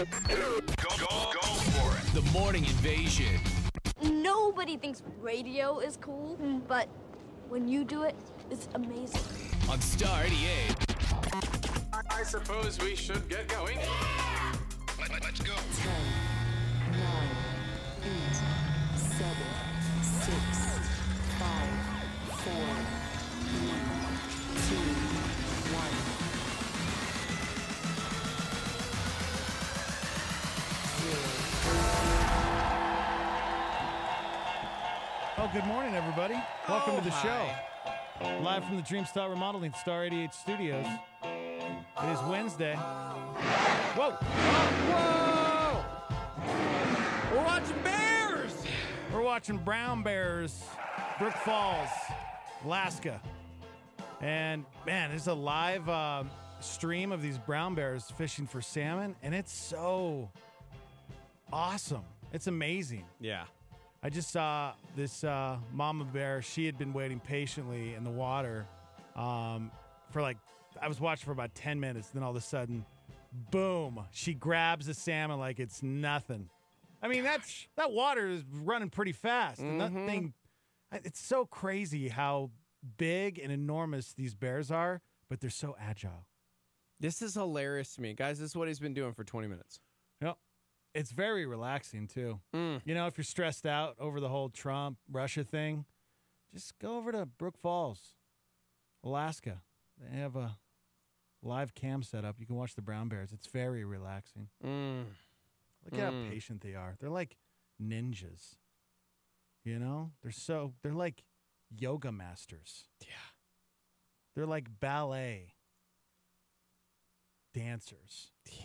Go for it. The morning invasion. Nobody thinks radio is cool, but when you do it, it's amazing. On Star 88. I suppose we should get going. Yeah! Let's go. 10, 9, 8, 7, 6, 5, 4, 3, 2, 1. Oh, good morning, everybody. Welcome to the show. Live from the Dreamstar Remodeling Star 88 Studios. It is Wednesday. Whoa! Oh, whoa! We're watching Bears! We're watching brown bears, Brook Falls, Alaska. And, man, there's a live stream of these brown bears fishing for salmon, and it's so awesome. It's amazing. Yeah. I just saw this mama bear. She had been waiting patiently in the water for I was watching for about 10 minutes. Then all of a sudden, boom, she grabs a salmon like it's nothing. I mean, that water is running pretty fast. And that thing, it's so crazy how big and enormous these bears are, but they're so agile. This is hilarious to me. Guys, this is what he's been doing for 20 minutes. Yep. It's very relaxing, too. You know, if you're stressed out over the whole Trump-Russia thing, just go over to Brook Falls, Alaska. They have a live cam set up. You can watch the brown bears. It's very relaxing. Look at how patient they are. They're like ninjas. You know? They're like yoga masters. Yeah. They're like ballet dancers. Yeah.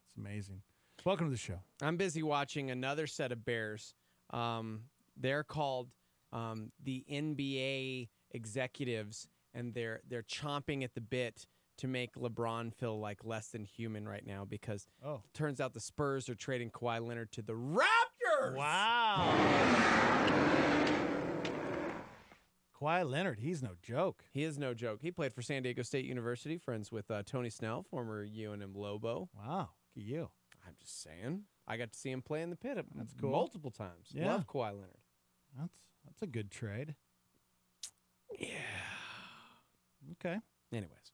It's amazing. Welcome to the show. I'm busy watching another set of bears. They're called the NBA executives, and they're chomping at the bit to make LeBron feel like less than human right now because it turns out the Spurs are trading Kawhi Leonard to the Raptors. Wow. Kawhi Leonard, he's no joke. He is no joke. He played for San Diego State University, friends with Tony Snell, former UNM Lobo. Wow. Look at you. I'm just saying. I got to see him play in the pit That's cool. multiple times. Yeah. Love Kawhi Leonard. That's a good trade. Yeah. Okay. Anyways.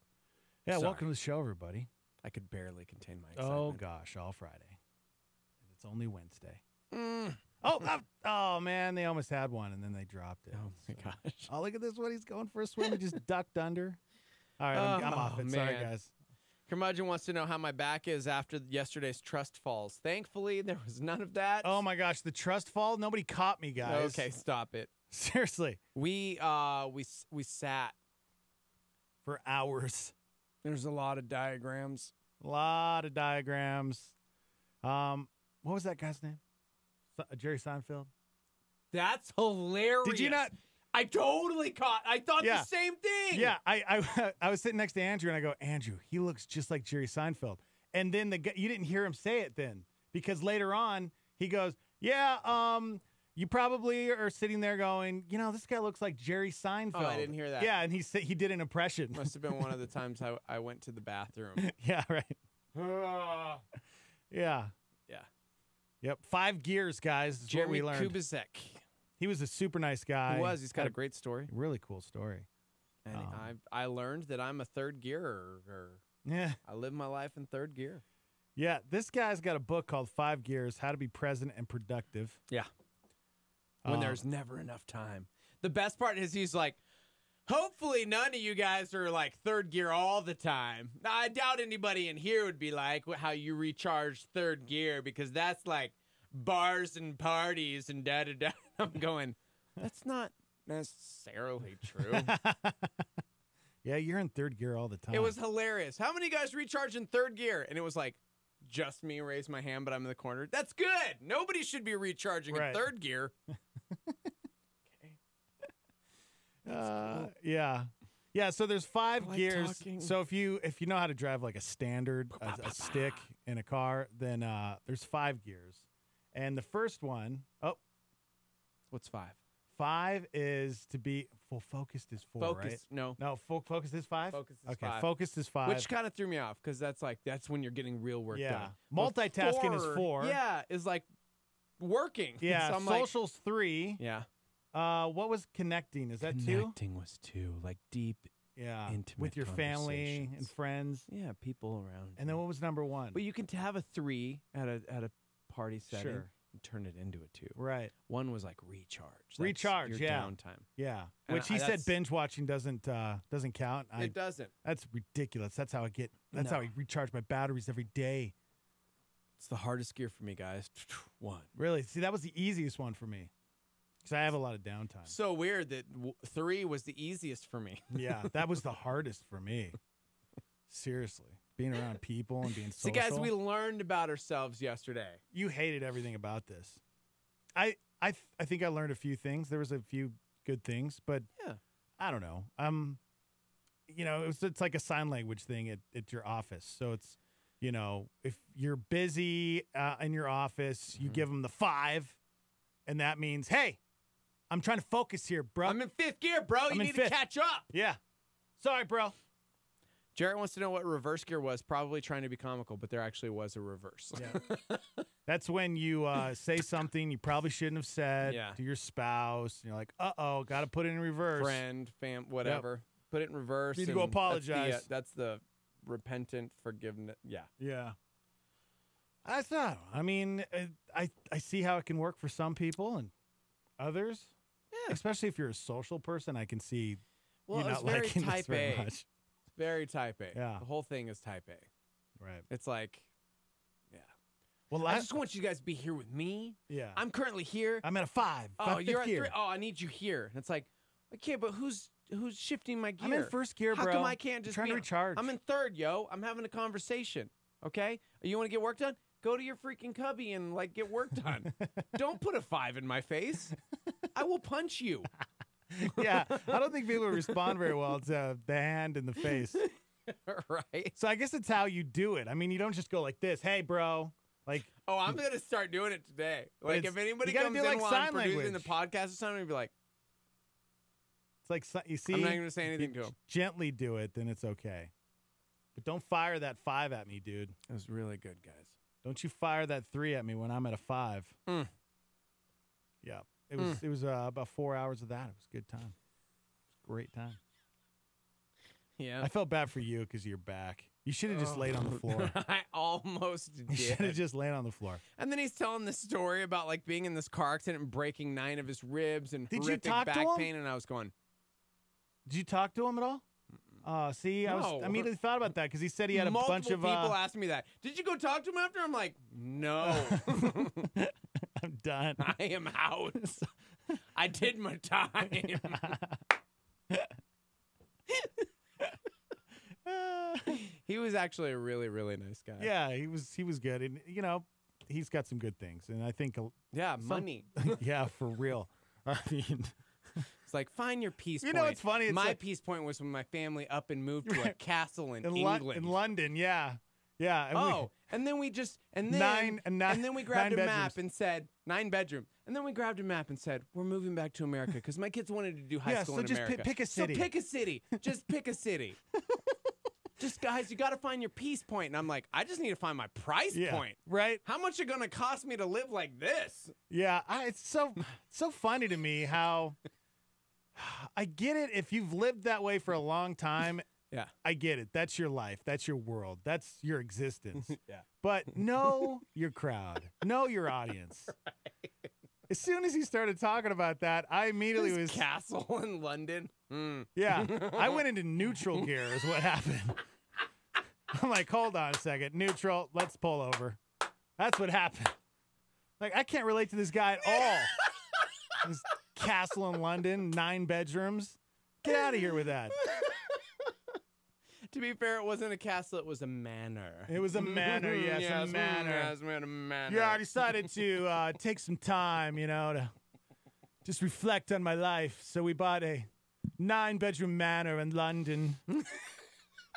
Yeah, Sorry. welcome to the show, everybody. I could barely contain my excitement. Oh, gosh, all Friday. And it's only Wednesday. Oh, man, they almost had one, and then they dropped it. Oh, my gosh. Oh, look at this one. He's going for a swim. He just ducked under. All right, I'm off it. Sorry, man. guys. Curmudgeon wants to know how my back is after yesterday's trust falls. Thankfully, there was none of that. Oh, my gosh, the trust fall? Nobody caught me, guys. Okay, stop it. Seriously. We sat for hours. There's a lot of diagrams. A lot of diagrams. What was that guy's name? Jerry Seinfeld? That's hilarious. Did you not? I totally caught. I thought the same thing. Yeah, I was sitting next to Andrew, and I go, Andrew, he looks just like Jerry Seinfeld. And then you didn't hear him say it then, because later on, he goes, you probably are sitting there going, this guy looks like Jerry Seinfeld. Oh, I didn't hear that. Yeah, and he did an impression. Must have been one of the times I went to the bathroom. Yeah, right. Yeah. Yeah. Yep. 5 gears, guys. Is what we Jeremy learned. Kubicek. He was a super nice guy. He was. He's got a great story. Really cool story. And I learned that I'm a third gearer. Yeah. I live my life in third gear. Yeah. This guy's got a book called 5 Gears, How to Be Present and Productive. Yeah. When there's never enough time. The best part is he's like, hopefully none of you guys are like third gear all the time. Now, I doubt anybody in here would be like how you recharge third gear because that's like bars and parties and da-da-da. I'm going, that's not necessarily true. Yeah, you're in third gear all the time. It was hilarious. How many guys recharge in third gear? And it was like, just me raise my hand, but I'm in the corner. That's good. Nobody should be recharging in third gear. Okay. Yeah. Yeah, so there's 5 gears. Talking. So if you know how to drive like a standard, a stick in a car, then there's 5 gears. And the first one, what's 5? 5 is to be full focused is 4, Focus. right? No. No, focused is 5? Focus is okay, 5. focused is 5. Which kind of threw me off because that's when you're getting real work yeah. done. But Multitasking is 4. Yeah, is like working. Yeah, so I'm social's 3. yeah. What was connecting? Is that 2? Connecting was 2, like deep. Yeah, intimate with your family and conversations. friends. Yeah, people around. And then what was number 1? But you can have a 3 at a party setting Sure. and turn it into a 2. Right. 1 was like recharge. That's Recharge, your yeah. downtime. Yeah. And Which he said that's- binge watching doesn't count. It doesn't. That's ridiculous. That's how No. I recharge my batteries every day. It's the hardest gear for me, guys. 1. Really? See, that was the easiest one for me. Because I have a lot of downtime. So weird that 3 was the easiest for me. Yeah, that was the hardest for me. Seriously. Being around people and being See, social. guys, we learned about ourselves yesterday. You hated everything about this. I think I learned a few things. There was a few good things, but Yeah. I don't know. It's like a sign language thing at your office. So it's, if you're busy in your office, you give them the 5, and that means, hey, I'm trying to focus here, bro. I'm in 5th gear, bro. You in need to 5th. catch up. Yeah. Sorry, bro. Jarrett wants to know what reverse gear was. Probably trying to be comical, but there actually was a reverse. Yeah. That's when you say something you probably shouldn't have said Yeah. to your spouse. And you're like, uh-oh, got to put it in reverse. Friend, whatever. Put it in reverse. Need to go and apologize. That's the repentant forgiveness. Yeah. Yeah. That's not. I mean, I see how it can work for some people and others. Yeah. Especially if you're a social person, I can see Well, you it's not very liking this type very A. much. Very type A. Yeah. The whole thing is type A. Right. It's like, yeah. Well, I just want you guys to be here with me. yeah. I'm currently here. I'm at a 5. Oh, fifth you're at gear. 3. Oh, I need you here. And it's like, okay, but who's shifting my gear? I'm in 1st gear, How bro. come I can't I'm just trying be to recharge? I'm in 3rd, yo. I'm having a conversation. Okay? You want to get work done? Go to your freaking cubby and like get work done. Don't put a 5 in my face. I will punch you. Yeah. I don't think people respond very well to the hand in the face. Right? So I guess it's how you do it. I mean, you don't just go like this. Hey, bro. Like, Oh, I'm gonna start doing it today. Like it's- if anybody you gotta comes do, in like, while sign I'm producing language. the podcast or something, I'd be like, it's like, you see, I'm not even gonna say anything you to him. Gently do it, then it's okay. But don't fire that 5 at me, dude. It was really good, guys. Don't you fire that 3 at me when I'm at a 5. Mm. Yeah. It was about 4 hours of that. It was a good time. It was a great time. Yeah. I felt bad for you because of your back. You should have just laid on the floor. I almost You should have did. just laid on the floor. And then he's telling this story about like being in this car accident and breaking 9 of his ribs and Did you horrific talk to back him? pain, and I was going, Did you talk to him at all? See, I No. immediately thought about that because he said he had a multiple bunch of. people asked me that. Did you go talk to him after? I'm like, no, I'm done. I am out. I did my time. He was actually a really, really nice guy. Yeah, he was good, and he's got some good things, and I think Yeah, money. yeah, for real. I mean, It's like, find your peace You point. know, it's funny, it's my like- peace point was when my family up and moved to a castle in in England. London, yeah. And Oh, and then we just and then Nine- and then we grabbed 9 a map bedrooms. and said 9 bedroom. And then we grabbed a map and said we're moving back to America because my kids wanted to do high Yeah, school so in just America. pick a city. So pick a city. Just pick a city. Just guys, you got to find your peace point. And I'm like, I just need to find my price yeah, point. right? How much it gonna cost me to live like this? Yeah, it's so funny to me how I get it if you've lived that way for a long time. Yeah. I get it. That's your life. That's your world. That's your existence. Yeah. But know your crowd. Know your audience. Right. As soon as he started talking about that, I immediately This was castle in London. Mm. yeah. I went into neutral gear is what happened. I'm like, hold on a second. Neutral, let's pull over. That's what happened. Like, I can't relate to this guy at all. This castle in London, 9 bedrooms. Get out of here with that. To be fair, it wasn't a castle; it was a manor. It was a manor, yes, a manor. Yes, we had a manor. Yeah, I decided to take some time, to just reflect on my life. So we bought a 9-bedroom manor in London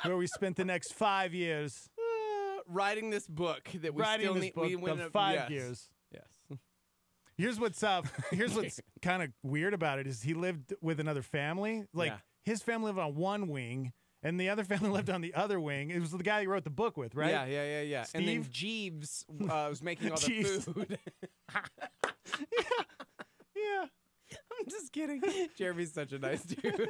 where we spent the next 5 years. Writing this book that we Writing still this need. book we went of up- 5 yes. years. Yes. Here's what's kind of weird about it is he lived with another family. Like Yeah. his family lived on one wing, and the other family lived on the other wing. It was the guy who wrote the book with, right? Yeah. And then Steve? Jeeves was making all the Jeeves. food. Yeah. I'm just kidding. Jeremy's such a nice dude.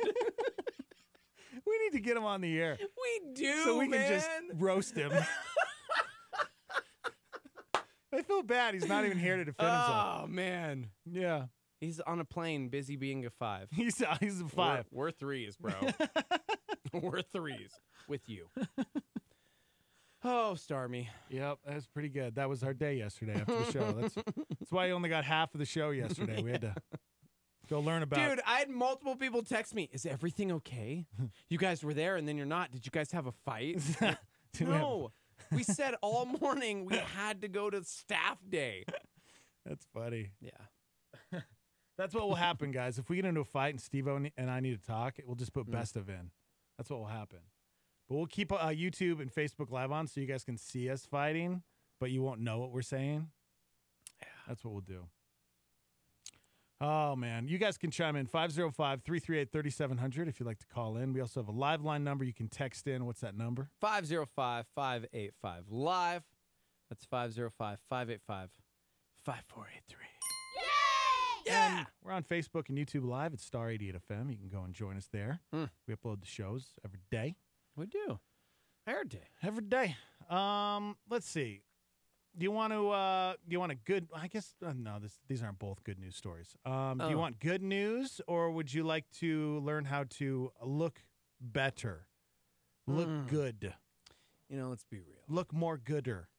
We need to get him on the air We do, so we man. can just roast him. I feel bad. He's not even here to defend himself. Oh man, Yeah. he's on a plane, busy being a 5. He's a 5. We're 3s, bro. We're 3s with you. Oh, Starmy. Yep, that was pretty good. That was our day yesterday after the show. That's why I only got half of the show yesterday. We had to go learn about. Dude, I had multiple people text me, is everything okay? You guys were there and then you're not. Did you guys have a fight? No. We said all morning we had to go to staff day. That's funny. Yeah. That's what will happen, guys. If we get into a fight and Steve-O and I need to talk, we'll just put best of in. That's what will happen. But we'll keep YouTube and Facebook Live on so you guys can see us fighting, but you won't know what we're saying. Yeah. That's what we'll do. Oh, man. You guys can chime in 505-338-3700 if you'd like to call in. We also have a live line number you can text in. What's that number? 505-585-LIVE. That's 505-585-5483. Yeah! And we're on Facebook and YouTube Live at Star 88 FM. You can go and join us there. We upload the shows every day. We do. Every day. Every day. Let's see. Do you want a good? I guess no. These aren't both good news stories. Do you want good news, or would you like to learn how to look better, look good? You know, let's be real. Look more gooder.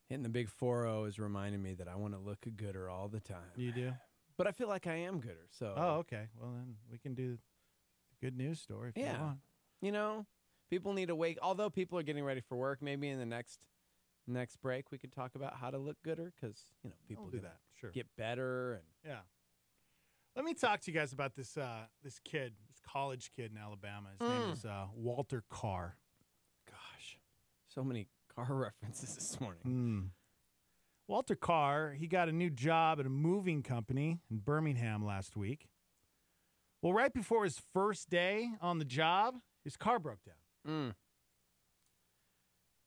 Hitting the big 4-0 is reminding me that I want to look gooder all the time. You do? But I feel like I am gooder. So. Oh, okay. Well, then we can do the good news story if you want. You know, people need to wake. Although people are getting ready for work, maybe in the next break we could talk about how to look gooder because people do that. Sure. get better and Yeah. Let me talk to you guys about this college kid in Alabama. His name is Walter Carr. gosh, so many car references this morning. Walter Carr, he got a new job at a moving company in Birmingham last week. Well, right before his first day on the job, his car broke down.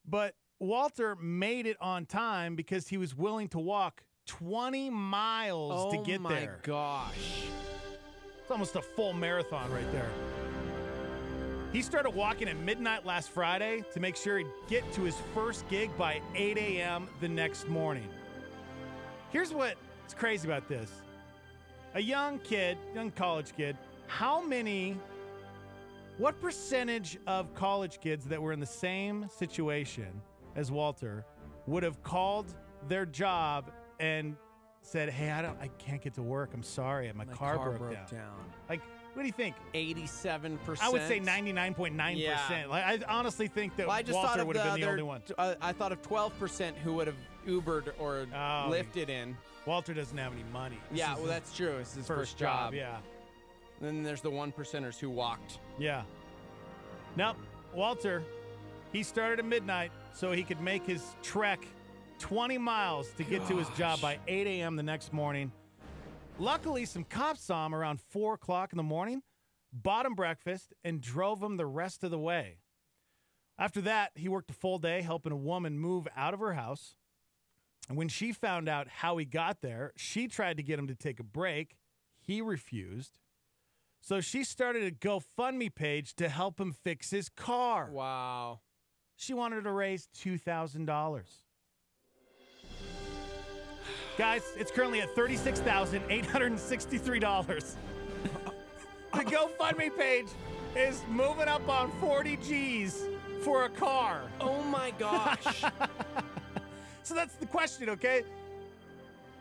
But Walter made it on time because he was willing to walk 20 miles to get there. Oh, my gosh. It's almost a full marathon right there. He started walking at midnight last Friday to make sure he'd get to his first gig by 8 a.m. the next morning. Here's what's crazy about this. A young college kid, what percentage of college kids that were in the same situation as Walter would have called their job and said, "Hey, I can't get to work. I'm sorry. My car broke down." Like, what do you think? 87%. I would say 99.9%. Yeah. Like, I honestly think that Well, I just Walter thought of would have been the only one. I thought of 12% who would have Ubered or lifted in. Walter doesn't have any money. Yeah, well, that's true. It's his first job. Yeah. Then there's the 1%ers who walked. Yeah. Now, Walter, he started at midnight so he could make his trek 20 miles to get to his job by 8 a.m. the next morning. Luckily, some cops saw him around 4 o'clock in the morning, bought him breakfast, and drove him the rest of the way. After that, he worked a full day helping a woman move out of her house. And when she found out how he got there, she tried to get him to take a break. He refused. So she started a GoFundMe page to help him fix his car. Wow. She wanted to raise $2,000. Guys, it's currently at $36,863. The GoFundMe page is moving up on 40 G's for a car. Oh, my gosh. So that's the question, okay?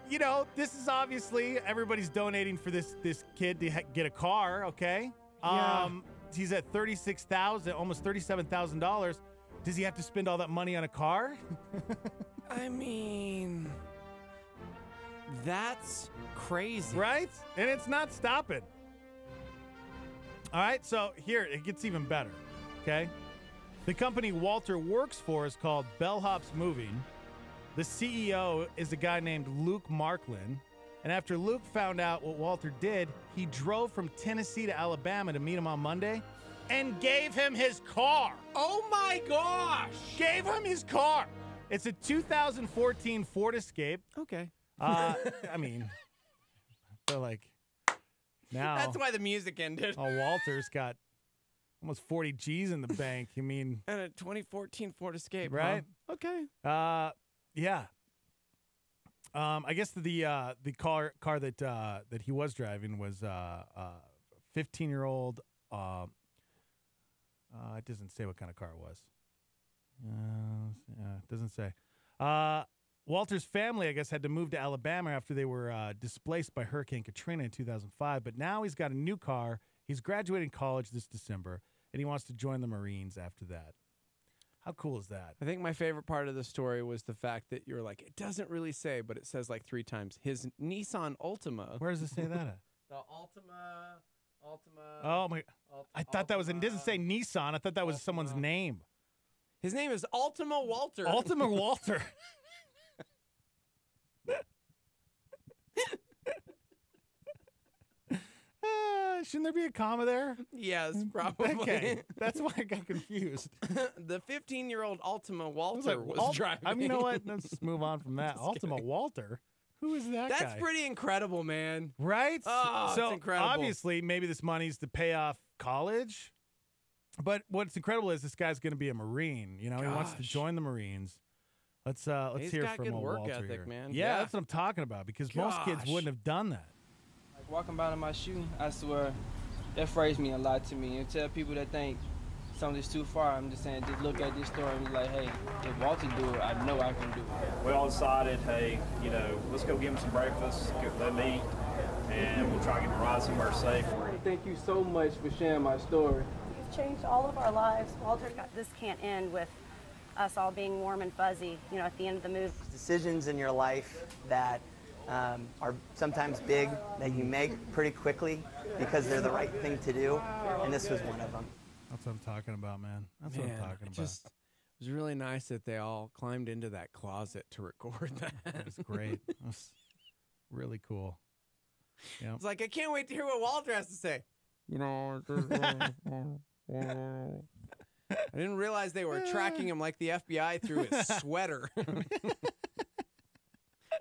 You know, this is obviously everybody's donating for this kid to get a car, okay? Yeah. He's at $36,000, almost $37,000. Does he have to spend all that money on a car? I mean, that's crazy. Right? And it's not stopping. All right, so here, it gets even better, okay? The company Walter works for is called Bellhops Moving. The CEO is a guy named Luke Marklin. And after Luke found out what Walter did, he drove from Tennessee to Alabama to meet him on Monday and gave him his car. Oh, my gosh. Gave him his car. It's a 2014 Ford Escape. Okay. I mean, I feel like now. That's why the music ended. Walter's got almost 40 G's in the bank. I mean. And a 2014 Ford Escape, right? Huh? Okay. Yeah. I guess the car that he was driving was 15-year-old. It doesn't say what kind of car it was. It doesn't say. Walter's family, I guess, had to move to Alabama after they were displaced by Hurricane Katrina in 2005. But now he's got a new car. He's graduating college this December, and he wants to join the Marines after that. How cool is that? I think my favorite part of the story was the fact that you're like, it doesn't really say, but it says like 3 times. His Nissan Altima. Where does it say that at? The Altima. Oh, my. I thought that was, it doesn't say Nissan. I thought that was someone's name. His name is Altima Walter. Altima Walter. Shouldn't there be a comma there? Yes, probably. Okay, that's why I got confused. The 15-year-old Ultima Walter was driving. I mean, you know what? Let's just move on from that. Ultima Walter? Who is that guy? That's pretty incredible, man. Right? Oh, so it's incredible. Obviously, maybe this money's to pay off college. But what's incredible is this guy's going to be a Marine. You know, he wants to join the Marines. Let's He's hear got from good work Walter ethic, here. man. Yeah, Yeah. that's what I'm talking about. Because most kids wouldn't have done that. Like walking by in my shoe, I swear, that phrase means a lot to me. And tell people that think something's too far, I'm just saying, just look at this story and be like, hey, if Walter do it, I know I can do it. We all decided, hey, you know, let's go give him some breakfast, let them eat, and we'll try to get the ride somewhere safe. Thank you so much for sharing my story. You've changed all of our lives, Walter. This can't end with us all being warm and fuzzy, you know, at the end of the move. Decisions in your life that are sometimes big, that you make pretty quickly because they're the right thing to do, and this was one of them. That's what I'm talking about, man. That's what I'm talking about. It was really nice that they all climbed into that closet to record that. That was great. That was really cool. Yeah. It's like, I can't wait to hear what Walter has to say. You know, I didn't realize they were tracking him like the FBI through his sweater.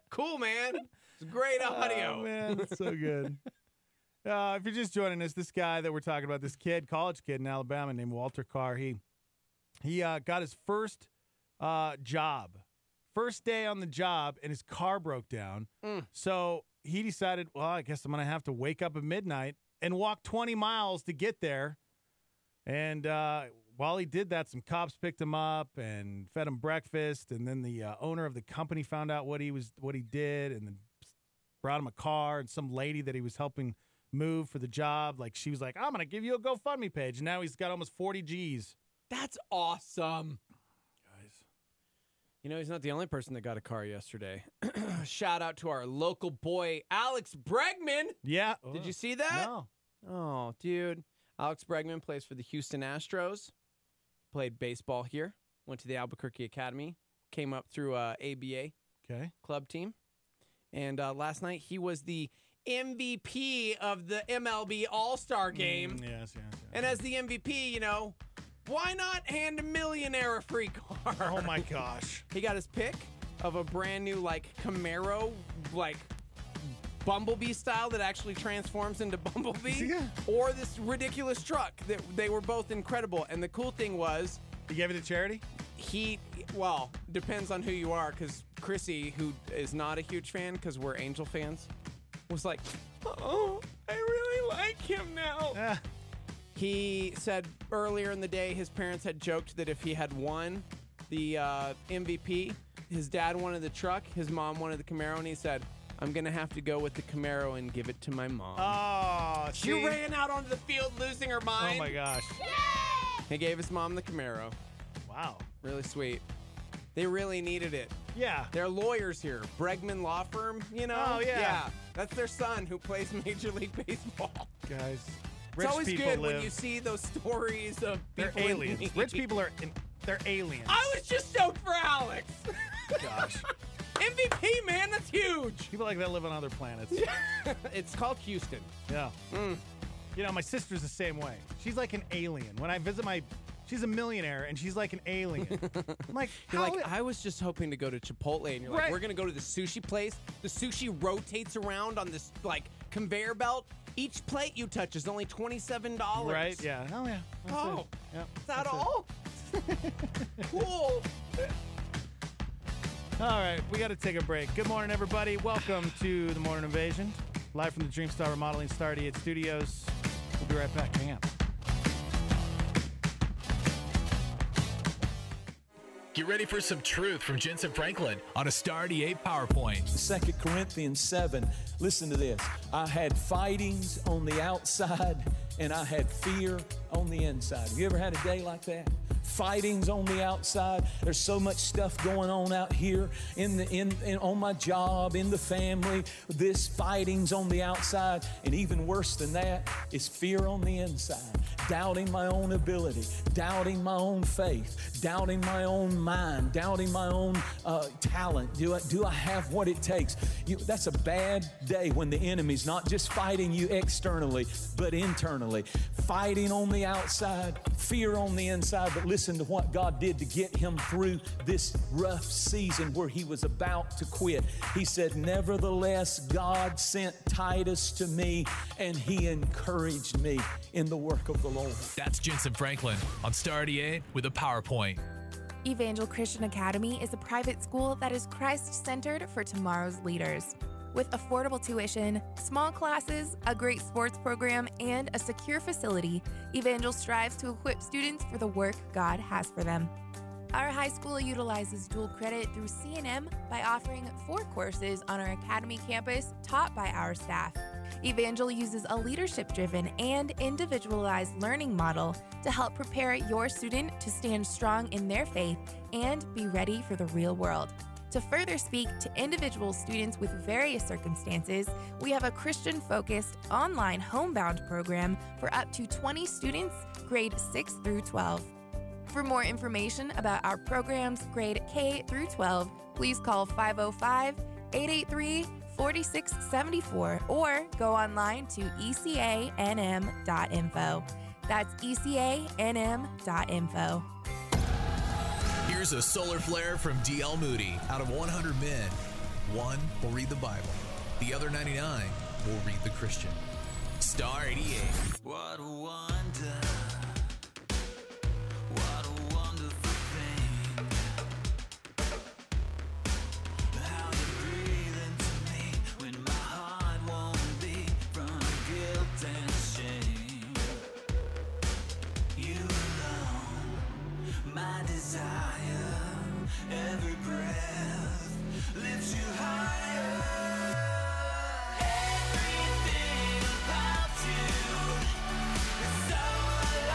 Cool, man. It's great audio. Oh, man, that's so good. If you're just joining us, this guy that we're talking about, this kid, college kid in Alabama named Walter Carr, he got his first job. First day on the job, and his car broke down. So he decided, well, I guess I'm going to have to wake up at midnight and walk 20 miles to get there. And while he did that, some cops picked him up and fed him breakfast. And then the owner of the company found out what he did, and then brought him a car. And some lady that he was helping move for the job, like, she was like, I'm gonna give you a GoFundMe page. And now he's got almost 40 G's. That's awesome. Guys, you know, he's not the only person that got a car yesterday. Shout out to our local boy, Alex Bregman. Yeah. Did you see that? No. Oh, dude. Alex Bregman plays for the Houston Astros. Played baseball here. Went to the Albuquerque Academy. Came up through ABA club team. And last night he was the MVP of the MLB All-Star game. Yes. And as the MVP, you know, why not hand a millionaire a free car? Oh, my gosh. He got his pick of a brand new, like, Camaro, like, Bumblebee style that actually transforms into Bumblebee. Yeah. Or this ridiculous truck. That they were both incredible. And the cool thing was, He gave it to charity? Well, depends on who you are, because Chrissy, who is not a huge fan because we're Angel fans, was like, oh, I really like him now. Yeah. He said earlier in the day his parents had joked that if he had won the MVP, his dad wanted the truck, his mom wanted the Camaro, and he said, I'm going to have to go with the Camaro and give it to my mom. Oh, She ran out onto the field losing her mind. Oh, my gosh. He gave his mom the Camaro. Wow. Really sweet. They really needed it. Yeah. They're lawyers here. Bregman Law Firm, you know? Oh, yeah. Yeah. That's their son who plays Major League Baseball. Guys, It's rich always people good live. when you see those stories of They're people in aliens. need. Rich people they're aliens. I was just stoked for Alex. Gosh. In MVP, man. That's huge. People like that live on other planets. It's called Houston. Yeah. You know, my sister's the same way. She's like an alien. When I visit she's a millionaire, and she's like an alien. I'm like, you're like, I was just hoping to go to Chipotle, and you're like, we're going to go to the sushi place. The sushi rotates around on this, like, conveyor belt. Each plate you touch is only $27. Right, yeah. Oh, yeah. Oh, yep. Is that all? Cool. All right, we got to take a break. Good morning, everybody. Welcome to the Morning Invasion, live from the Dreamstar Remodeling Star 88 Studios. We'll be right back. Hang on. Get ready for some truth from Jensen Franklin on a Star 88 PowerPoint. 2 Corinthians 7. Listen to this. I had fightings on the outside, and I had fear on the inside. Have you ever had a day like that? Fightings on the outside. There's so much stuff going on out here on my job, in the family. This fightings on the outside, and even worse than that is fear on the inside. Doubting my own ability, doubting my own faith, doubting my own mind, doubting my own talent. Do I have what it takes? That's a bad day when the enemy's not just fighting you externally, but internally. Fighting on the outside, fear on the inside. But listen to what God did to get him through this rough season where he was about to quit. He said, nevertheless, God sent Titus to me, and he encouraged me in the work of the Lord. That's Jensen Franklin on Star 88 with a PowerPoint. Evangel Christian Academy is a private school that is Christ-centered for tomorrow's leaders. With affordable tuition, small classes, a great sports program, and a secure facility, Evangel strives to equip students for the work God has for them. Our high school utilizes dual credit through C&M by offering 4 courses on our academy campus taught by our staff. Evangel uses a leadership-driven and individualized learning model to help prepare your student to stand strong in their faith and be ready for the real world. To further speak to individual students with various circumstances, we have a Christian-focused online homebound program for up to 20 students, grade 6 through 12. For more information about our programs, grade K through 12, please call 505-883-4674 or go online to ecanm.info. That's ecanm.info. Here's a solar flare from D.L. Moody. Out of 100 men, 1 will read the Bible. The other 99 will read the Christian. Star 88. What a wonder. What a wonderful thing. How you breathe into me when my heart won't beat from guilt and shame. You alone, my desire. Every breath lifts you higher. Everything about you is so alive.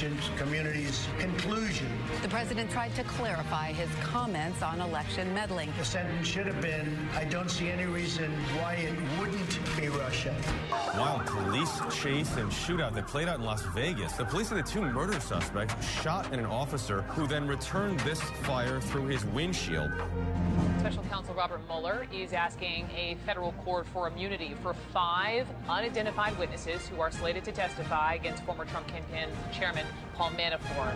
intelligence community's conclusion. The president tried to clarify his comments on election meddling. The sentence should have been, I don't see any reason why it wouldn't be Russia. Wild police chase and shootout that played out in Las Vegas. The police say the two murder suspects shot at an officer who then returned this fire through his windshield. Special counsel Robert Mueller is asking a federal court for immunity for 5 unidentified witnesses who are slated to testify against former Trump campaign chairman Paul Manafort.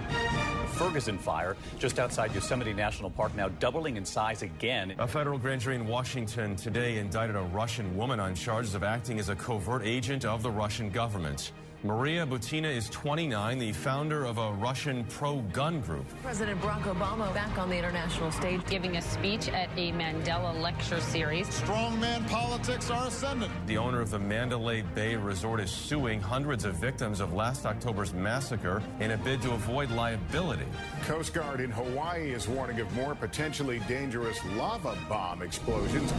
The Ferguson fire just outside Yosemite National Park now doubling in size again. A federal grand jury in Washington today indicted a Russian woman on charges of acting as a covert agent of the Russian government. Maria Butina is 29, the founder of a Russian pro-gun group. President Barack Obama back on the international stage, giving a speech at a Mandela lecture series. Strongman politics are ascendant. The owner of the Mandalay Bay Resort is suing hundreds of victims of last October's massacre in a bid to avoid liability. Coast Guard in Hawaii is warning of more potentially dangerous lava bomb explosions.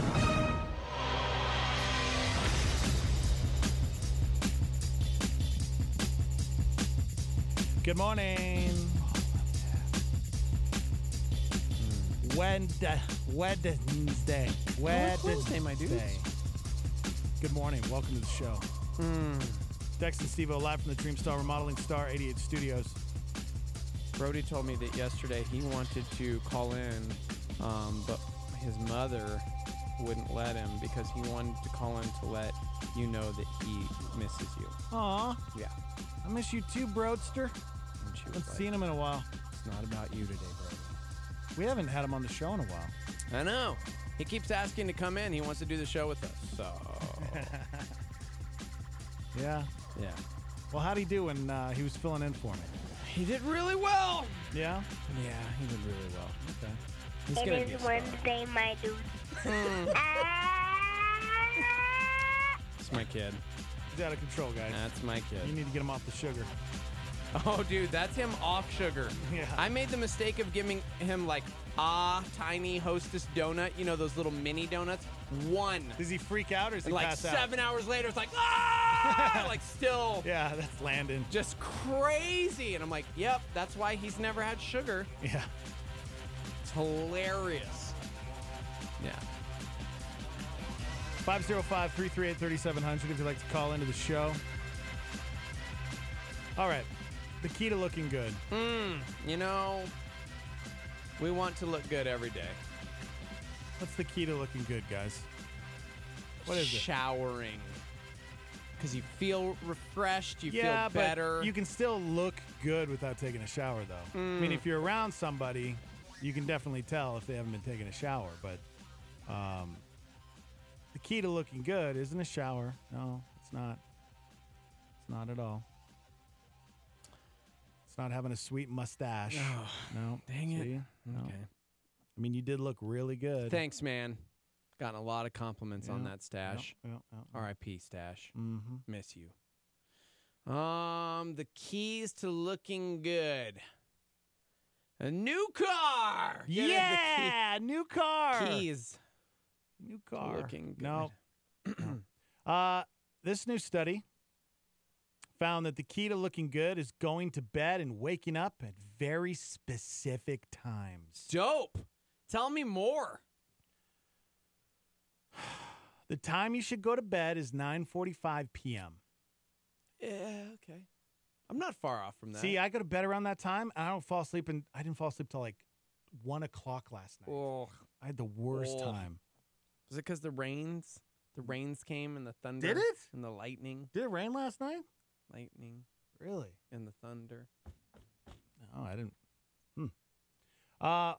Good morning. Wednesday. Wednesday, my dudes. Good morning. Welcome to the show. Dex and Steve-O live from the Dreamstar Remodeling Star 88 Studios. Brody told me that yesterday he wanted to call in, but his mother wouldn't let him because he wanted to call in to let you know that he misses you. Aw. Yeah. I miss you too, Broadster. And she was Haven't like, seen him in a while. It's not about you today, Brody. We haven't had him on the show in a while. I know. He keeps asking to come in. He wants to do the show with us. So. Yeah. Yeah. Well, how'd he do when he was filling in for me? He did really well. Yeah? Yeah, he did really well. Okay. He's gonna It be a is star. Wednesday, my dude. It's my kid. He's out of control, guys. That's my kid. You need to get him off the sugar. Oh, dude, that's him off sugar. Yeah. I made the mistake of giving him like tiny Hostess donut. You know those little mini donuts. One. Does he freak out or does he And like pass out? 7 hours later, it's like like still. Yeah, that's Landon. Just crazy. And I'm like, yep, that's why he's never had sugar. Yeah. It's hilarious. Yeah. 505-338-3700 if you'd like to call into the show. All right. The key to looking good. You know, we want to look good every day. What's the key to looking good, guys? What is it? Showering. Because you feel refreshed, you Yeah, feel better. but you can still look good without taking a shower, though. I mean, if you're around somebody, you can definitely tell if they haven't been taking a shower. But the key to looking good isn't a shower. No, it's not. It's not at all. It's not having a sweet mustache. Oh, no. dang it. See? No. Okay. I mean, you did look really good. Thanks, man. Gotten a lot of compliments on Yeah, that stash. yeah. R.I.P. stash. Mm-hmm. Miss you. The keys to looking good. A new car. Get it? The Yeah, new car. keys. New car. Looking good. No. This new study found that the key to looking good is going to bed and waking up at very specific times. Dope. Tell me more. The time you should go to bed is 9:45 p.m. Yeah, okay. I'm not far off from that. See, I go to bed around that time, and I don't fall asleep. And I didn't fall asleep till like 1 o'clock last night. Oh. I had the worst time. Was it because the rains? The rains came and the thunder. Did it? And the lightning. Did it rain last night? Lightning. Really? And the thunder. Oh, I didn't.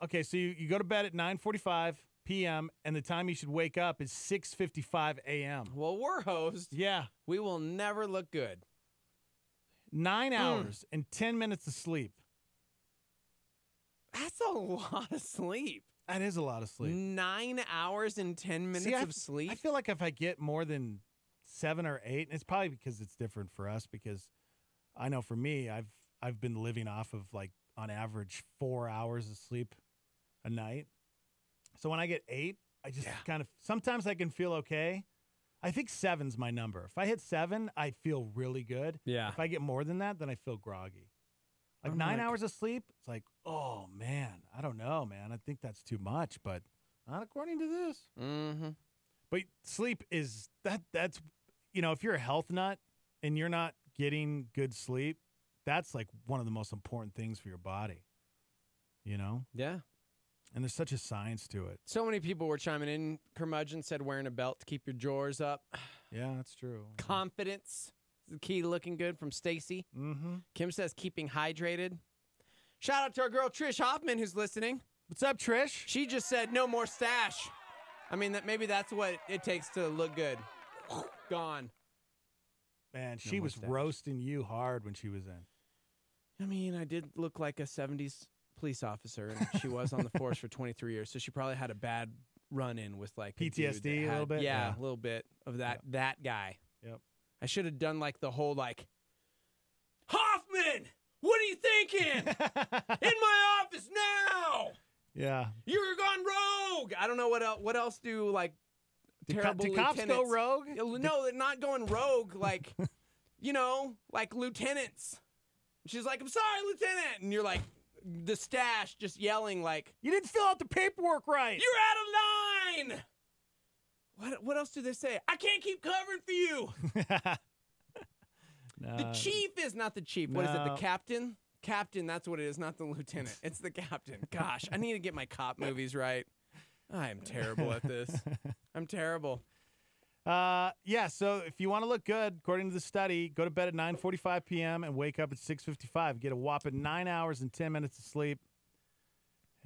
Okay, so you go to bed at 9:45 p.m. and the time you should wake up is 6:55 a.m. Well, we're hosed. Yeah. We will never look good. 9 hours and 10 minutes of sleep. That's a lot of sleep. That is a lot of sleep. 9 hours and 10 minutes See, of sleep? I feel like if I get more than 7 or 8, and it's probably because it's different for us, because I know for me, I've been living off of like on average 4 hours of sleep a night. So when I get 8, I just kind of, sometimes I can feel okay. I think 7's my number. If I hit 7, I feel really good. Yeah. If I get more than that, then I feel groggy. Like 9 hours of sleep, it's like, oh, man, I don't know, man. I think that's too much, but not according to this. Mm-hmm. But sleep is, that's, if you're a health nut and you're not getting good sleep, that's like one of the most important things for your body, Yeah. And there's such a science to it. So many people were chiming in. Curmudgeon said wearing a belt to keep your drawers up. Yeah, that's true. Confidence is the key to looking good from Stacy. Mm-hmm. Kim says keeping hydrated. Shout out to our girl Trish Hoffman who's listening. What's up, Trish? She just said no more stash. I mean, maybe that's what it takes to look good. Gone. Man, she was roasting you hard when she was in. I mean, I did look like a 70s police officer, and she was on the force for 23 years, so she probably had a bad run-in with like PTSD a little bit? Yeah, a little bit of that guy. Yep. I should have done like the whole like, Hoffman, what are you thinking? In my office now. Yeah. You're gone rogue. I don't know what else do like terrible do cops go rogue? No, they're not going rogue. Like, like lieutenants. She's like, I'm sorry, Lieutenant. And you're like, the stash just yelling like, you didn't fill out the paperwork right. You're out of line. What else do they say? I can't keep covering for you. No. The chief is not the chief. What is it? The No. captain? Captain, that's what it is, not the lieutenant. It's the captain. Gosh, I need to get my cop movies right. I am terrible at this. I'm terrible. Yeah, so if you want to look good, according to the study, go to bed at 9:45 p.m. and wake up at 6:55. Get a whopping 9 hours and 10 minutes of sleep.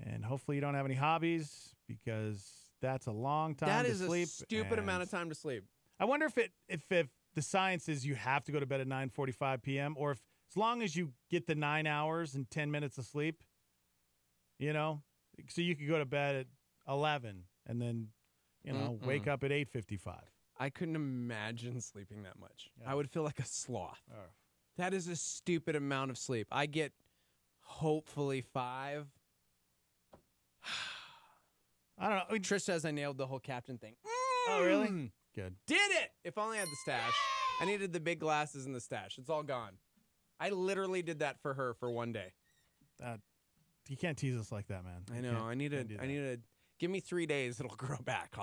And hopefully you don't have any hobbies because that's a long time to sleep. That is a stupid amount of time to sleep. I wonder if the science is you have to go to bed at 9:45 p.m. or if as long as you get the 9 hours and 10 minutes of sleep, so you could go to bed at 11 and then, wake up at 8:55. I couldn't imagine sleeping that much. Yeah. I would feel like a sloth. Oh. That is a stupid amount of sleep. I get hopefully 5. I don't know. Trish says I nailed the whole captain thing. Oh, really? Good. Did it! If only I had the stash. I needed the big glasses and the stash. It's all gone. I literally did that for her for one day. You can't tease us like that, man. I know. I need to give me 3 days. It'll grow back.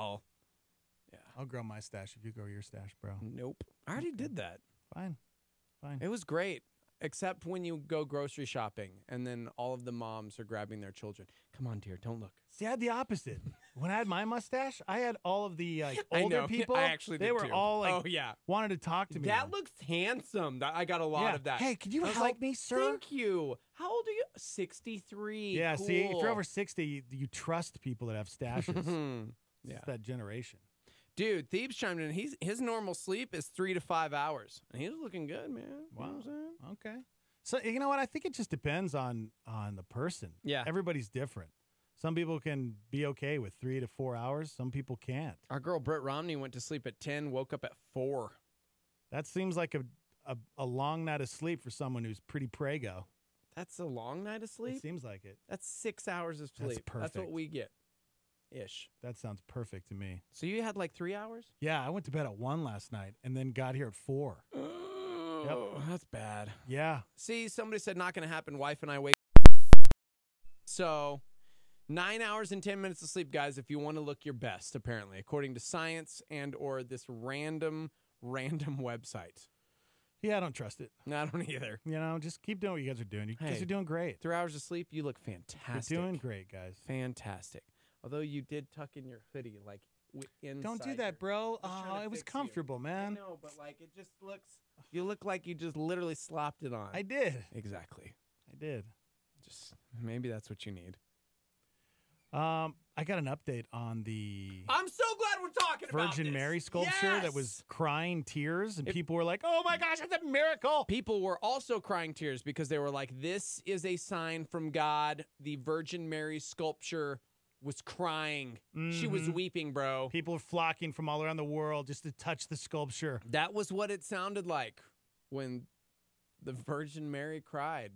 I'll grow my stash if you grow your stash, bro. Nope. I already did that. Fine. It was great, except when you go grocery shopping and then all of the moms are grabbing their children. Come on, dear, don't look. See, I had the opposite. When I had my mustache, I had all of the older I know. people. I actually they did were too. all like, oh yeah, wanted to talk to me. That looks handsome. I got a lot of that. Hey, could you I was help like, me, sir? Thank you. How old are you? 63. Yeah, cool. see, if you're over 60, you trust people that have stashes. Yeah. It's that generation. Dude, Thebes chimed in. His normal sleep is 3 to 5 hours, and he's looking good, man. Wow. You know what I'm saying? Okay. So you know what? I think it just depends on the person. Yeah. Everybody's different. Some people can be okay with 3 to 4 hours. Some people can't. Our girl Britt Romney went to sleep at 10, woke up at 4. That seems like a long night of sleep for someone who's pretty prego. That's a long night of sleep? It seems like it. That's 6 hours of sleep. That's perfect. That's what we get. Ish. That sounds perfect to me. So you had like 3 hours? Yeah, I went to bed at 1 last night and then got here at 4. Oh, that's bad. Yeah. See, somebody said not going to happen. Wife and I wake. So 9 hours and 10 minutes of sleep, guys, if you want to look your best, apparently, according to science and or this random website. Yeah, I don't trust it. No, I don't either. Just keep doing what you guys are doing. You guys are doing great. 3 hours of sleep, you look fantastic. You're doing great, guys. Fantastic. Although you did tuck in your hoodie, like, inside. Don't do that, bro. Oh, it was comfortable, man. I know, but, like, it just looks... You look like you just literally slopped it on. I did. Exactly. I did. Just maybe that's what you need. I got an update on the I'm so glad we're talking about Virgin this. Mary sculpture that was crying tears, and people were like, "Oh my gosh, it's a miracle!" People were also crying tears because they were like, "This is a sign from God." The Virgin Mary sculpture was crying. She was weeping, bro. People were flocking from all around the world just to touch the sculpture. That was what it sounded like when the Virgin Mary cried.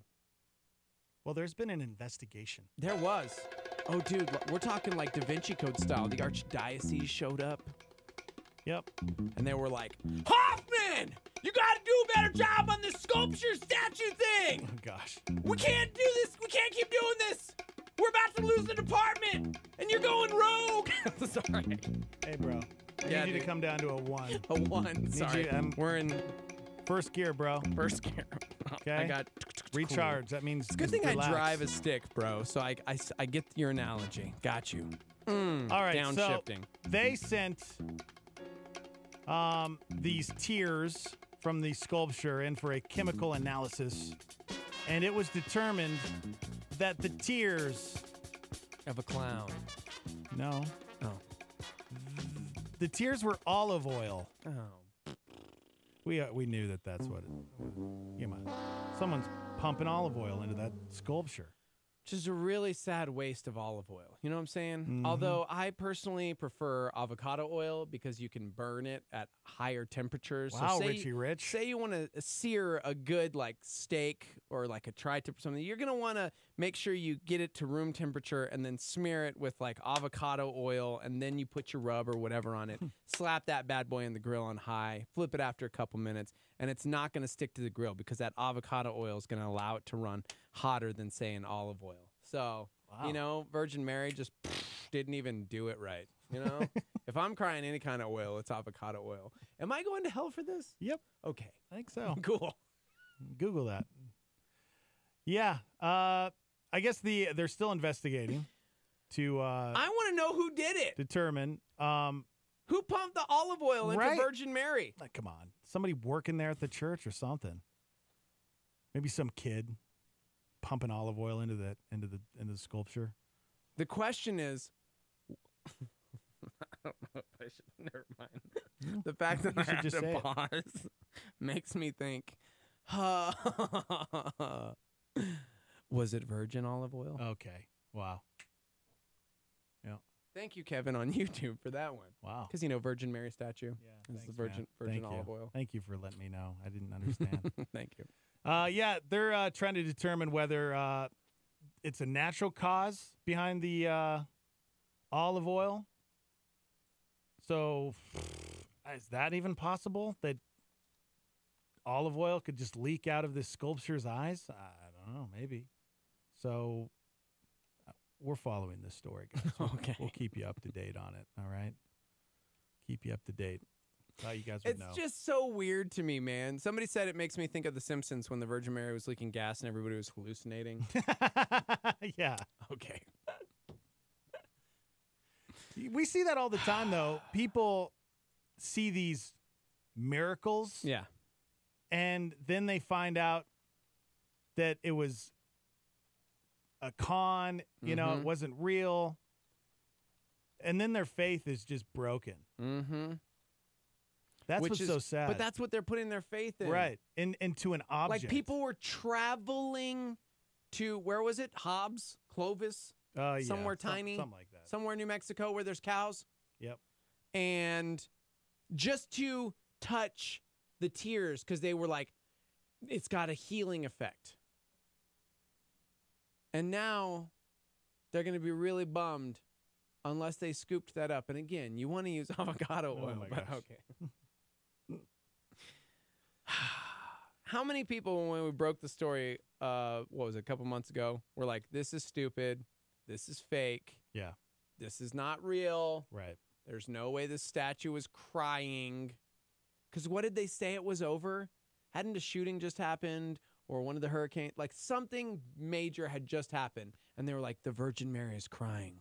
Well, there's been an investigation. There was. Oh, dude, we're talking like Da Vinci Code style. The Archdiocese showed up. Yep. And they were like, Hoffman, You got to do a better job on this sculpture statue thing. Oh, gosh. We can't do this. We can't keep doing this. We're about to lose the department, and you're going rogue. Sorry. Hey, bro. I need you to come down to a 1. A 1. Sorry. We're in first gear, bro. First gear. Okay. I got recharge. That means it's a good thing relax. I drive a stick, bro. So I get your analogy. Got you. All right. Downshifting. So they sent these tears from the sculpture in for a chemical analysis, and it was determined that the tears of a clown. No. Oh. The tears were olive oil. Oh. We knew that's what it. Come on. Someone's pumping olive oil into that sculpture. Which is a really sad waste of olive oil. You know what I'm saying? Mhm. Although I personally prefer avocado oil because you can burn it at higher temperatures. Wow, so say Richie Rich. Say you want to sear a good like steak or like a tri-tip or something. You're going to want to make sure you get it to room temperature and then smear it with like avocado oil, and then you put your rub or whatever on it. Slap that bad boy in the grill on high. Flip it after a couple minutes, and it's not going to stick to the grill because that avocado oil is going to allow it to run hotter than, say, an olive oil. So, you know, Virgin Mary just didn't even do it right. You know, if I'm crying any kind of oil, it's avocado oil. Am I going to hell for this? Yep. Okay. I think so. Cool. Google that. Yeah. I guess they're still investigating to I want to know who did it. determine Who pumped the olive oil into Right. Virgin Mary? like, come on, somebody working there at the church or something. Maybe some kid pumping olive oil into the sculpture. The question is, I don't know if I should. Never mind. The fact that I should had just to say it. pause makes me think. Was it virgin olive oil? Okay. Wow. Yeah. Thank you, Kevin, on YouTube for that one. Wow. Because Virgin Mary statue. Yeah, is the virgin Thank olive you. oil. Thank you for letting me know. I didn't understand. Thank you. Yeah, they're trying to determine whether it's a natural cause behind the olive oil. So, is that even possible? That olive oil could just leak out of this sculpture's eyes? I don't know. Maybe. So, we're following this story, guys. Okay. We'll keep you up to date on it. All right. Keep you up to date. Thought you guys would It's know. just so weird to me, man. Somebody said it makes me think of The Simpsons when the Virgin Mary was leaking gas and everybody was hallucinating. Yeah. Okay. We see that all the time, though. People see these miracles. Yeah. And then they find out that it was a con, you know, it wasn't real. And then their faith is just broken. Mm-hmm. That's what's so sad. But that's what they're putting their faith in. Right. Into an object. Like people were traveling to, where was it? Hobbs? Clovis? Yeah. Somewhere tiny? Something like that. Somewhere in New Mexico where there's cows? Yep. And just to touch the tears because they were like, it's got a healing effect. And now they're going to be really bummed unless they scooped that up. And again, you want to use avocado oil. my But gosh. okay. How many people, when we broke the story, what was it, a couple months ago, were like, this is stupid. This is fake. Yeah. This is not real. Right. There's no way this statue was crying. Because what did they say it was over? Hadn't a shooting just happened? Or one of the hurricanes? Like something major had just happened. And they were like, the Virgin Mary is crying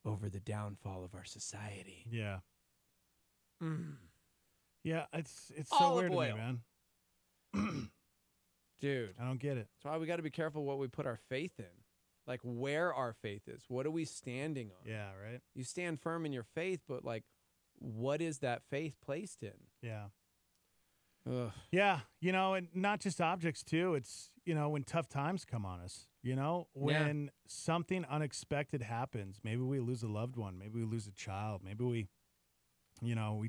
over the downfall of our society. Yeah. Mm. Yeah, it's so Olive weird to oil. me, man. Dude. I don't get it. That's why we got to be careful what we put our faith in. Like where our faith is. What are we standing on? Yeah, right? You stand firm in your faith, but like, what is that faith placed in? Yeah. Ugh. Yeah, you know, and not just objects, too. It's, you know, when tough times come on us, you know, when something unexpected happens. Maybe we lose a loved one. Maybe we lose a child. Maybe we, you know,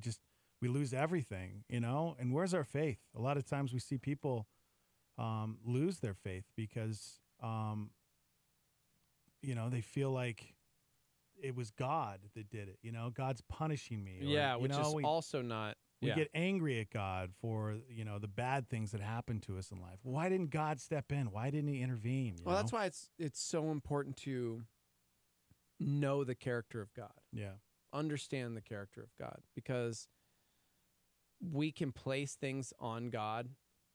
we lose everything, you know. And where's our faith? A lot of times we see people lose their faith because, you know, they feel like it was God that did it. You know, God's punishing me. Or, Yeah, you which know, is also not We Yeah. get angry at God for, the bad things that happen to us in life. Why didn't God step in? Why didn't he intervene? Well, that's why it's so important to know the character of God. Yeah. Understand the character of God, because we can place things on God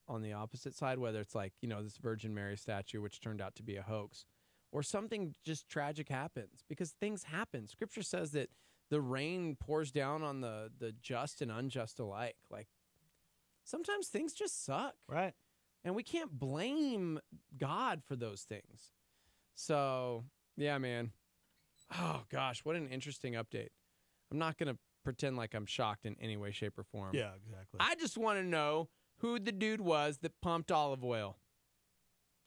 on the opposite side, whether it's like, this Virgin Mary statue, which turned out to be a hoax, or something just tragic happens, because things happen. Scripture says that the rain pours down on the just and unjust alike. Like, sometimes things just suck. Right. And we can't blame God for those things. So, yeah, man. Oh, gosh, what an interesting update. I'm not going to pretend like I'm shocked in any way, shape, or form. Yeah, exactly. I just want to know who the dude was that pumped olive oil.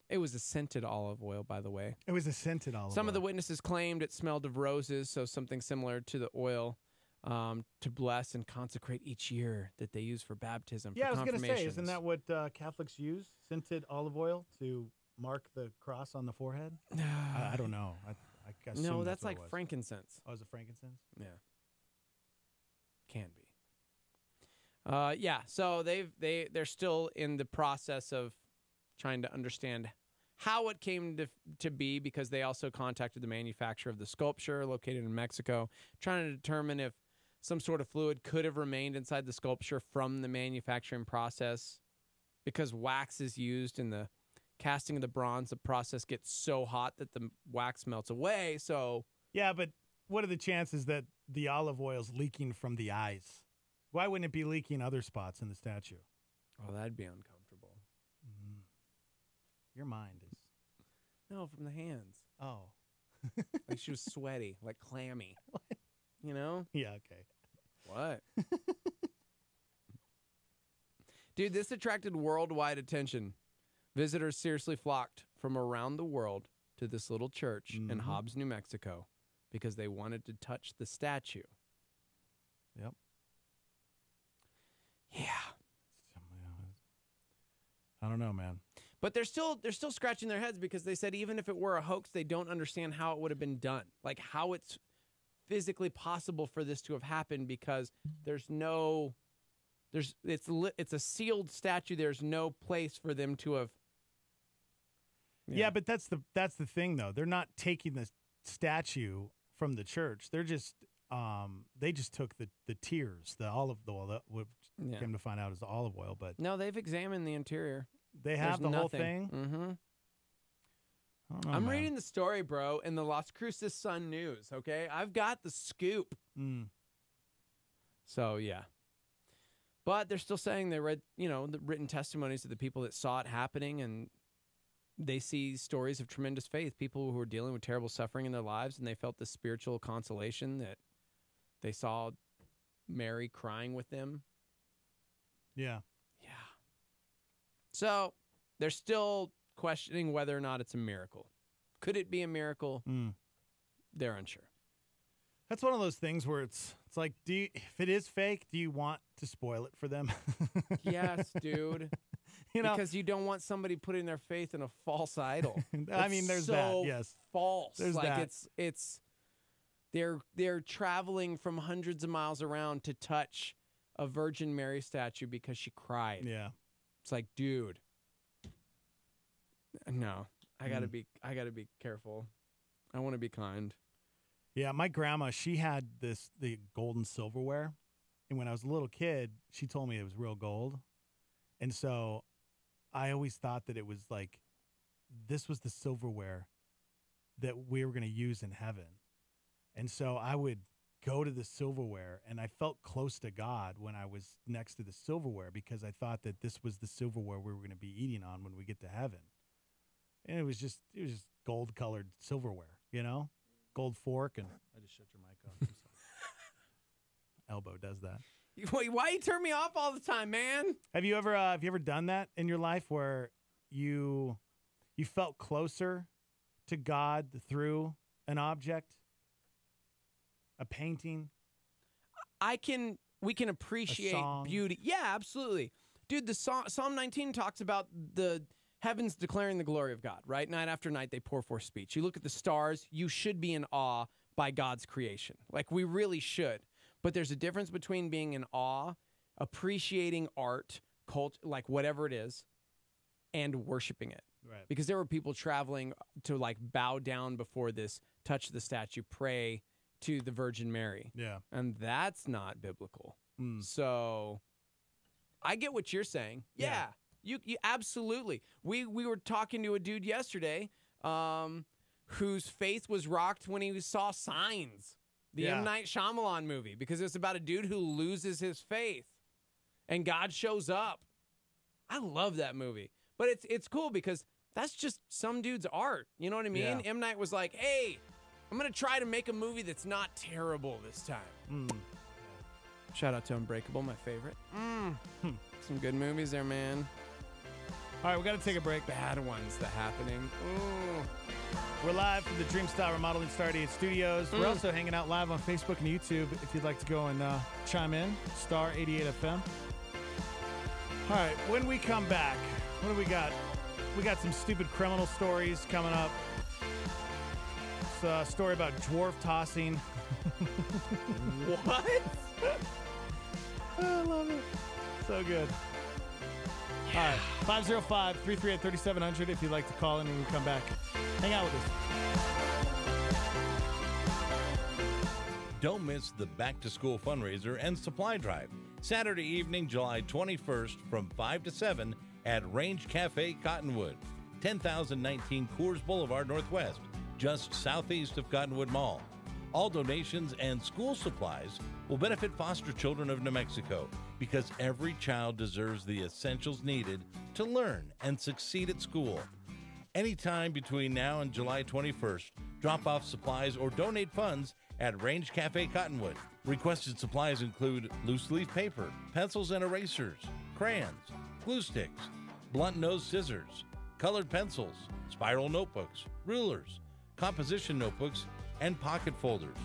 It was a scented olive oil, by the way. It was a scented olive Some oil. of the witnesses claimed it smelled of roses, so something similar to the oil to bless and consecrate each year that they use for baptism. Yeah, I for was going to say, isn't confirmations. that what Catholics use? Scented olive oil to mark the cross on the forehead? I don't know. I assume No, that's what like it was. frankincense. Oh, is it frankincense? Yeah. Can be. Yeah, so they're still in the process of trying to understand how it came to be, because they also contacted the manufacturer of the sculpture located in Mexico, trying to determine if some sort of fluid could have remained inside the sculpture from the manufacturing process. Because wax is used in the casting of the bronze, the process gets so hot that the wax melts away. So Yeah, but what are the chances that the olive oil's leaking from the eyes? Why wouldn't it be leaking other spots in the statue? Oh, that'd be uncomfortable. Your mind is... No, from the hands. Oh. Like she was sweaty, like clammy. You know? Yeah, okay. What? Dude, this attracted worldwide attention. Visitors seriously flocked from around the world to this little church in Hobbs, New Mexico, because they wanted to touch the statue. Yep. Yeah. I don't know, man. But they're still scratching their heads, because they said even if it were a hoax, they don't understand how it would have been done. Like how it's physically possible for this to have happened, because it's a sealed statue. There's no place for them to have. Yeah, but that's the thing though. They're not taking the statue from the church. They're just they just took the tears, the olive oil that came to find out is the olive oil. But no, they've examined the interior. They have the whole thing. Mm-hmm. I don't know, I'm man. reading the story, bro, in the Las Cruces Sun News. Okay, I've got the scoop. So yeah, but they're still saying they read, the written testimonies of the people that saw it happening, and they see stories of tremendous faith, people who were dealing with terrible suffering in their lives, and they felt this spiritual consolation that they saw Mary crying with them. Yeah. So they're still questioning whether or not it's a miracle. Could it be a miracle? They're unsure. That's one of those things where it's like, if it is fake, do you want to spoil it for them? Yes, dude. Because you don't want somebody putting their faith in a false idol. I mean, there's that. Yes, false. There's like that. It's they're traveling from hundreds of miles around to touch a Virgin Mary statue because she cried. Yeah. It's like, dude, no, I gotta be careful. I want to be kind. Yeah, my grandma, she had the gold and silverware, and when I was a little kid, she told me it was real gold, and so I always thought that it was like this was the silverware that we were going to use in heaven, and so I would go to the silverware, and I felt close to God when I was next to the silverware because I thought that this was the silverware we were going to be eating on when we get to heaven. And it was just gold-colored silverware, gold fork, and I just shut your mic off. I'm sorry. Elbow does that. Why you turn me off all the time, man? Have you ever done that in your life where you felt closer to God through an object? A painting? We can appreciate beauty. Yeah, absolutely. Dude, the Psalm 19 talks about the heavens declaring the glory of God, right? Night after night, they pour forth speech. You look at the stars, you should be in awe by God's creation. Like, we really should. But there's a difference between being in awe appreciating art, cult, like whatever it is, and worshiping it. Right. Because there were people traveling to like bow down before this, touch the statue, pray to the Virgin Mary. Yeah. And that's not biblical. Mm. So I get what you're saying. Yeah. You absolutely. We were talking to a dude yesterday whose faith was rocked when he saw Signs, the M. Night Shyamalan movie, because it's about a dude who loses his faith and God shows up. I love that movie. But it's cool because that's just some dude's art. You know what I mean? Yeah. M. Night was like, hey, I'm going to try to make a movie that's not terrible this time. Mm. Shout out to Unbreakable, my favorite. Some good movies there, man. All right, we got to take a break. Bad ones, The Happening. We're live from the Dreamstyle Remodeling Star 88 Studios. We're also hanging out live on Facebook and YouTube if you'd like to go and chime in. Star 88 FM. All right, when we come back, what do we got? We got some stupid criminal stories coming up. It's a story about dwarf tossing. What? I love it. So good. All right, 505-338-3700 if you'd like to call in when we come back. Hang out with us. Don't miss the Back to School fundraiser and supply drive. Saturday evening, July 21st from 5 to 7 at Range Cafe Cottonwood, 10,019 Coors Boulevard Northwest, just southeast of Cottonwood Mall. All donations and school supplies will benefit foster children of New Mexico because every child deserves the essentials needed to learn and succeed at school. Anytime between now and July 21st, drop off supplies or donate funds at Range Cafe Cottonwood. Requested supplies include loose leaf paper, pencils and erasers, crayons, glue sticks, blunt nose scissors, colored pencils, spiral notebooks, rulers, composition notebooks, and pocket folders.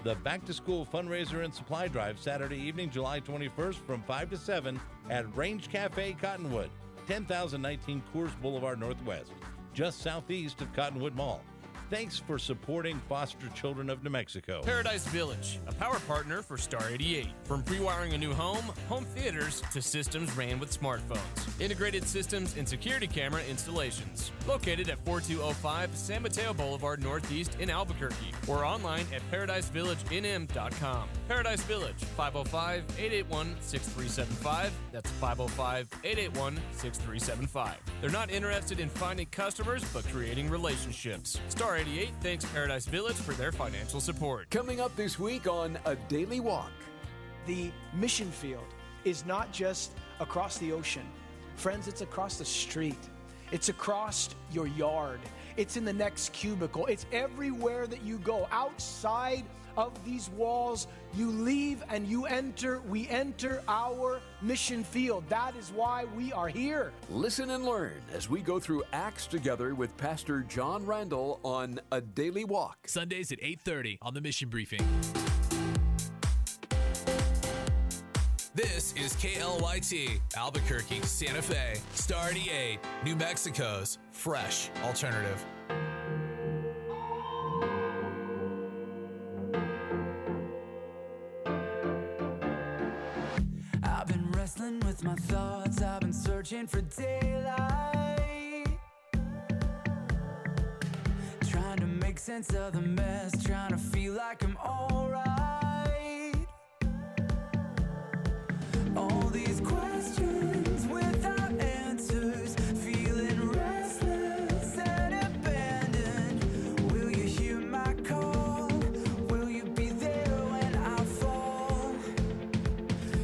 The Back to School fundraiser and supply drive Saturday evening, July 21st from 5 to 7 at Range Cafe Cottonwood, 10,019 Coors Boulevard Northwest, just southeast of Cottonwood Mall. Thanks for supporting foster children of New Mexico. Paradise Village, a power partner for Star 88. From pre-wiring a new home theaters, to systems ran with smartphones. Integrated systems and security camera installations. Located at 4205 San Mateo Boulevard Northeast in Albuquerque, or online at paradisevillageinm.com. Paradise Village, 505-881-6375. That's 505-881-6375. They're not interested in finding customers, but creating relationships. Star 88 thanks Paradise Village for their financial support. Coming up this week on A Daily Walk. The mission field is not just across the ocean. Friends, it's across the street. It's across your yard. It's in the next cubicle. It's everywhere that you go. Outside of these walls, you leave and you enter. We enter our mission field. That is why we are here. Listen and learn as we go through Acts together with Pastor John Randall on A Daily Walk. Sundays at 8:30 on the Mission Briefing. This is KLYT, Albuquerque, Santa Fe, Star 88, New Mexico's fresh alternative. I've been wrestling with my thoughts, I've been searching for daylight, trying to make sense of the mess, trying to feel like I'm alright. All these questions without answers, feeling restless and abandoned. Will you hear my call? Will you be there when I fall?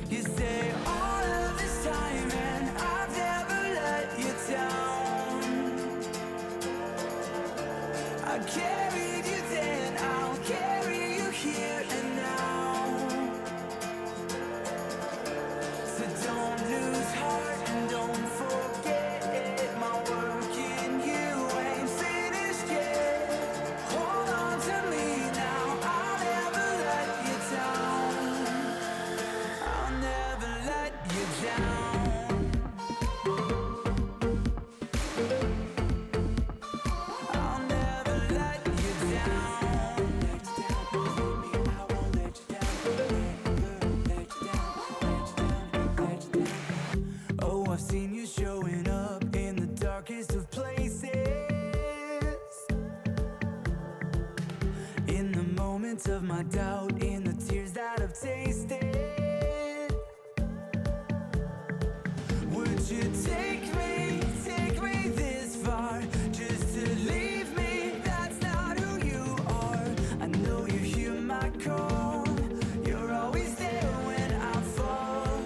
You say all of this time and I've never let you down. I carried you then, I'll carry you here and now. So don't lose hope. moments of my doubt, in the tears that I've tasted. Would you take me this far just to leave me? That's not who you are. I know you hear my call. You're always there when I fall.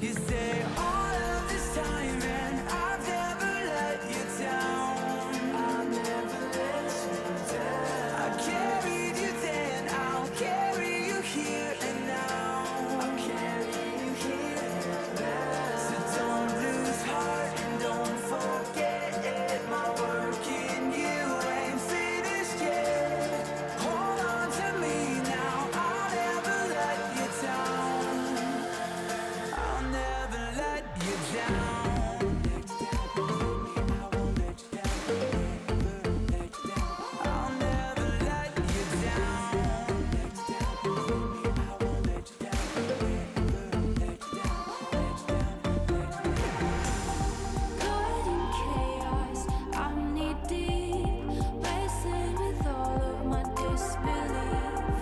You say all of this time and I've never let you down. I've never let you down. I carried you then, I'll carry you here and now. I'll carry you here and now. So don't lose heart and don't forget it. My work in you ain't finished yet. Hold on to me now, I'll never let you down. I'll never let you down. I'll never let you down. Caught in chaos, I'm knee deep, wrestling with all of my disbelief.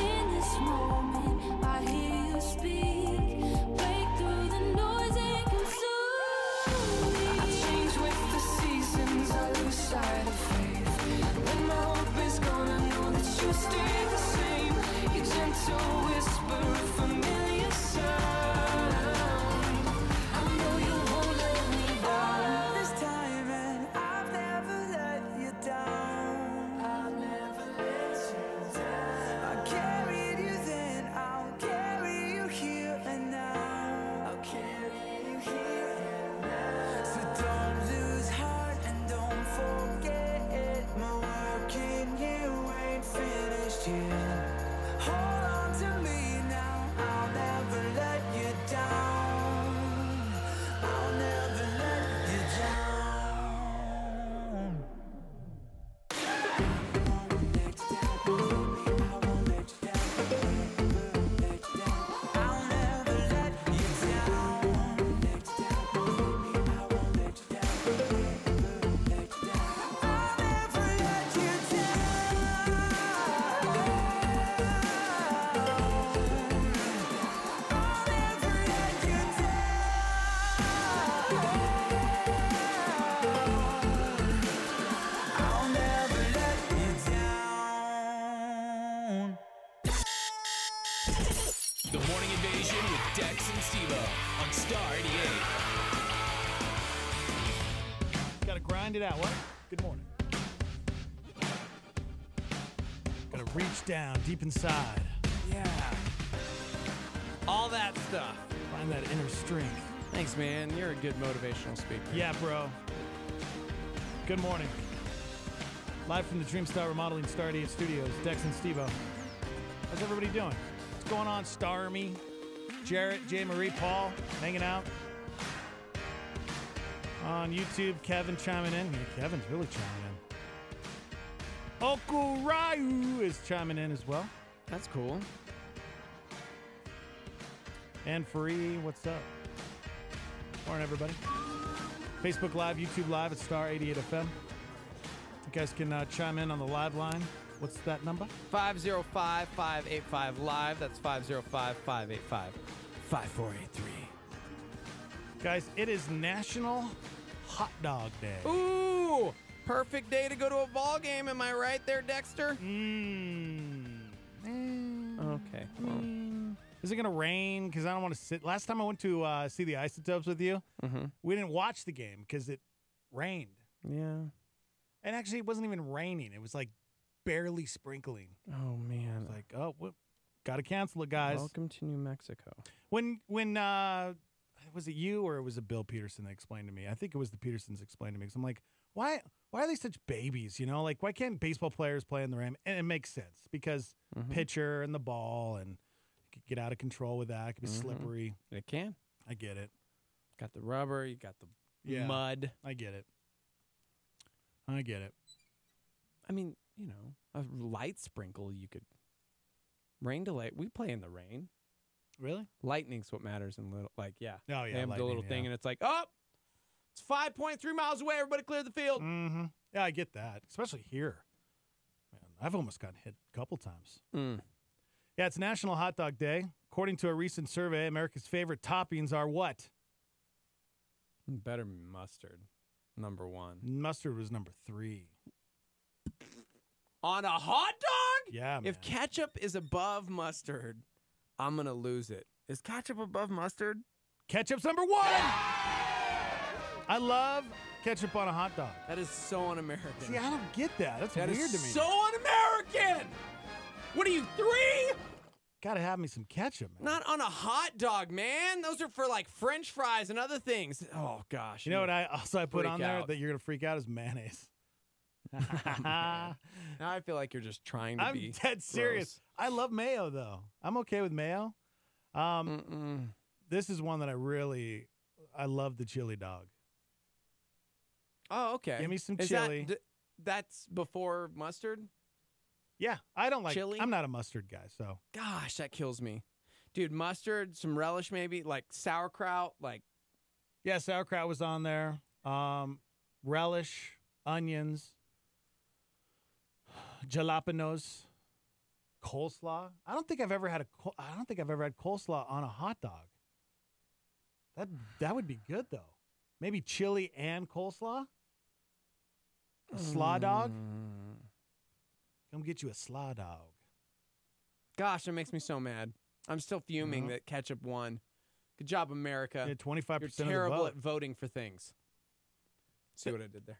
In this moment, I hear you speak. Break through the noise and consume me. I change with the seasons, I lose sight of faith. When my hope is gone, I know that you stay the same. Your gentle whisper, a familiar sound. I know you won't let me down. All this time and I've never let you down. I've never let you down. I carried you then, I'll carry you here and now. I'll carry you here and now. So don't lose heart and don't forget it. My work in you ain't finished yet. Hold on to me now, I'll never let you down. I'll never let you down. I'll never let you down. I'll never let you I'll never let you down. The Morning Invasion with Dex and Steve-O on Star 88. Gotta grind it out. What? Good morning. Gotta reach down deep inside. Yeah. All that stuff. Find that inner strength. Thanks, man. You're a good motivational speaker. Yeah, bro. Good morning. Live from the Dreamstar Remodeling Star 88 Studios, Dex and Steve-O. How's everybody doing? What's going on, Star Army? Jarrett, J. Marie, Paul, hanging out. On YouTube, Kevin chiming in. Yeah, Kevin's really chiming in. Okurayu is chiming in as well. That's cool. And Free, what's up? Morning, everybody. Facebook Live, YouTube Live at Star 88 FM. You guys can chime in on the live line. What's that number? 505-585-LIVE. That's 505-585-5483. Guys, it is National Hot Dog Day. Ooh! Perfect day to go to a ball game. Am I right there, Dexter? Okay. Well. Is it going to rain? Because I don't want to sit. Last time I went to see the Isotopes with you, we didn't watch the game because it rained. Yeah. And actually, it wasn't even raining. It was like barely sprinkling. Oh, man. I was like, oh, got to cancel it, guys. Welcome to New Mexico. When was it you or it was it Bill Peterson that explained to me? I think it was the Petersons explained to me. Because I'm like, why are they such babies? You know, like, why can't baseball players play in the rain? And it makes sense because pitcher and the ball and it could get out of control with that. It could be slippery. It can. I get it. Got the rubber. You got the mud. I get it. I get it. I mean, you know, a light sprinkle you could. Rain delay. We play in the rain. Really? Lightning's what matters in little. Like, yeah. Oh, yeah. They have the little thing, and it's like, oh, it's 5.3 miles away. Everybody clear the field. Mm-hmm. Yeah, I get that. Especially here. Man, I've almost gotten hit a couple times. Yeah, it's National Hot Dog Day. According to a recent survey, America's favorite toppings are what? Better mustard, number 1. Mustard was number 3. On a hot dog? Yeah, man. If ketchup is above mustard, I'm going to lose it. Is ketchup above mustard? Ketchup's number 1! I love ketchup on a hot dog. That is so un-American. See, I don't get that. That's That weird is to me. so un-American! What are you, 3? Gotta have me some ketchup, man. Not on a hot dog, man. Those are for like French fries and other things. Oh, gosh. You know what I put on there out. that you're going to freak out is mayonnaise. Now I feel like you're just trying to be I'm dead serious. gross. I love mayo, though. I'm okay with mayo. This is one that I love the chili dog. Oh, okay. Give me some Is chili. That's before mustard? Yeah, I don't like chili. I'm not a mustard guy, so. Gosh, that kills me. Dude, mustard, some relish maybe, like sauerkraut, like. Yeah, sauerkraut was on there. Relish, onions, jalapenos, coleslaw. I don't think I've ever had coleslaw on a hot dog. That would be good though. Maybe chili and coleslaw. A slaw dog. Come get you a slaw dog. Gosh, that makes me so mad. I'm still fuming that ketchup won. Good job, America. Yeah, 25% You're of the terrible vote. at voting for things. See what I did there?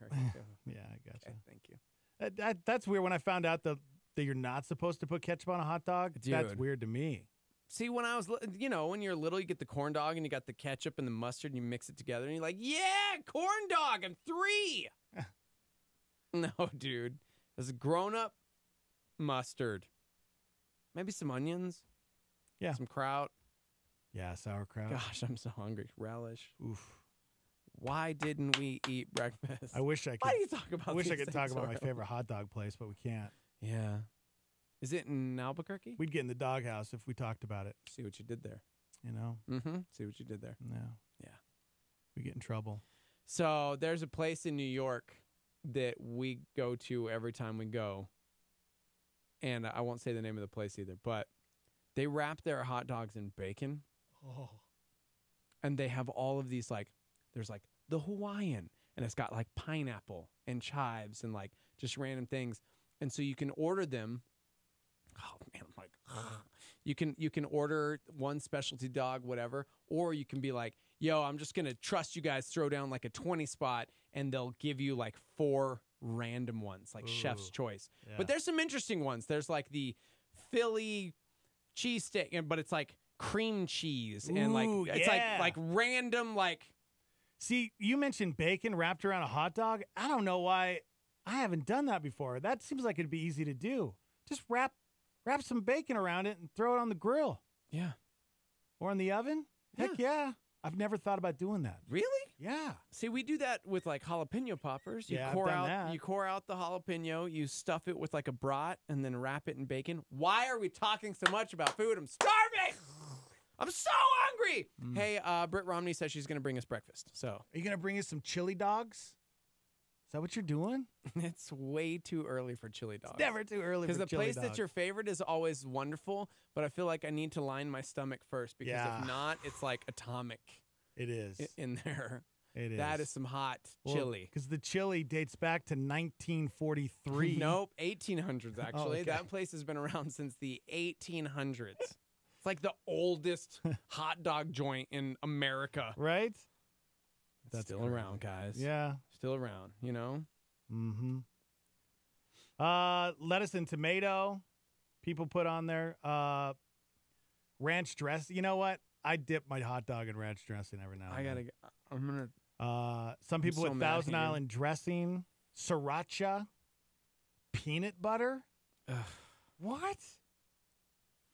Yeah, I got you. Thank you. That's weird. When I found out that you're not supposed to put ketchup on a hot dog, that's Dude. weird to me. See, when I was, when you're little, you get the corn dog and you got the ketchup and the mustard and you mix it together and you're like, yeah, corn dog, I'm 3. No, dude. As a grown-up, mustard. Maybe some onions. Yeah. Some kraut. Yeah, sauerkraut. Gosh, I'm so hungry. Relish. Oof. Why didn't we eat breakfast? I wish I could. Why do you talk about I wish I these could talk things about my so favorite hot dog place, but we can't. Yeah. Is it in Albuquerque? We'd get in the doghouse if we talked about it. See what you did there. You know? Mm-hmm. See what you did there. No. Yeah. We get in trouble. So there's a place in New York that we go to every time we go. And I won't say the name of the place either, but they wrap their hot dogs in bacon. Oh. And they have all of these, like, there's like the Hawaiian, and it's got like pineapple and chives and like just random things. And so you can order them. Oh man, I'm like, you can order one specialty dog, whatever, or you can be like, yo, I'm just gonna trust you guys, throw down like a 20 spot, and they'll give you like 4 random ones, like chef's choice. Yeah. But there's some interesting ones. There's like the Philly cheesesteak, but it's like cream cheese and like it's like random like. See, you mentioned bacon wrapped around a hot dog. I don't know why I haven't done that before. That seems like it'd be easy to do. Just wrap some bacon around it and throw it on the grill. Yeah. Or in the oven. Heck yeah. I've never thought about doing that. Really? Yeah. See, we do that with like jalapeno poppers. You Yeah, I've core done out that. you core out the jalapeno, you stuff it with like a brat and then wrap it in bacon. Why are we talking so much about food? I'm starving. I'm so hungry. Hey, Britt Romney says she's going to bring us breakfast. So, Are you going to bring us some chili dogs? Is that what you're doing? it's way too early for chili dogs. Never too early for Because the chili place dogs. that's your favorite is always wonderful, but I feel like I need to line my stomach first because Yeah. if not, it's like atomic It is. in there. It is. That is some hot chili. Because the chili dates back to 1943. Nope, 1800s actually. okay. That place has been around since the 1800s. It's like the oldest hot dog joint in America. Right? That's still around, guys. Yeah. Still around, you know? Mm-hmm. Lettuce and tomato. People put on there. Ranch dressing. You know what? I dip my hot dog in ranch dressing every now and then. I'm going to. Some people so with mad at Thousand you. Island dressing, sriracha, peanut butter. What?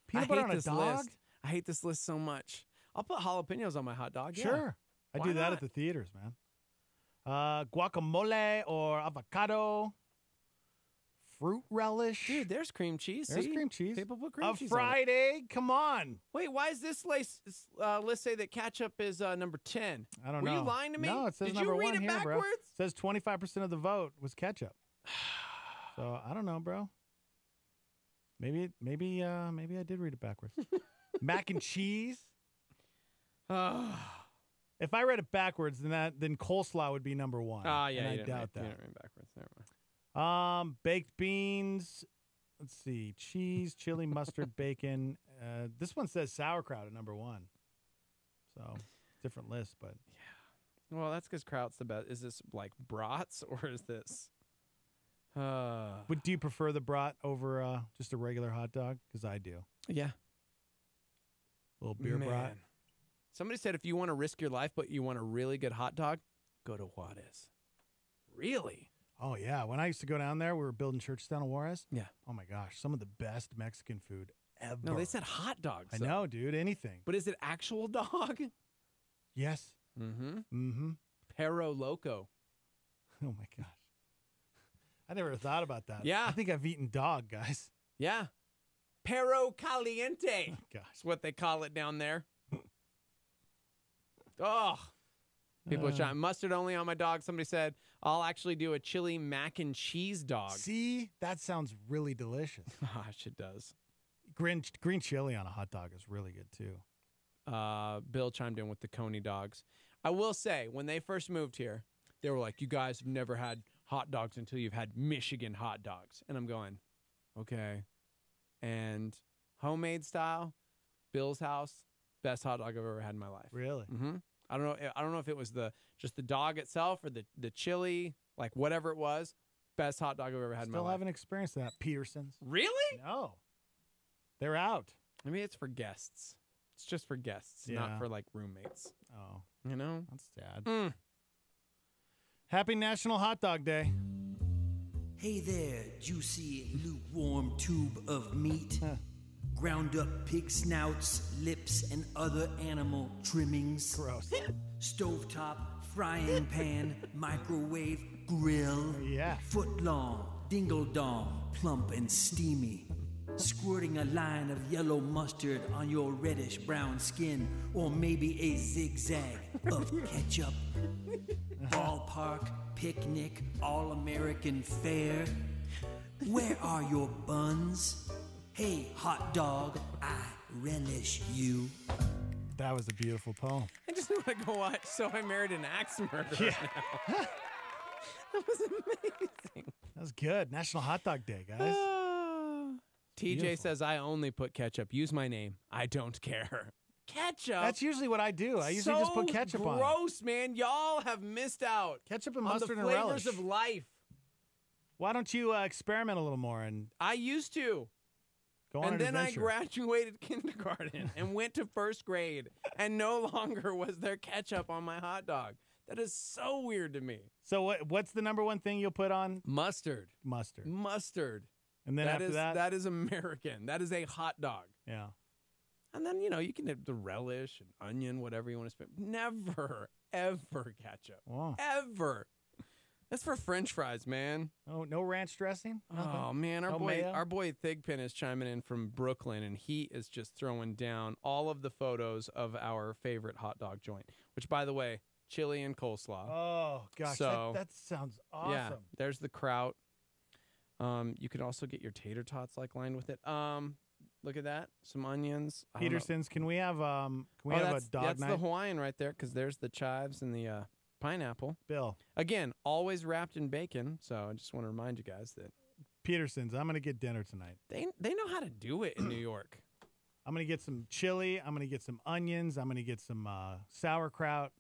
Peanut butter on a dog? List. I hate this list so much. I'll put jalapenos on my hot dog. Yeah. Sure. I Why do that not? at the theaters, man. Guacamole or avocado, fruit relish. Dude, there's cream cheese. There's see? cream cheese. People put cream A cheese fried egg? Come on. on it. Wait, why is this list say that ketchup is number 10? I don't Were know. you lying to me? No, it says Did number you read 1 it here, backwards? bro. It says 25% of the vote was ketchup. So I don't know, bro. Maybe I did read it backwards. Mac and cheese. If I read it backwards, then coleslaw would be number one. Yeah, and I doubt that. You didn't read backwards. Never mind. Baked beans. Let's see. Cheese, chili, mustard, bacon. This one says sauerkraut at number one. So, different list, but. Well, that's because kraut's the best. Is this like brats or is this? Do you prefer the brat over just a regular hot dog? Because I do. Yeah. Little beer brat. Somebody said if you want to risk your life but you want a really good hot dog, go to Juarez. Really? Oh, yeah. When I used to go down there, we were building church down in Juarez. Yeah. Oh, my gosh. Some of the best Mexican food ever. No, they said hot dogs. I know, dude. Anything. But is it actual dog? Yes. Mm-hmm. Mm-hmm. Perro Loco. Oh, my gosh. I never thought about that. Yeah. I think I've eaten dog, guys. Yeah. Perro Caliente. Oh, gosh. That's what they call it down there. Oh. People are trying mustard only on my dog. Somebody said, I'll actually do a chili mac and cheese dog. See? That sounds really delicious. Gosh, it does. Green chili on a hot dog is really good, too. Bill chimed in with the Coney dogs. I will say, when they first moved here, they were like, you guys have never had hot dogs until you've had Michigan hot dogs. And I'm going, okay. And homemade style, Bill's house, best hot dog I've ever had in my life. Really? Mm-hmm. I don't know if it was just the dog itself or the chili, like whatever it was. Best hot dog I've ever had in my life. Still haven't experienced that. Peterson's. Really? No. They're out. I mean, it's for guests. It's just for guests, not for like roommates. Oh. You know? That's sad. Happy National Hot Dog Day. Hey there, juicy, lukewarm tube of meat. Ground up pig snouts, lips, and other animal trimmings. Gross. Stovetop, frying pan, microwave, grill. Yeah. Foot long, dingle dong, plump and steamy. Squirting a line of yellow mustard on your reddish brown skin, or maybe a zigzag of ketchup. Ballpark, picnic, all-American fare. Where are your buns? Hey, hot dog, I relish you. That was a beautiful poem. I just want to go watch So I Married an Axe Murderer now. That was amazing. That was good. National Hot Dog Day, guys. TJ Beautiful. says, I only put ketchup. Use my name. I don't care. Ketchup? That's usually what I do. I usually just put ketchup on it. Gross, man. Y'all have missed out. Ketchup and on mustard the and flavors relish. of life. Why don't you experiment a little more and I used to. go on And an then adventure? I graduated kindergarten and went to first grade, and no longer was there ketchup on my hot dog. That is so weird to me. So what's the number one thing you'll put on? Mustard. Mustard. And then after that is American. That is a hot dog. Yeah. And then, you can have the relish and onion, whatever you want to spend. Never, ever ketchup. Wow. Ever. That's for French fries, man. Oh, no ranch dressing? Oh, man. No mayo? Our boy Thigpen is chiming in from Brooklyn, and he is just throwing down all of the photos of our favorite hot dog joint, which, by the way, chili and coleslaw. Oh, gosh. So, that sounds awesome. Yeah, there's the kraut. You could also get your tater tots lined with it. Look at that, some onions. Peterson's. Can we have a dog that's night? the Hawaiian right there, because there's the chives and the pineapple. Bill. Again, always wrapped in bacon. So I just want to remind you guys that Peterson's. I'm gonna get dinner tonight. They know how to do it in New York. I'm gonna get some chili. I'm gonna get some onions. I'm gonna get some sauerkraut.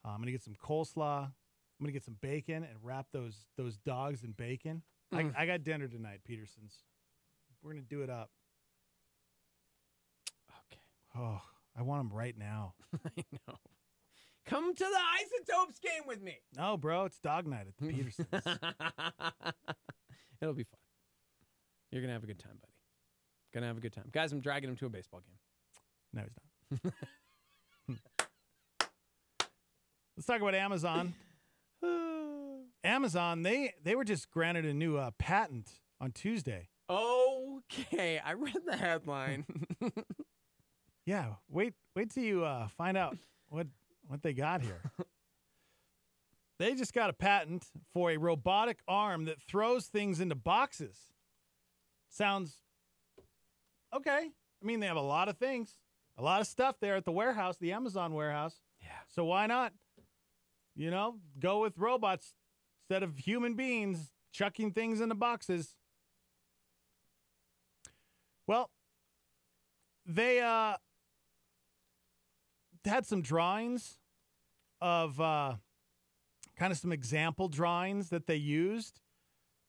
I'm gonna get some coleslaw. I'm gonna get some bacon and wrap those dogs in bacon. I got dinner tonight, Peterson's. We're gonna do it up. Okay. Oh, I want them right now. I know. Come to the Isotopes game with me. No, bro, it's dog night at the Peterson's. It'll be fun. You're gonna have a good time, buddy. Gonna have a good time, guys. I'm dragging him to a baseball game. No, he's not. Let's talk about Amazon. Amazon, they were just granted a new patent on Tuesday. Okay, I read the headline. Yeah, wait till you find out what they got here. They just got a patent for a robotic arm that throws things into boxes. Sounds okay. I mean, they have a lot of things, a lot of stuff there at the warehouse, the Amazon warehouse. Yeah. So why not, go with robots instead of human beings chucking things into boxes? Well, they had some drawings of kind of some example drawings that they used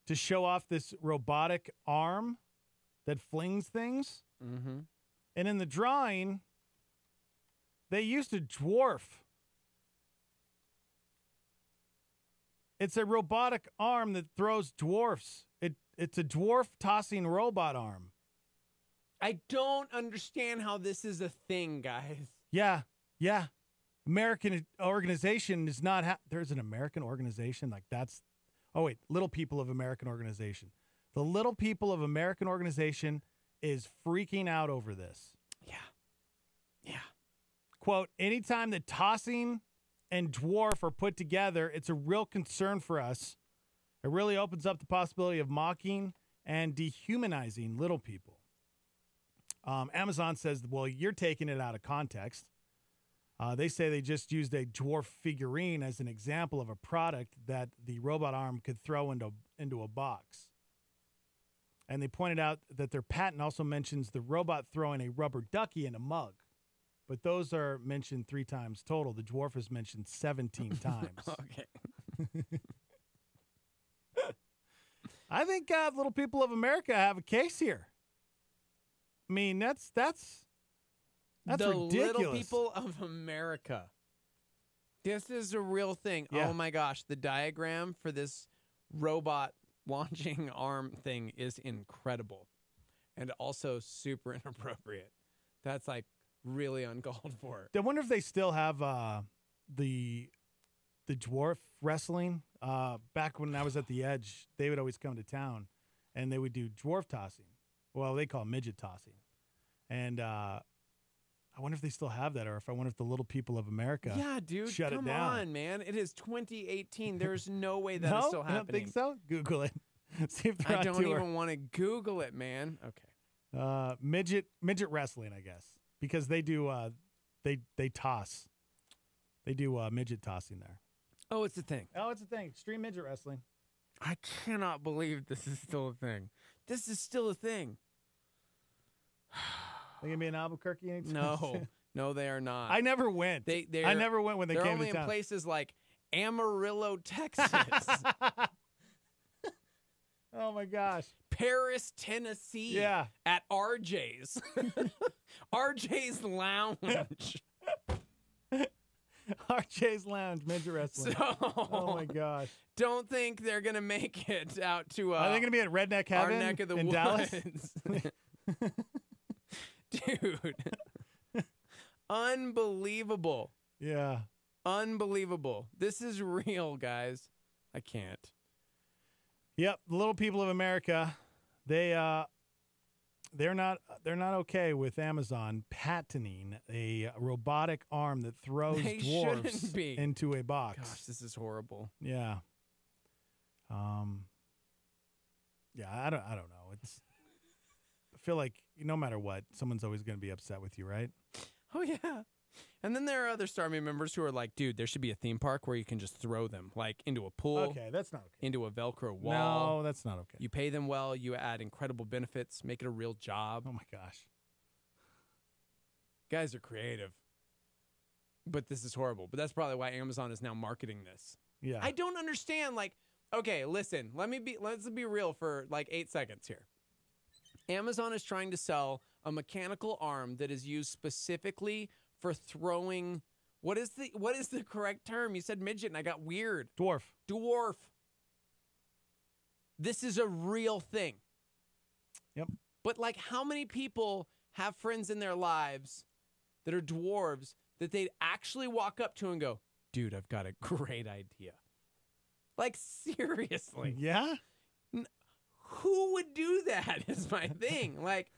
to show off this robotic arm that flings things. Mm-hmm. And in the drawing, they used a dwarf. It's a robotic arm that throws dwarfs. It's a dwarf tossing robot arm. I don't understand how this is a thing, guys. Yeah. American organization is not. There's an American organization like that's. Oh wait, Little People of American Organization. The Little People of American Organization is freaking out over this. Yeah. Quote: anytime that tossing and dwarf are put together, it's a real concern for us. It really opens up the possibility of mocking and dehumanizing little people. Amazon says, well, you're taking it out of context. They say they just used a dwarf figurine as an example of a product that the robot arm could throw into a box. And they pointed out that their patent also mentions the robot throwing a rubber ducky in a mug. But those are mentioned 3 times total. The dwarf is mentioned 17 times. Okay. I think Little People of America have a case here. I mean, that's the ridiculous. Little People of America. This is a real thing. Yeah. Oh my gosh, the diagram for this robot launching arm thing is incredible, and also super inappropriate. That's like really uncalled for. I wonder if they still have the dwarf wrestling. Back when I was at the Edge, they would always come to town, and they would do dwarf tossing. Well, they call it midget tossing. And I wonder if they still have that, or if the Little People of America shut it down. Come on, man. It is 2018. There's no way that is still happening. I don't think so. Google it. See if they're I on don't tour. even want to Google it, man. Okay. Midget wrestling, I guess, because they do they toss. They do midget tossing there. Oh, it's a thing. Oh, it's a thing. Extreme midget wrestling. I cannot believe this is still a thing. This is still a thing. They gonna be in Albuquerque anytime soon? No, they are not. I never went. I never went when they came to town. They're only in places like Amarillo, Texas. Oh my gosh. Paris, Tennessee. Yeah. At RJ's. RJ's Lounge. RJ's Lounge, midget wrestling. Oh my gosh. Don't think they're gonna make it out to Are they gonna be at Redneck Heaven our neck of the in woods. Dallas? Dude. Unbelievable. Yeah. Unbelievable. This is real, guys. I can't. Yep, the Little People of America, they're not okay with Amazon patenting a robotic arm that throws They dwarfs shouldn't be. into a box. Gosh, this is horrible. Yeah. Yeah, I don't know. I feel like no matter what, someone's always going to be upset with you, right? Oh, yeah. And then there are other Starmie members who are like, dude, there should be a theme park where you can just throw them, like into a pool. Okay, that's not okay. Into a Velcro wall. No, that's not okay. You pay them well. You add incredible benefits. Make it a real job. Oh, my gosh. Guys are creative. But this is horrible. But that's probably why Amazon is now marketing this. Yeah. I don't understand. Like, okay, listen. Let's be real for like 8 seconds here. Amazon is trying to sell a mechanical arm that is used specifically for throwing. What is the correct term? You said midget, and I got weird. Dwarf. This is a real thing. Yep. But like, how many people have friends in their lives that are dwarves that they'd actually walk up to and go, dude, I've got a great idea. Like, seriously. Yeah? Who would do that is my thing. Like,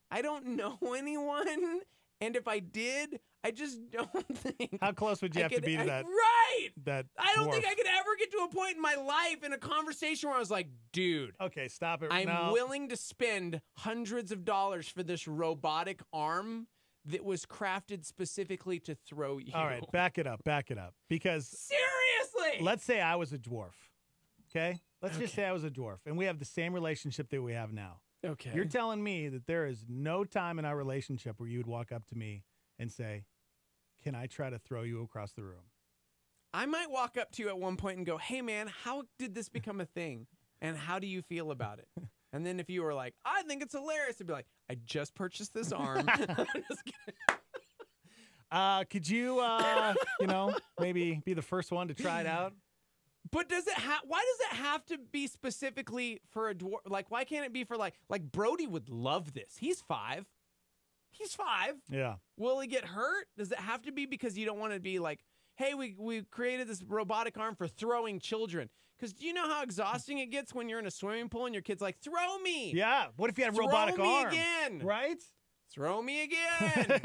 I don't know anyone. And if I did, I just don't think. How close would you have to be to that? Right. That I don't dwarf? think I could ever get to a point in my life in a conversation where I was like, dude. Okay, stop it. I'm willing to spend hundreds of dollars for this robotic arm that was crafted specifically to throw you. All right, back it up. Because seriously, let's say I was a dwarf. Okay? Let's just say I was a dwarf, and we have the same relationship that we have now. Okay. You're telling me that there is no time in our relationship where you would walk up to me and say, can I try to throw you across the room? I might walk up to you at one point and go, hey, man, how did this become a thing? And how do you feel about it? And then if you were like, I think it's hilarious, I'd be like, I just purchased this arm. I'm just kidding. Could you, maybe be the first one to try it out? But does it why does it have to be specifically for a dwarf? Like, why can't it be for like Brody would love this. He's 5. He's 5. Yeah. Will he get hurt? Does it have to be because you don't want to be like, hey, we created this robotic arm for throwing children? Because do you know how exhausting it gets when you're in a swimming pool and your kid's like, throw me? Yeah. What if you had a robotic arm? Throw me again. Right? Throw me again.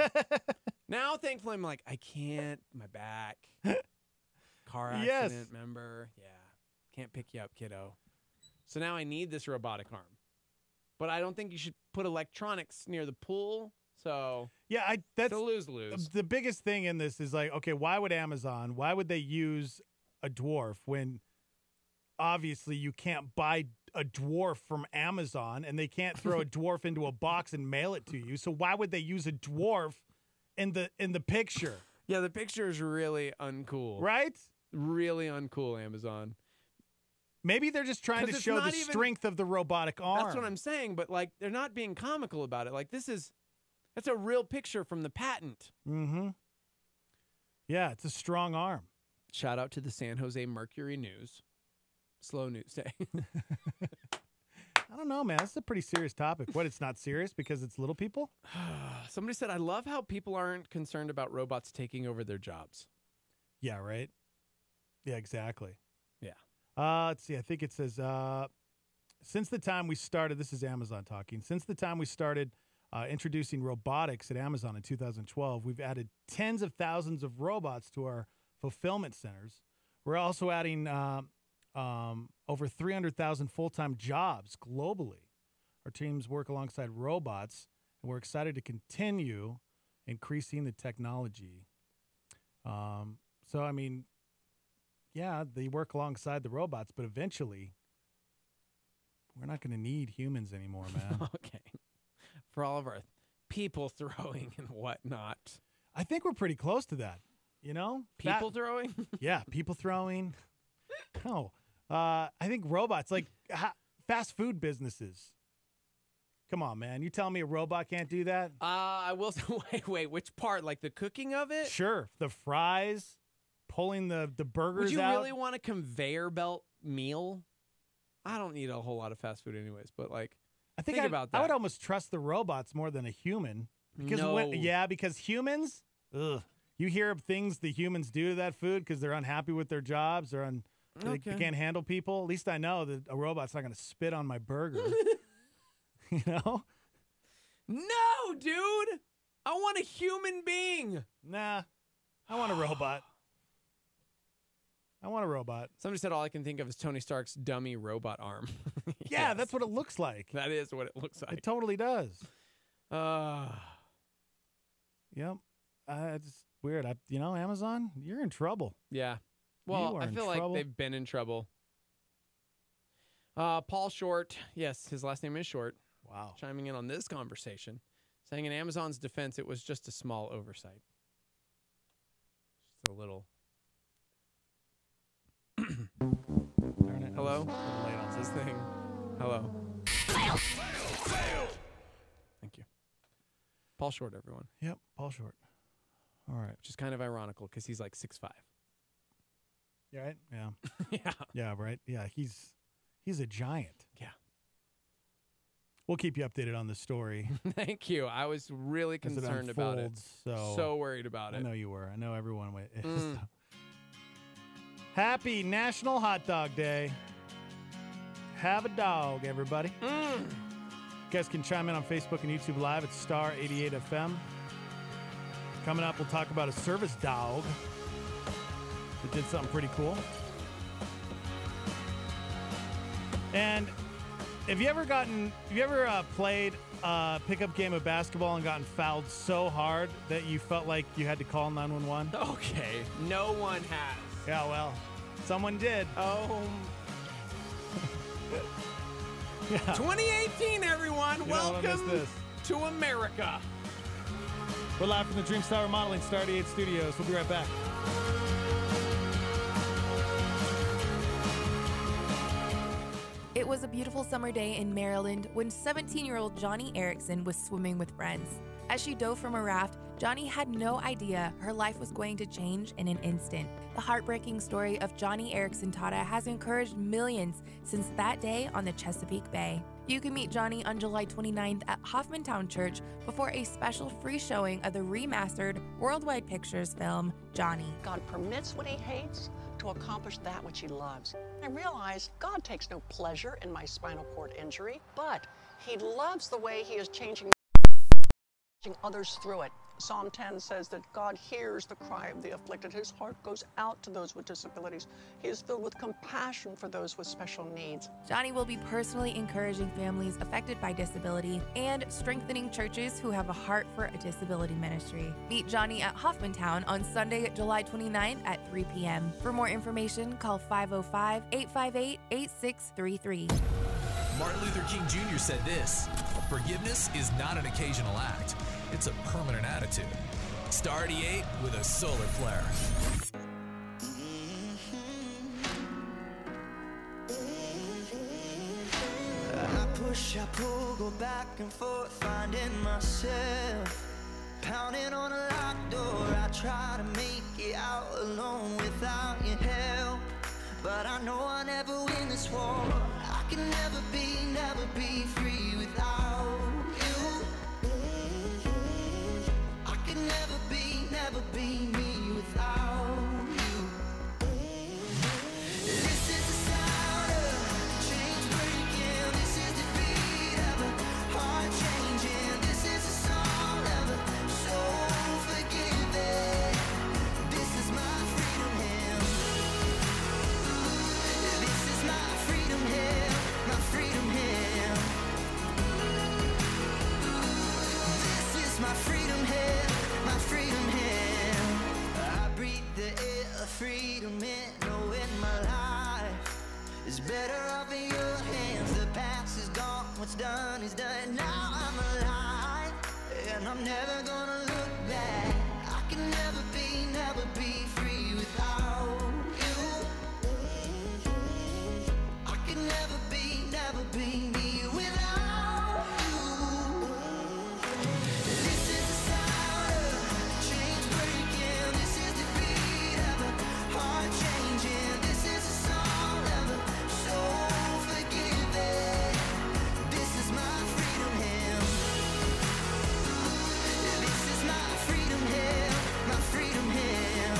Now, thankfully, I'm like, I can't. My back. Car accident, remember? Yeah. Can't pick you up, kiddo. So now I need this robotic arm. But I don't think you should put electronics near the pool. So yeah, that's a lose-lose. The biggest thing in this is like, okay, why would they use a dwarf when obviously you can't buy a dwarf from Amazon and they can't throw a dwarf into a box and mail it to you? So why would they use a dwarf in the picture? Yeah, the picture is really uncool. Right? Really uncool, Amazon. Maybe they're just trying to show the strength of the robotic arm. That's what I'm saying, but like they're not being comical about it. Like that's a real picture from the patent. Mm-hmm. Yeah, it's a strong arm. Shout out to the San Jose Mercury News. Slow news day. I don't know, man. That's a pretty serious topic. What, it's not serious because it's little people? Somebody said, I love how people aren't concerned about robots taking over their jobs. Yeah, right? Yeah, exactly. Yeah. Let's see. I think it says, since the time we started, this is Amazon talking, since the time we started introducing robotics at Amazon in 2012, we've added tens of thousands of robots to our fulfillment centers. We're also adding over 300,000 full-time jobs globally. Our teams work alongside robots, and we're excited to continue increasing the technology. So, I mean, yeah, they work alongside the robots, but eventually we're not going to need humans anymore, man. Okay. For all of our people throwing and whatnot. I think we're pretty close to that, you know? People throwing? Yeah, people throwing. No. I think robots, like fast food businesses. Come on, man. You telling me a robot can't do that? I will say, wait, which part? Like the cooking of it? Sure. The fries, pulling the burgers out. Would you really want a conveyor belt meal? I don't eat a whole lot of fast food anyways, but like, think about that. I would almost trust the robots more than a human. Because because humans, you hear of things the humans do to that food because they're unhappy with their jobs or they can't handle people. At least I know that a robot's not going to spit on my burger. You know? No, dude. I want a human being. Nah. I want a robot. I want a robot. Somebody said all I can think of is Tony Stark's dummy robot arm. Yeah, Yes. that's what it looks like. That is what it looks like. It totally does. Yep. It's weird. Amazon, you're in trouble. Yeah. Well, I feel like they've been in trouble. Paul Short, yes, his last name is Short. Wow. Chiming in on this conversation, saying in Amazon's defense, it was just a small oversight. Just a little. Hello? Late on this thing. Hello. Thank you. Paul Short, everyone. Yep, Paul Short. All right. Which is kind of ironical because he's like 6'5". Yeah, right? Yeah. Yeah. Yeah, right. Yeah, he's a giant. Yeah. We'll keep you updated on the story. Thank you. I was really concerned about it. So worried about it. I know you were. I know everyone is. Happy National Hot Dog Day. Have a dog, everybody. You guys can chime in on Facebook and YouTube Live at Star 88 FM. Coming up, we'll talk about a service dog that did something pretty cool. And have you ever played a pickup game of basketball and gotten fouled so hard that you felt like you had to call 911? Okay, no one has. Yeah, well, someone did. Oh. Yeah. 2018, everyone. You don't wanna miss Welcome this. to America. We're live from the Dream Star Remodeling Star 88 Studios. We'll be right back. It was a beautiful summer day in Maryland when 17-year-old Johnny Erickson was swimming with friends. As she dove from a raft, Johnny had no idea her life was going to change in an instant. The heartbreaking story of Johnny Erickson Tata has encouraged millions since that day on the Chesapeake Bay. You can meet Johnny on July 29th at Hoffmantown Church before a special free showing of the remastered Worldwide Pictures film, Johnny. God permits what he hates to accomplish that which he loves. I realized God takes no pleasure in my spinal cord injury, but he loves the way he is changing others through it. Psalm 10 says that God hears the cry of the afflicted. His heart goes out to those with disabilities. He is filled with compassion for those with special needs. Johnny will be personally encouraging families affected by disability and strengthening churches who have a heart for a disability ministry. Meet Johnny at Hoffmantown on Sunday, July 29th at 3 p.m. For more information, call 505-858-8633. Martin Luther King Jr. said this: "Forgiveness is not an occasional act, it's a permanent attitude." Star 88 with a solar flare. I push, I pull, go back and forth, finding myself pounding on a locked door. I try to make it out alone without your help, but I know I'll never win this war. I can never be free without you. I can never be me without you. This is the sound of chains breaking. This is the beat of a heart changing. This is a song of a soul forgiven. This is my freedom hymn. This is my freedom hymn. My freedom hymn. This is my freedom hymn. My freedom hymn. I breathe the air of freedom in, knowing my life is better off in your hands. The past is gone, what's done is done. Now I'm alive, and I'm never gonna look back. I can never be free without you. I can never be me without you. This is the sound of chains breaking. This is the beat of a heart changing. This is a song of a soul forgiven. This is my freedom hymn. This is my freedom hymn. My freedom hymn.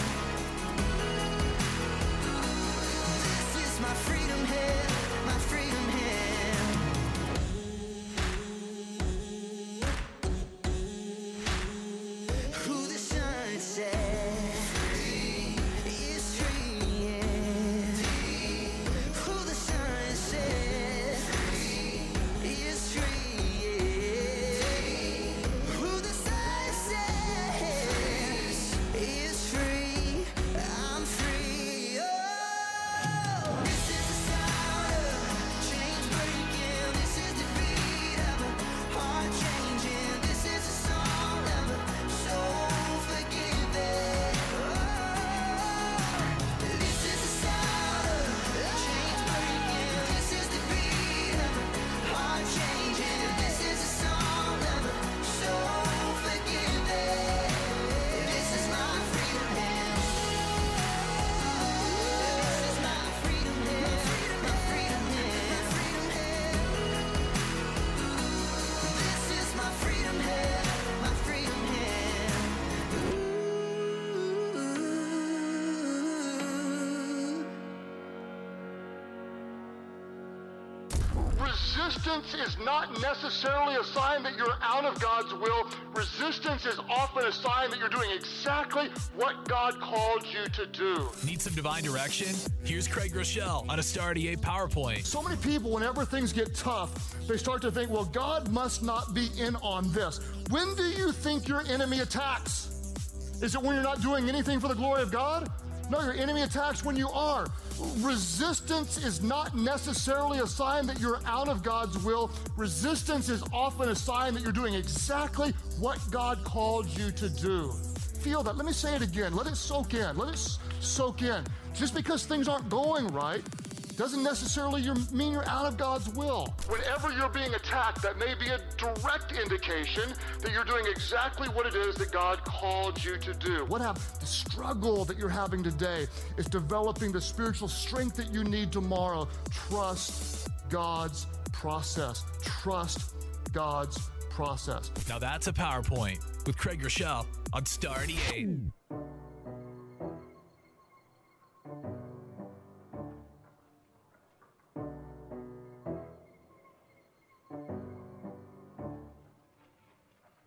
Resistance is not necessarily a sign that you're out of God's will. Resistance is often a sign that you're doing exactly what God called you to do. Need some divine direction? Here's Craig Rochelle on a Star 88 PowerPoint. So many people, whenever things get tough, they start to think, well, God must not be in on this. When do you think your enemy attacks? Is it when you're not doing anything for the glory of God? No, your enemy attacks when you are. Resistance is not necessarily a sign that you're out of God's will. Resistance is often a sign that you're doing exactly what God called you to do. Feel that. Let me say it again. Let it soak in. Let it soak in. Just because things aren't going right doesn't necessarily mean you're out of God's will. Whenever you're being attacked, that may be a direct indication that you're doing exactly what it is that God called you to do. The struggle that you're having today is developing the spiritual strength that you need tomorrow. Trust God's process. Trust God's process. Now that's a PowerPoint with Craig Rochelle on Star 88.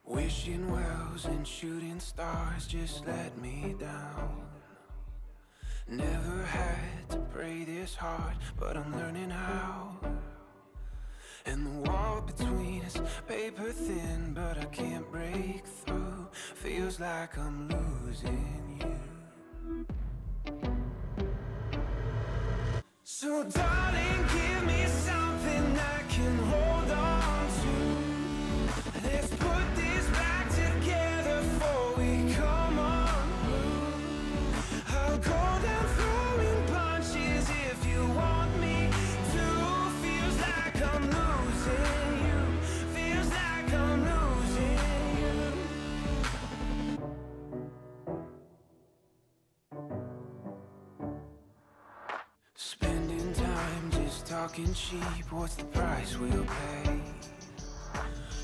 Wishing wells and shooting stars just let me down. Never had to pray this hard, but I'm learning how. And the wall between us, paper thin, but I can't break through. Feels like I'm losing you. So darling, give me something I can hold on to. Let's put this back together before we come unglued. I'll go down throwing punches if you want me to. Feels like I'm losing you. Feels like I'm losing you. Spending time just talking cheap. What's the price we'll pay?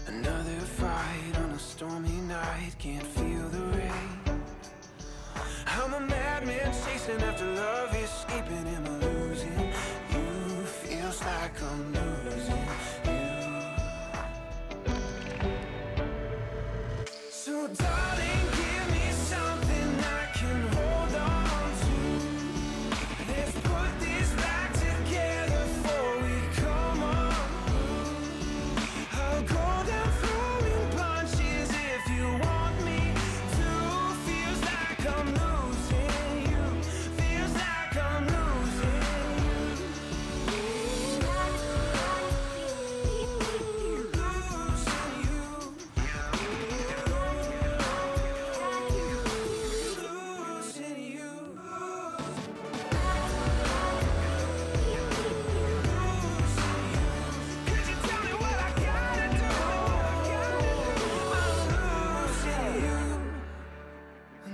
Another fight on a stormy night. Can't feel the rain. I'm a madman chasing after love, escaping. Am I losing you? Feels like I'm losing you. So darling, give me something I can hold on to. Let's put this back together before we come unglued. I'll go down throwing punches if you want me to. Feels like I'm losing you. Feels like I'm losing you. Losing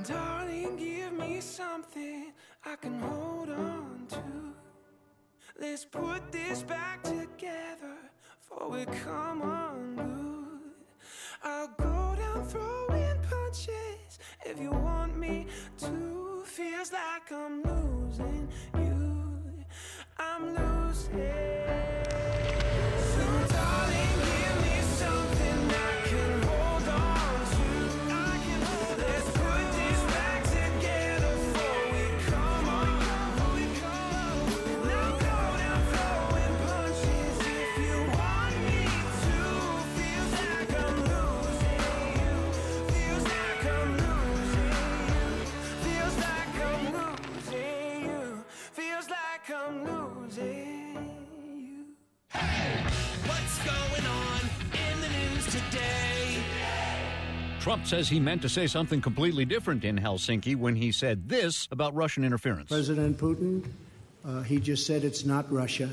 Darling, give me something I can hold on to. Let's put this back together before we come unglued. I'll go down throwing punches if you want me to. Feels like I'm losing you. I'm losing. So darling, give me something I can hold on to. Let's put this back together before we come on. Now go down throwing punches if you want me to. Feels like I'm losing you. Feels like I'm losing you. Feels like I'm losing you. Feels like I'm losing you. Hey, what's going on in the news today? Trump says he meant to say something completely different in Helsinki when he said this about Russian interference. President Putin, he just said it's not Russia.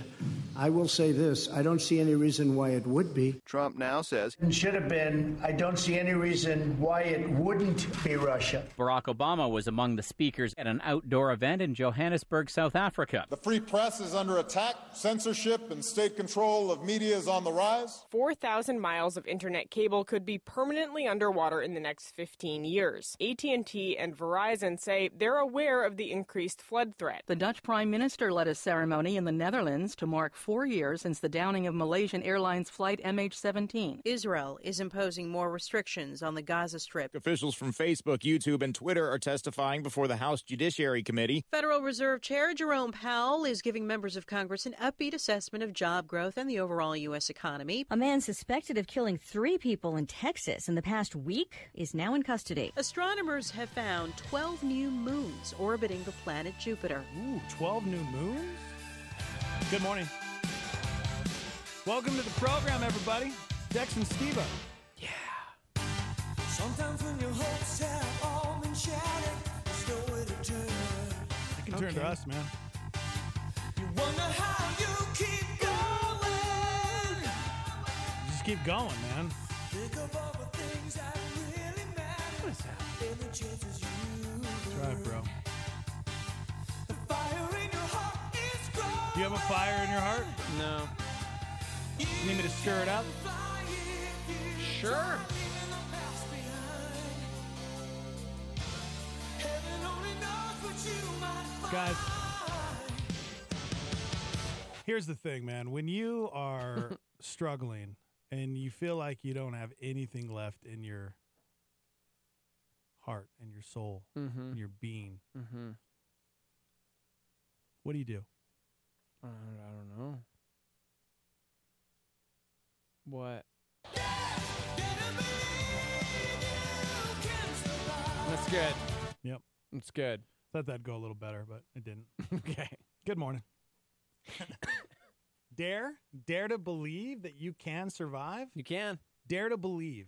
I will say this, I don't see any reason why it would be. Trump now says It should have been. I don't see any reason why it wouldn't be Russia. Barack Obama was among the speakers at an outdoor event in Johannesburg, South Africa. The free press is under attack. Censorship and state control of media is on the rise. 4,000 miles of internet cable could be permanently underwater in the next 15 years. AT&T and Verizon say they're aware of the increased flood threat. The Dutch Prime Minister Easter lettuce ceremony in the Netherlands to mark 4 years since the downing of Malaysian Airlines flight MH17. Israel is imposing more restrictions on the Gaza Strip. Officials from Facebook, YouTube, and Twitter are testifying before the House Judiciary Committee. Federal Reserve Chair Jerome Powell is giving members of Congress an upbeat assessment of job growth and the overall U.S. economy. A man suspected of killing 3 people in Texas in the past week is now in custody. Astronomers have found 12 new moons orbiting the planet Jupiter. Ooh, 12 new moons? Good morning. Welcome to the program, everybody. Dex and Steve-O. Sometimes when your hopes have all been shattered, there's nowhere to turn. You can turn to us, man. You wonder how you keep going. Just keep going, man. Think of all the things that really matter. What's that? And the chances you That's right, bro. The fire in your heart is growing. Do you have a fire in your heart? No. You need me to stir it up? Sure. Guys, here's the thing, man. When you are struggling and you feel like you don't have anything left in your heart and your soul and your being, what do you do? I don't know. What? That's good. Yep. That's good. Thought that'd go a little better, but it didn't. Okay. Good morning. Dare to believe that you can survive? You can. Dare to believe.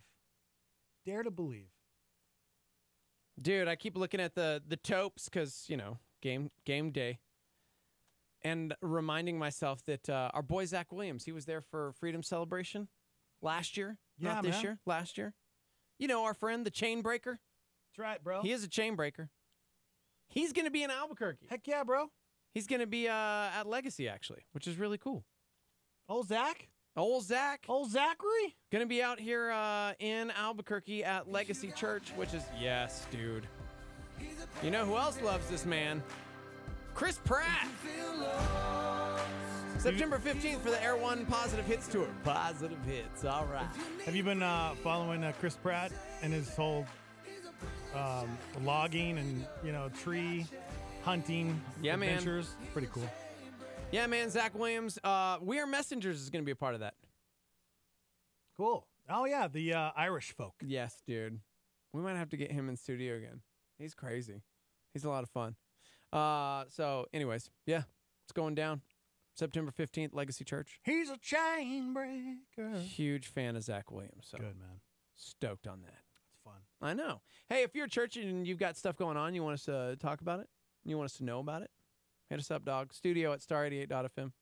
Dare to believe. Dude, I keep looking at the topes because, you know, game day. And reminding myself that our boy Zach Williams, he was there for Freedom Celebration last year. Yeah, not this man. year, last year. You know, our friend, the chain breaker. That's right, bro. He is a chain breaker. He's going to be in Albuquerque. Heck yeah, bro. He's going to be at Legacy, actually, which is really cool. Old Zach? Old Zach. Old Zachary? Going to be out here in Albuquerque at Legacy Church, which is, yes, dude. You know who else loves this man? Chris Pratt. September 15th for the Air One Positive Hits Tour. Positive Hits, all right. Have you been following Chris Pratt and his whole logging and, you know, tree hunting adventures? Man. Pretty cool. Yeah, man. Zach Williams. We Are Messengers is going to be a part of that. Cool. Oh, yeah, the Irish folk. Yes, dude. We might have to get him in studio again. He's crazy. He's a lot of fun. So, anyways, yeah, it's going down. September 15th, Legacy Church. He's a chain breaker. Huge fan of Zach Williams. So good, man. Stoked on that. It's fun. I know. Hey, if you're a church and you've got stuff going on, you want us to talk about it, you want us to know about it, hit us up, dog. Studio at star88.fm.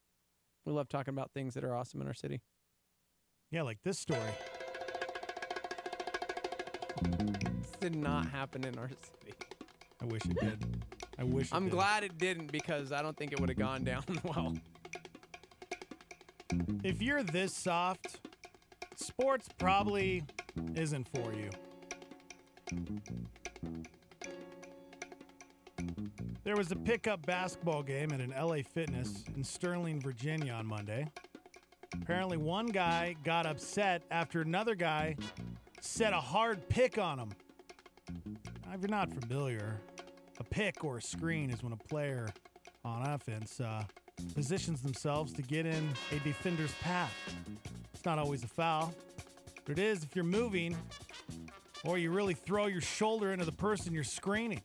We love talking about things that are awesome in our city. Yeah, like this story. This did not happen in our city. I wish it did. I'm glad it didn't because I don't think it would have gone down well. If you're this soft, sports probably isn't for you. There was a pickup basketball game at an LA Fitness in Sterling, Virginia on Monday. Apparently one guy got upset after another guy set a hard pick on him. Now, if you're not familiar, a pick or a screen is when a player on offense positions themselves to get in a defender's path. It's not always a foul, but it is if you're moving or you really throw your shoulder into the person you're screening.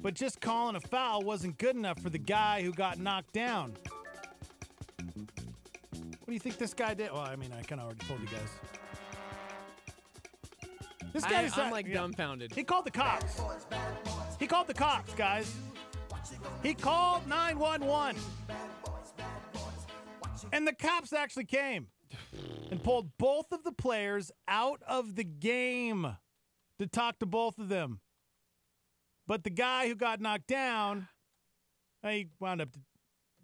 But just calling a foul wasn't good enough for the guy who got knocked down. What do you think this guy did? Well, I mean, I kind of already told you guys. This guy I'm like dumbfounded. He called the cops. He called the cops, guys. He called 911. And the cops actually came and pulled both of the players out of the game to talk to both of them. But the guy who got knocked down, he wound up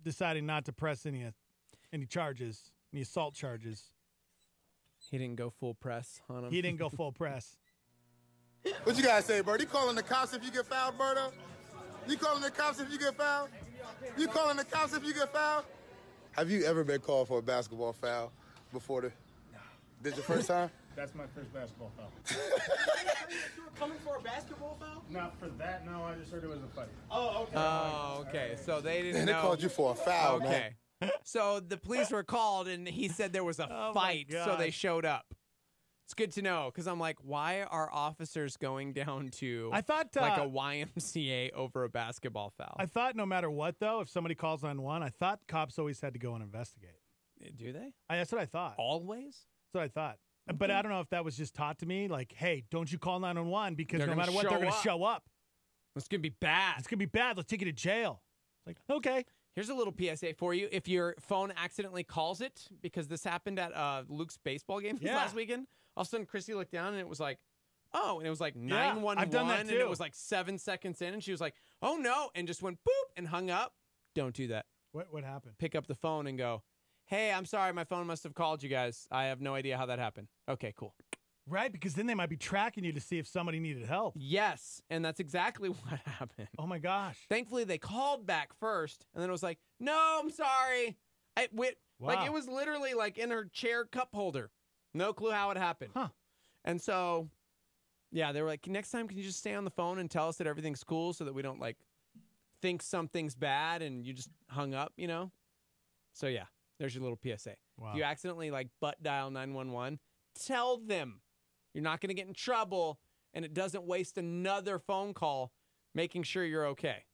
deciding not to press any charges, any assault charges. He didn't go full press on him. He didn't go full press. What you guys say, Bird? You calling the cops if you get fouled, Birdo? You calling the cops if you get fouled? You calling the cops if you get fouled? Have you ever been called for a basketball foul before the? No. This your first time? That's my first basketball foul. You were coming for a basketball foul? Not for that, no. I just heard it was a fight. Oh, okay. Oh, okay. So they didn't They know. called you for a foul, Okay. So the police were called, and he said there was a fight, so they showed up. It's good to know, because I'm like, why are officers going down to I thought, like a YMCA over a basketball foul? I thought no matter what, though, if somebody calls 911, I thought cops always had to go and investigate. Do they? That's what I thought. Always? That's what I thought. But I don't know if that was just taught to me, like, hey, don't you call 911 because They're no gonna matter what, they're going to show up. It's going to be bad. It's going to be bad. Let's take you to jail. It's like, okay. Here's a little PSA for you. If your phone accidentally calls it, because this happened at Luke's baseball game last weekend, all of a sudden Chrissy looked down and it was like, oh, and it was like 911. I've done that and too. it was like 7 seconds in, and she was like, oh no, and just went boop and hung up. Don't do that. What happened? Pick up the phone and go, hey, I'm sorry, my phone must have called you guys. I have no idea how that happened. Okay, cool. Right, because then they might be tracking you to see if somebody needed help. Yes, and that's exactly what happened. Oh, my gosh. Thankfully, they called back first, and then it was like, no, I'm sorry. Like, it was literally like in her chair cup holder. No clue how it happened. Huh. And so, yeah, they were like, next time, can you just stay on the phone and tell us that everything's cool so that we don't, like, think something's bad and you just hung up, you know? So, yeah, there's your little PSA. Wow. If you accidentally, like, butt dial 911, tell them. You're not going to get in trouble, and it doesn't waste another phone call making sure you're okay.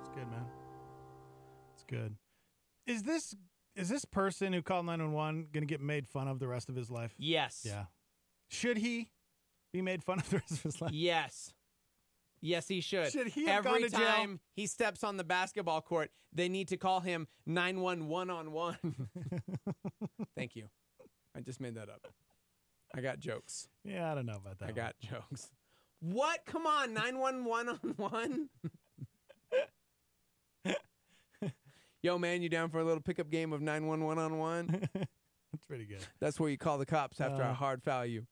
It's good, man. It's good. Is this person who called 911 going to get made fun of the rest of his life? Yes. Yeah. Should he be made fun of the rest of his life? Yes. Yes, he should. Should he have Every gone to jail? time he steps on the basketball court, they need to call him 911 on one. Thank you. I just made that up. I got jokes. Yeah, I don't know about that. I got jokes. What? Come on, 911 on one? Yo, man, you down for a little pickup game of 911 on one? That's pretty good. That's where you call the cops after a hard foul you.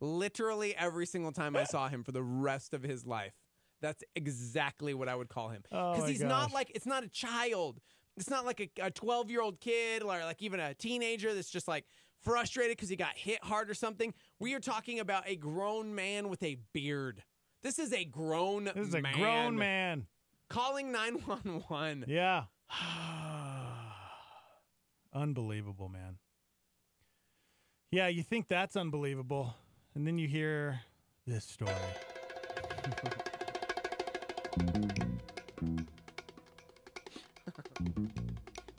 Literally every single time I saw him for the rest of his life. That's exactly what I would call him. Because he's not like, it's not a child. It's not like a 12-year-old kid or like even a teenager that's just like frustrated because he got hit hard or something. We are talking about a grown man with a beard. This is a grown man. This is a grown man. Calling 911. Yeah. Unbelievable, man. Yeah, you think that's unbelievable, and then you hear this story.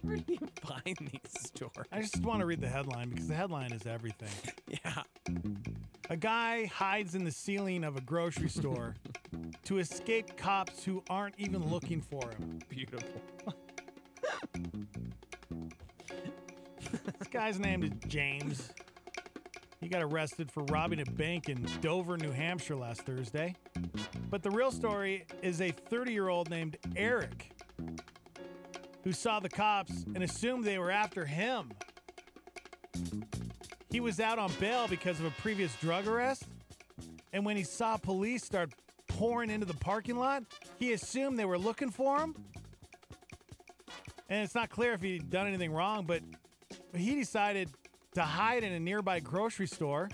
Where do you find these stories? I just want to read the headline because the headline is everything. Yeah. A guy hides in the ceiling of a grocery store to escape cops who aren't even looking for him. Beautiful. This guy's name is James. He got arrested for robbing a bank in Dover, New Hampshire last Thursday. But the real story is a 30-year-old named Eric who saw the cops and assumed they were after him. He was out on bail because of a previous drug arrest, and when he saw police start pouring into the parking lot, he assumed they were looking for him. And it's not clear if he'd done anything wrong, but he decided to hide in a nearby grocery store,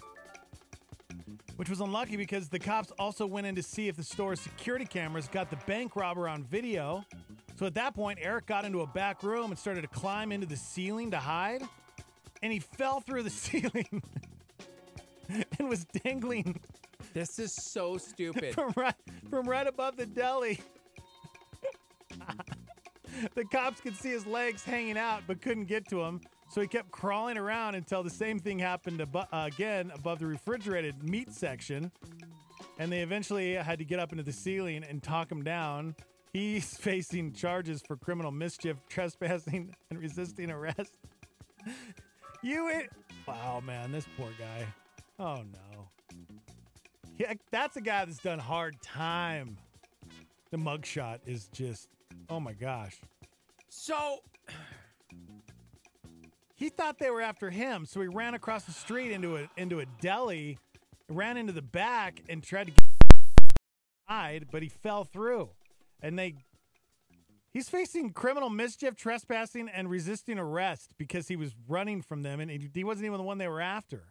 which was unlucky because the cops also went in to see if the store's security cameras got the bank robber on video. So at that point, Eric got into a back room and started to climb into the ceiling to hide. And he fell through the ceiling and was dangling. This is so stupid. From right above the deli. The cops could see his legs hanging out but couldn't get to him. So he kept crawling around until the same thing happened again above the refrigerated meat section. And they eventually had to get up into the ceiling and talk him down. He's facing charges for criminal mischief, trespassing, and resisting arrest. Wow, man, this poor guy. Oh, no. Yeah, that's a guy that's done hard time. The mugshot is just, oh, my gosh. So he thought they were after him, so he ran across the street into a deli ran into the back and tried to get side, but he fell through. And he's facing criminal mischief, trespassing, and resisting arrest because he was running from them, and he wasn't even the one they were after.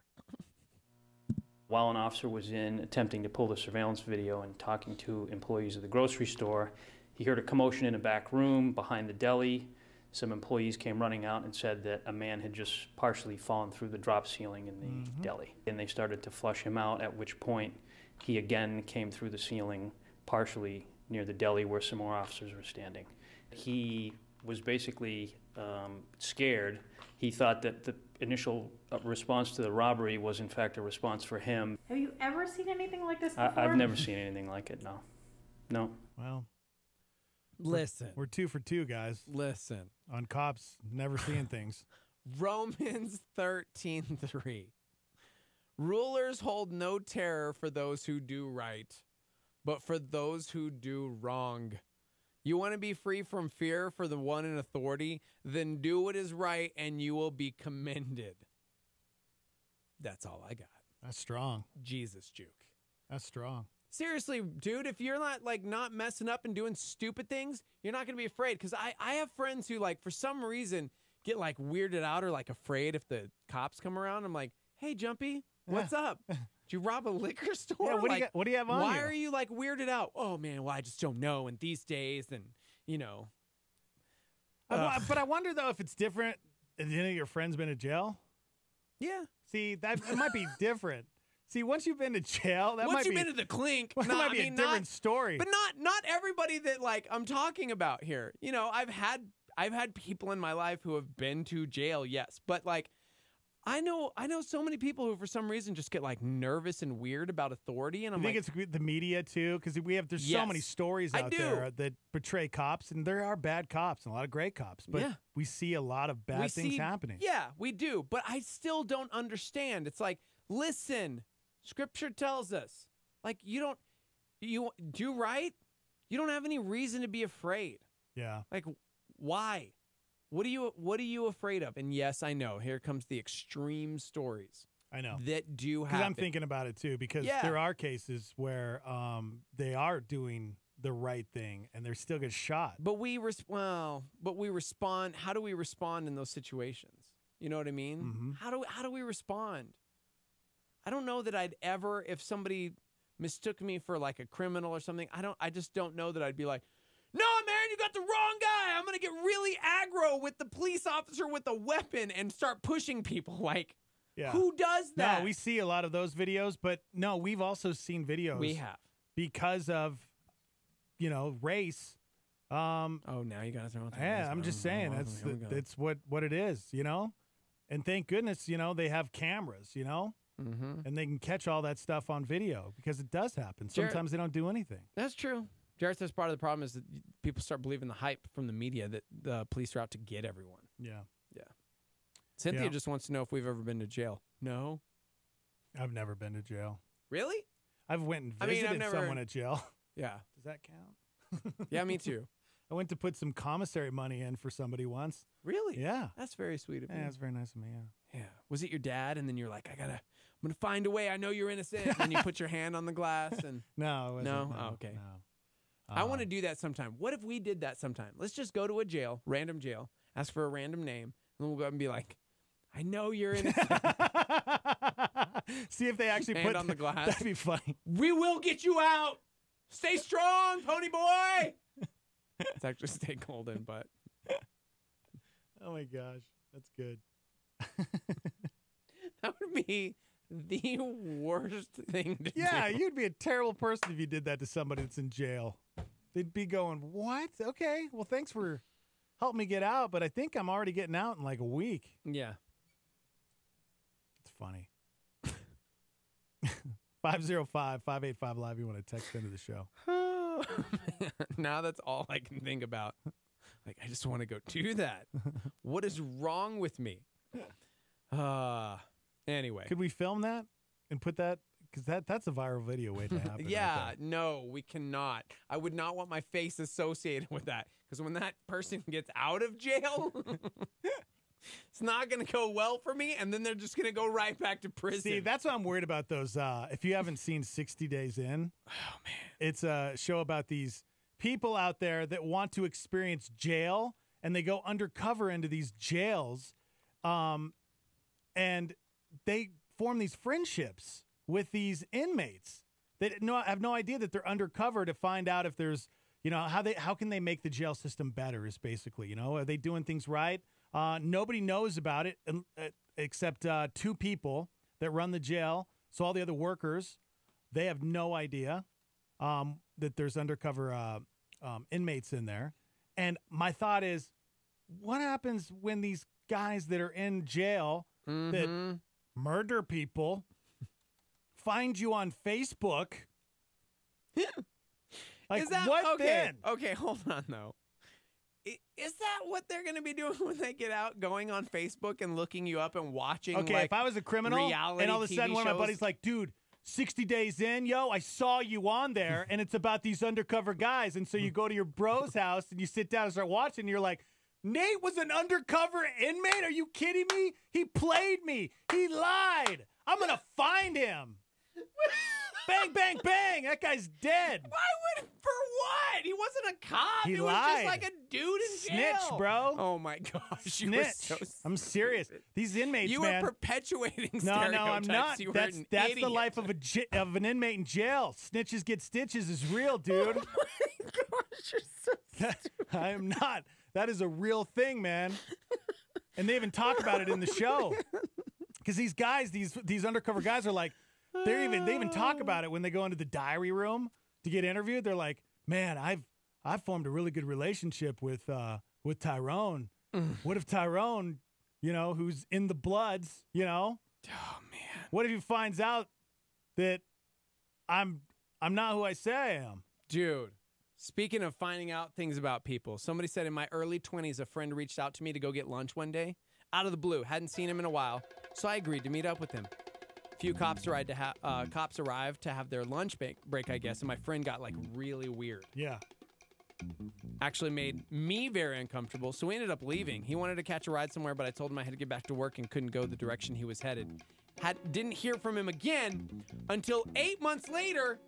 While an officer was in attempting to pull the surveillance video and talking to employees of the grocery store, he heard a commotion in a back room behind the deli. Some employees came running out and said that a man had just partially fallen through the drop ceiling in the deli. And they started to flush him out, at which point he again came through the ceiling partially near the deli where some more officers were standing. He was basically scared. He thought that the initial response to the robbery was in fact a response for him. Have you ever seen anything like this before? I've never seen anything like it, no. No. Well, listen. We're 2 for 2, guys. Listen. On cops never seeing things. Romans 13:3. Rulers hold no terror for those who do right, but for those who do wrong. You want to be free from fear for the one in authority? Then do what is right and you will be commended. That's all I got. That's strong. Jesus juke. That's strong. Seriously, dude, if you're not messing up and doing stupid things, you're not going to be afraid. Because I have friends who, like, for some reason, get, like, weirded out or, like, afraid if the cops come around. I'm like, hey, Jumpy, what's up? Did you rob a liquor store? Yeah, what do you have on why you? are you, like, weirded out? Oh, man, well, I just don't know. And these days, and, you know. But I wonder, though, if it's different. Has any of your friends been to jail? Yeah. See, it might be different. See, once you've been to jail, once you've been to the clink, that might be a different story. But not everybody that, like, I'm talking about here. You know, I've had people in my life who have been to jail, yes, but, like, I know so many people who for some reason just get, like, nervous and weird about authority, and I'm think it's the media too, because there's so many stories out there that portray cops, and there are bad cops and a lot of great cops, but we see a lot of bad things happening. Yeah, we do, but I still don't understand. It's like, listen, Scripture tells us, like, you do right. You don't have any reason to be afraid. Yeah. Like, why? What are you afraid of? And yes, I know. Here comes the extreme stories. I know. That do happen. Because I'm thinking about it too, because there are cases where they are doing the right thing and they're still get shot. But we respond. How do we respond in those situations? You know what I mean? Mm-hmm. How do we respond? I don't know that I'd ever, if somebody mistook me for, like, a criminal or something, I just don't know that I'd be like, no, man, you got the wrong guy. I'm going to get really aggro with the police officer with a weapon and start pushing people. Like, who does that? No, we see a lot of those videos, but no, we've also seen videos. We have. Because of, race. Now you got to throw it. Yeah, I'm just saying. That's what it is, And thank goodness, they have cameras, Mm-hmm. And they can catch all that stuff on video because it does happen. Sometimes they don't do anything. That's true. Jared says part of the problem is that people start believing the hype from the media that the police are out to get everyone. Yeah. Yeah. Cynthia just wants to know if we've ever been to jail. No. I've never been to jail. Really? I've went and visited someone at jail. Yeah. Does that count? Yeah, me too. I went to put some commissary money in for somebody once. Really? Yeah. That's very sweet of you. Yeah, that's very nice of me, Yeah. Was it your dad? And then you're like, I'm going to find a way. I know you're innocent. And then you put your hand on the glass. And No, it wasn't. No? No, Oh, okay. No. I want to do that sometime. What if we did that sometime? Let's just go to a jail, random jail, ask for a random name, and then we'll go up and be like, I know you're innocent. See if they actually hand put on the glass. That'd be funny. We will get you out. Stay strong, pony boy. It's actually Stay Golden, but. Oh my gosh, that's good. That would be the worst thing to do. Yeah, you'd be a terrible person if you did that to somebody that's in jail. They'd be going, what? Okay, well, thanks for helping me get out, but I think I'm already getting out in like a week. Yeah. It's funny. 505-585-LIVE. You want to text into the show. Now that's all I can think about. Like, I just want to go do that. What is wrong with me? Anyway. Could we film that and put that? Because that's a viral video waiting to happen. Yeah, right no, we cannot. I would not want my face associated with that. Because when that person gets out of jail, it's not going to go well for me, and then they're just going to go right back to prison. See, that's what I'm worried about those. If you haven't seen 60 Days In, oh, man. It's a show about these people out there that want to experience jail, and they go undercover into these jails, and they form these friendships with these inmates. They have no idea that they're undercover to find out if there's, how can they make the jail system better is basically, are they doing things right? Nobody knows about it except 2 people that run the jail. So all the other workers, they have no idea that there's undercover inmates in there. And my thought is, what happens when these guys that are in jail that murder people find you on Facebook? Like, Is that what okay? then? Okay, hold on though. Is that what they're going to be doing when they get out, going on Facebook and looking you up and watching? Okay, like, if I was a criminal reality and all of a sudden TV one of my shows? buddies like, dude, 60 Days In, yo, I saw you on there, and it's about these undercover guys. And so you go to your bro's house and you sit down and start watching, and you're like, Nate was an undercover inmate? Are you kidding me? He played me. He lied. I'm going to find him. Bang, bang, bang. That guy's dead. Why would, for what? He wasn't a cop. He was lied. just like a dude in jail. Snitch, bro. Oh, my gosh. You were Snitch. so I'm serious. These inmates, You man. were perpetuating No, stereotypes. I'm not. You were That's an the idiot. life of an inmate in jail. Snitches get stitches is real, dude. Oh, my gosh. You're so stupid. I am not. That is a real thing, man. And they even talk about it in the show. Because these guys, these undercover guys are like, they even talk about it when they go into the diary room to get interviewed. They're like, man, I've formed a really good relationship with Tyrone. What if Tyrone, who's in the Bloods, Oh, man. what if he finds out that I'm not who I say I am? Dude, speaking of finding out things about people, somebody said in my early 20s, a friend reached out to me to go get lunch one day. Out of the blue. Hadn't seen him in a while, so I agreed to meet up with him. A few cops arrived to have their lunch break, I guess, and my friend got, really weird. Yeah. Actually made me very uncomfortable, so we ended up leaving. He wanted to catch a ride somewhere, but I told him I had to get back to work and couldn't go the direction he was headed. Didn't hear from him again until 8 months later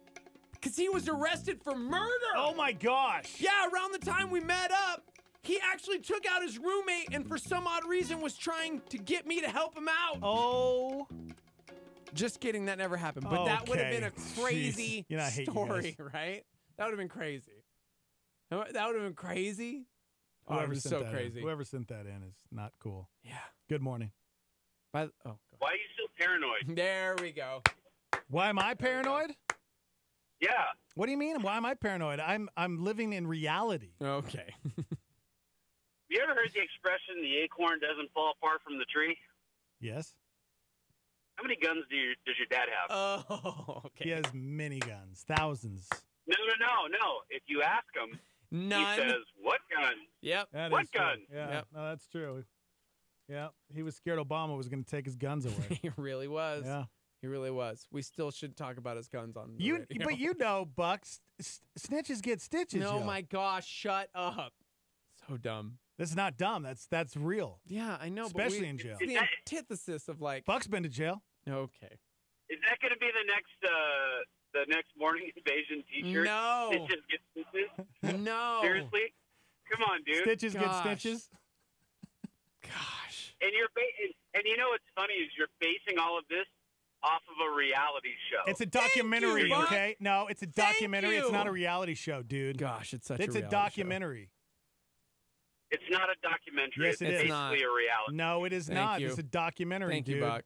because he was arrested for murder. Oh, my gosh. Yeah, around the time we met up, he actually took out his roommate and for some odd reason was trying to get me to help him out. Oh. Just kidding, that never happened. But that would have been a crazy I hate you story, guys. right? That would have been crazy. That would have been crazy. Oh, it Whoever was sent so that in. crazy. Whoever sent that in is not cool. Yeah. Good morning. Why are you so paranoid? There we go. Why am I paranoid? Yeah. What do you mean? Why am I paranoid? I'm living in reality. Okay. You ever heard the expression, the acorn doesn't fall far from the tree? Yes. How many guns does your dad have? Oh, okay. He has many guns, thousands. No. If you ask him, None. he says, what gun? Yep. What gun? Yeah, Yep. no, that's true. Yeah, he was scared Obama was going to take his guns away. He really was. Yeah. He really was. We still should talk about his guns on the radio. But Buck, snitches get stitches. No, yo. my gosh, shut up. So dumb. That's not dumb. That's real. Yeah, I know. Especially in jail. It's the antithesis of Buck's been to jail. Okay. Is that going to be the next morning invasion T-shirt? No. Stitches get stitches? No. Seriously? Come on, dude. Stitches get stitches. Gosh. And and you know what's funny is you're basing all of this off of a reality show. It's a documentary, Buck. okay? No, it's a documentary. It's you. not a reality show, dude. Gosh, it's such It's a a reality documentary. It's not a documentary. Yes, it it's is. basically a reality. No, it is Thank not. you. It's a documentary, Thank dude. you, Buck.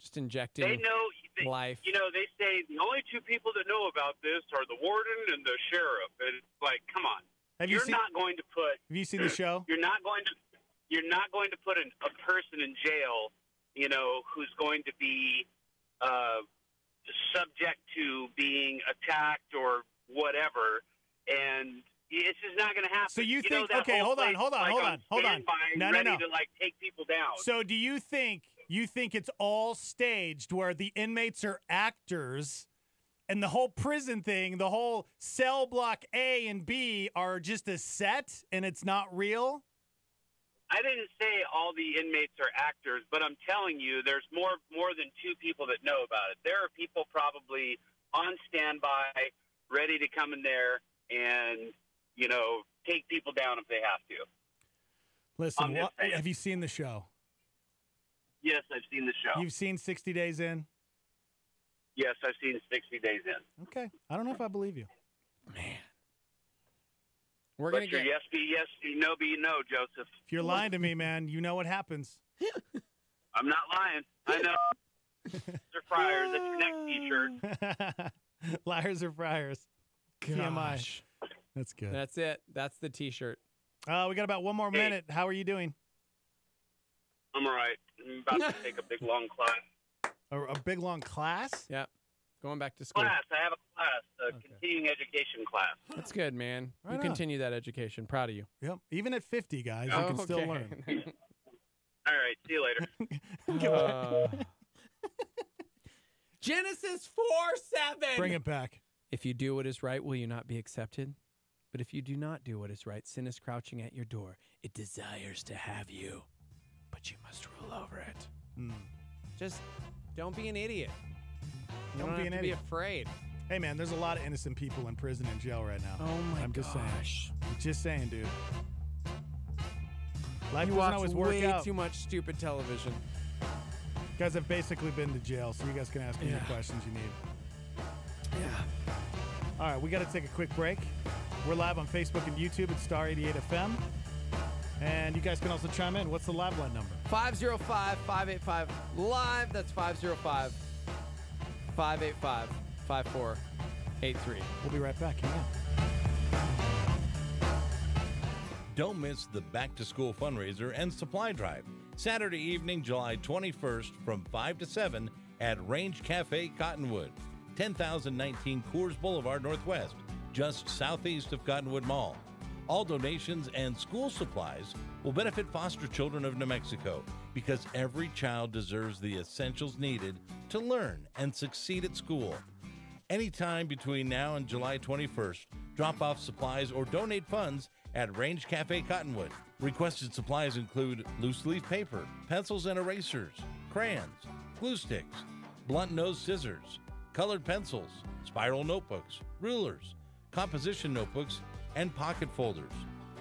Just injecting They know life. You know, they say the only two people that know about this are the warden and the sheriff. And it's like, come on. Have you You're seen- not going to put. Have you seen the show? You're not going to put a person in jail, who's going to be subject to being attacked or whatever, and it's just not going to happen. So you think? that Okay, whole hold on. place, like, standby, No, ready no. to take people down. So do you think it's all staged where the inmates are actors and the whole prison thing, the whole cell block A and B are just a set and it's not real? I didn't say all the inmates are actors, but I'm telling you, there's more than two people that know about it. There are people probably on standby, ready to come in there and, take people down if they have to. Listen, have you seen the show? Yes, I've seen the show. You've seen 60 Days In? Yes, I've seen 60 Days In. Okay. I don't know if I believe you. We're Let your yes be yes, your no be no, Joseph. If you're lying to me, man, you know what happens. I'm not lying. I know. They're friars. That's your next T-shirt. Liars or friars. TMI. That's good. That's it. That's the T-shirt. We got about one more minute. How are you doing? I'm all right. I'm about to take a big, long class. A big, long class? Yep. Going back to school. I have a class, continuing education class. That's good, man. Right you on. continue that education. Proud of you. Yep. Even at 50, guys, you can still learn. All right. See you later. Genesis 4:7. Bring it back. If you do what is right, will you not be accepted? But if you do not do what is right, sin is crouching at your door. It desires to have you, but you must rule over it. Just don't be an idiot. You don't have to be afraid. Hey, man, there's a lot of innocent people in prison and jail right now. Oh, my I'm just saying. gosh. Just saying, dude. Life You doesn't watch always work way out. too much stupid television. You guys have basically been to jail, so you guys can ask me the questions you need. Yeah. All right, we got to take a quick break. We're live on Facebook and YouTube at Star 88 FM. And you guys can also chime in. What's the live line number? 505-585 live. That's 505-585-5483. We'll be right back. Hang on. Don't miss the Back to School fundraiser and supply drive. Saturday evening, July 21st from 5 to 7 at Range Cafe Cottonwood, 10,019 Coors Boulevard Northwest, just southeast of Cottonwood Mall. All donations and school supplies will benefit foster children of New Mexico because every child deserves the essentials needed to learn and succeed at school. Anytime between now and July 21st, drop off supplies or donate funds at Range Cafe Cottonwood. Requested supplies include loose leaf paper, pencils and erasers, crayons, glue sticks, blunt nose scissors, colored pencils, spiral notebooks, rulers, composition notebooks, and pocket folders.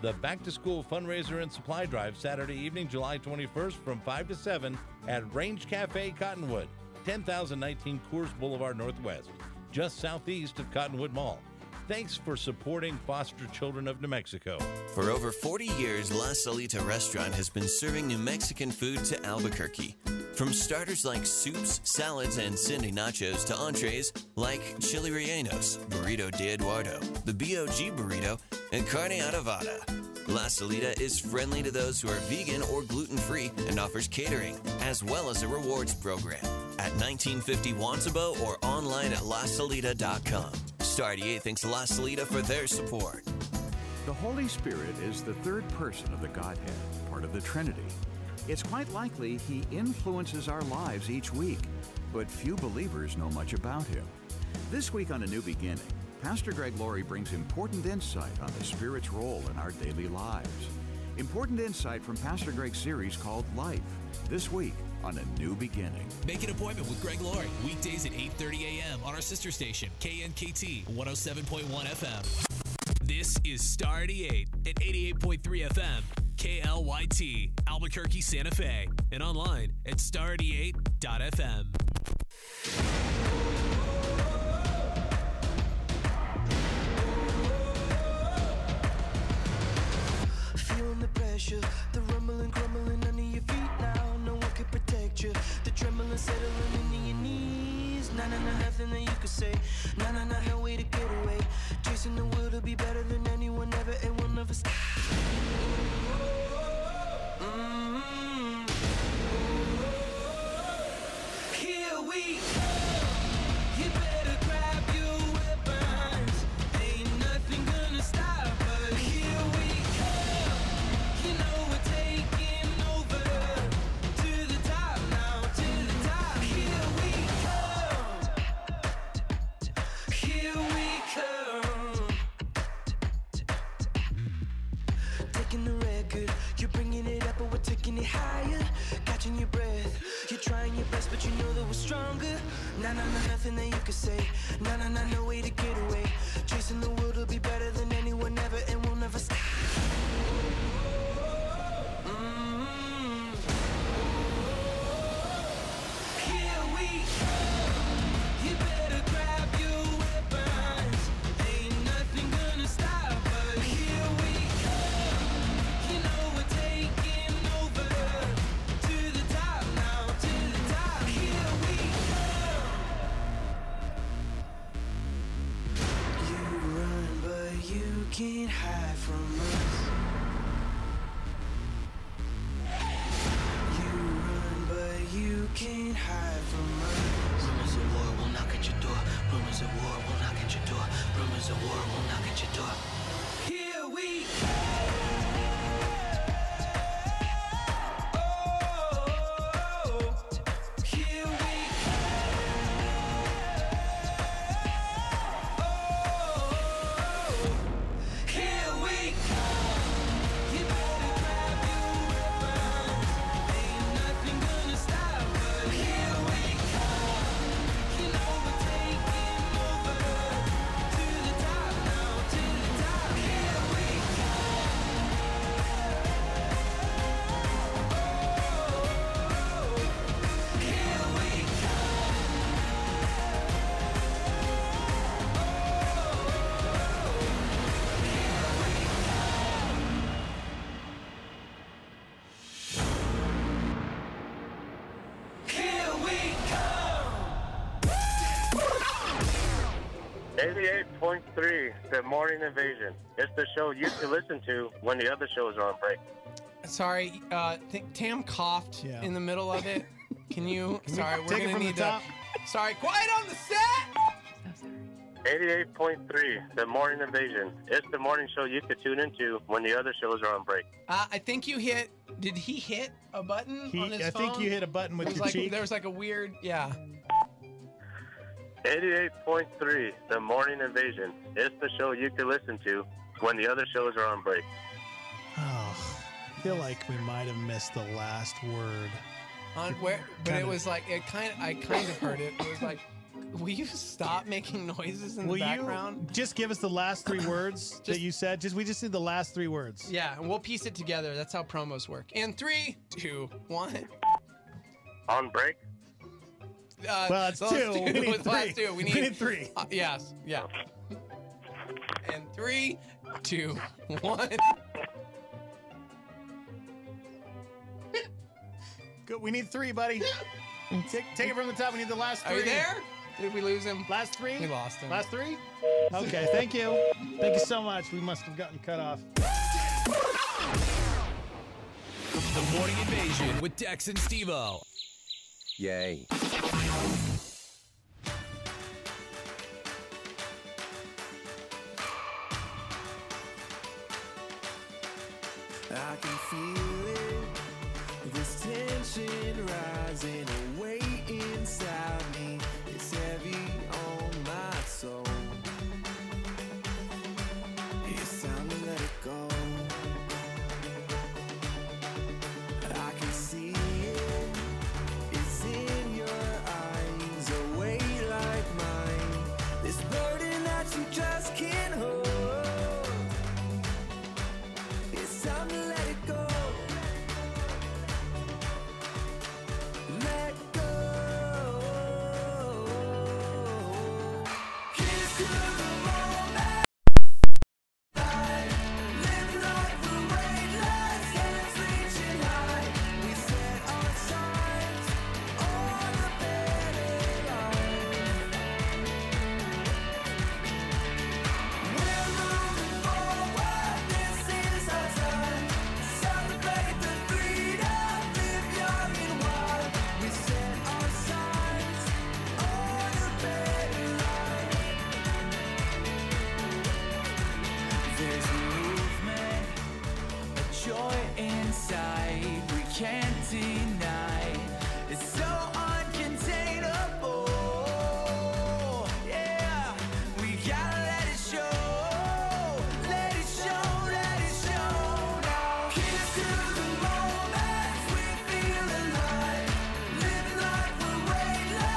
The Back to School fundraiser and supply drive Saturday evening, July 21st from 5 to 7 at Range Cafe Cottonwood, 10,019 Coors Boulevard Northwest, just southeast of Cottonwood Mall. Thanks for supporting foster children of New Mexico. For over 40 years, La Salita Restaurant has been serving New Mexican food to Albuquerque. From starters like soups, salads, and Cindy nachos to entrees like chili rellenos, burrito de Eduardo, the BOG burrito, and carne adobada. La Salita is friendly to those who are vegan or gluten-free and offers catering, as well as a rewards program at 1950 Wansabo or online at lasalita.com. Star 88 thanks La Salita for their support. The Holy Spirit is the third person of the Godhead, part of the Trinity. It's quite likely he influences our lives each week, but few believers know much about him. This week on A New Beginning, Pastor Greg Laurie brings important insight on the Spirit's role in our daily lives. Important insight from Pastor Greg's series called Life, this week on A New Beginning. Make an appointment with Greg Laurie, weekdays at 8:30 a.m. on our sister station, KNKT 107.1 FM. This is Star 88 at 88.3 FM, KLYT, Albuquerque, Santa Fe, and online at star88.fm. Feeling the pressure, the rumbling, crumbling under your feet now. No one can protect you. The trembling, settling into your knees. Nah, nah, nah, nothing that you could say. Nah, nah, nah, no way to get away. Chasing the will to be better than anyone ever, and we'll never stop. Here we come. You better grab your weapons. Ain't nothing gonna stop us. Here we come. You know we're taking over. To the top now, to the top. Here we come. Here we come. Taking the record, we're stronger. Nah, nah, nah, nothing that you could say. Nah, nah, nah, no way to get away. Chasing the world will be better than anyone ever, and we'll never stop. Here we go. You better grab your weapons. Ain't nothing gonna stop us. Here we go. You know we're taking over. To the top now, to the top. Here we go. You run, but you can't hide from us. You run, but you can't hide from us. Rumors of war will knock at your door. Rumors of war will knock at your door. Rumors of war will knock at your door. Here we go. Here we Here we go. You better grab your weapons. Ain't nothing gonna stop us. Here we go. You know we're taking over. To the top now, to the top. Here we go. Here we go. Here we go. 88.3, The Morning Invasion. It's the show you can listen to when the other shows are on break. Sorry, Tam coughed in the middle of it. Can you? Sorry, we're take it gonna from the need top? Sorry, quiet on the set. 88.3, The Morning Invasion. It's the morning show you can tune into when the other shows are on break. I think you hit. Did he hit a button on his I phone? think you hit a button with It was your like, cheek. There was like a weird, yeah. 88.3, The Morning Invasion. It's the show you can listen to when the other shows are on break. Oh, I feel like we might have missed the last word. On where? But it was like I kind of heard it. It was like, will you stop making noises in the background? You just give us the last three words that you said? We just need the last three words. Yeah, and we'll piece it together. That's how promos work. In 3, 2, 1. On break? Well, it's so two. let's do We need the last three. two. We need three. Yes, yeah. And 3, 2, 1. Good. We need three, buddy. Take it from the top. We need the last three. Are you there? Did we lose him? Last three? We lost him. Last three? Okay, thank you. Thank you so much. We must have gotten cut off. The Morning Invasion with Dex and Steve-O. Yay. I can feel it, this tension rising away inside me. It's heavy on my soul. It's time to let it go. I can see it, it's in your eyes, a way like mine. This burden that you just can't hold. It's time to let it go. Let go. Here's to the moment. Living life with weightless hands reaching high. We set our sights on a better life. We're moving forward. This is our time. Celebrate the freedom. Live young and wild. We set our sights on a better life. There's a movement, a joy inside we can't deny. It's so uncontainable. Yeah, we gotta let it show. Let it show, let it show now. Here's to the moments we feel alive. Living life with weightless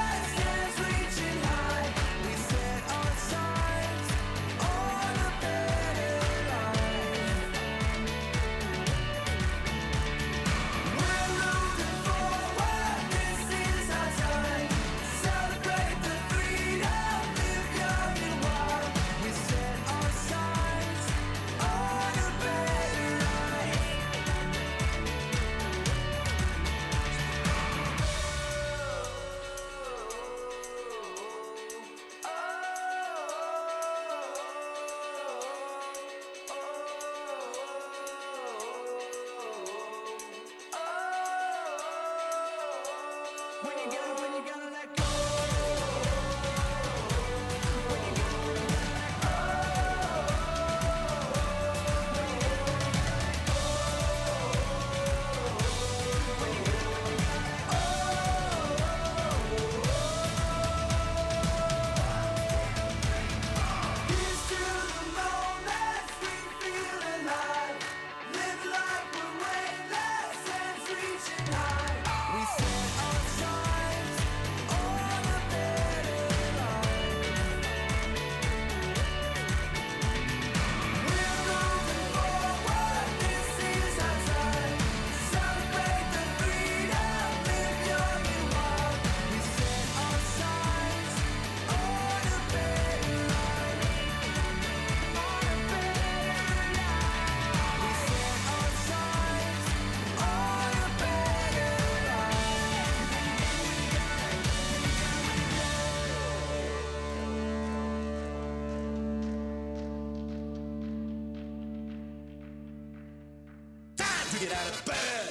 to get out of bed.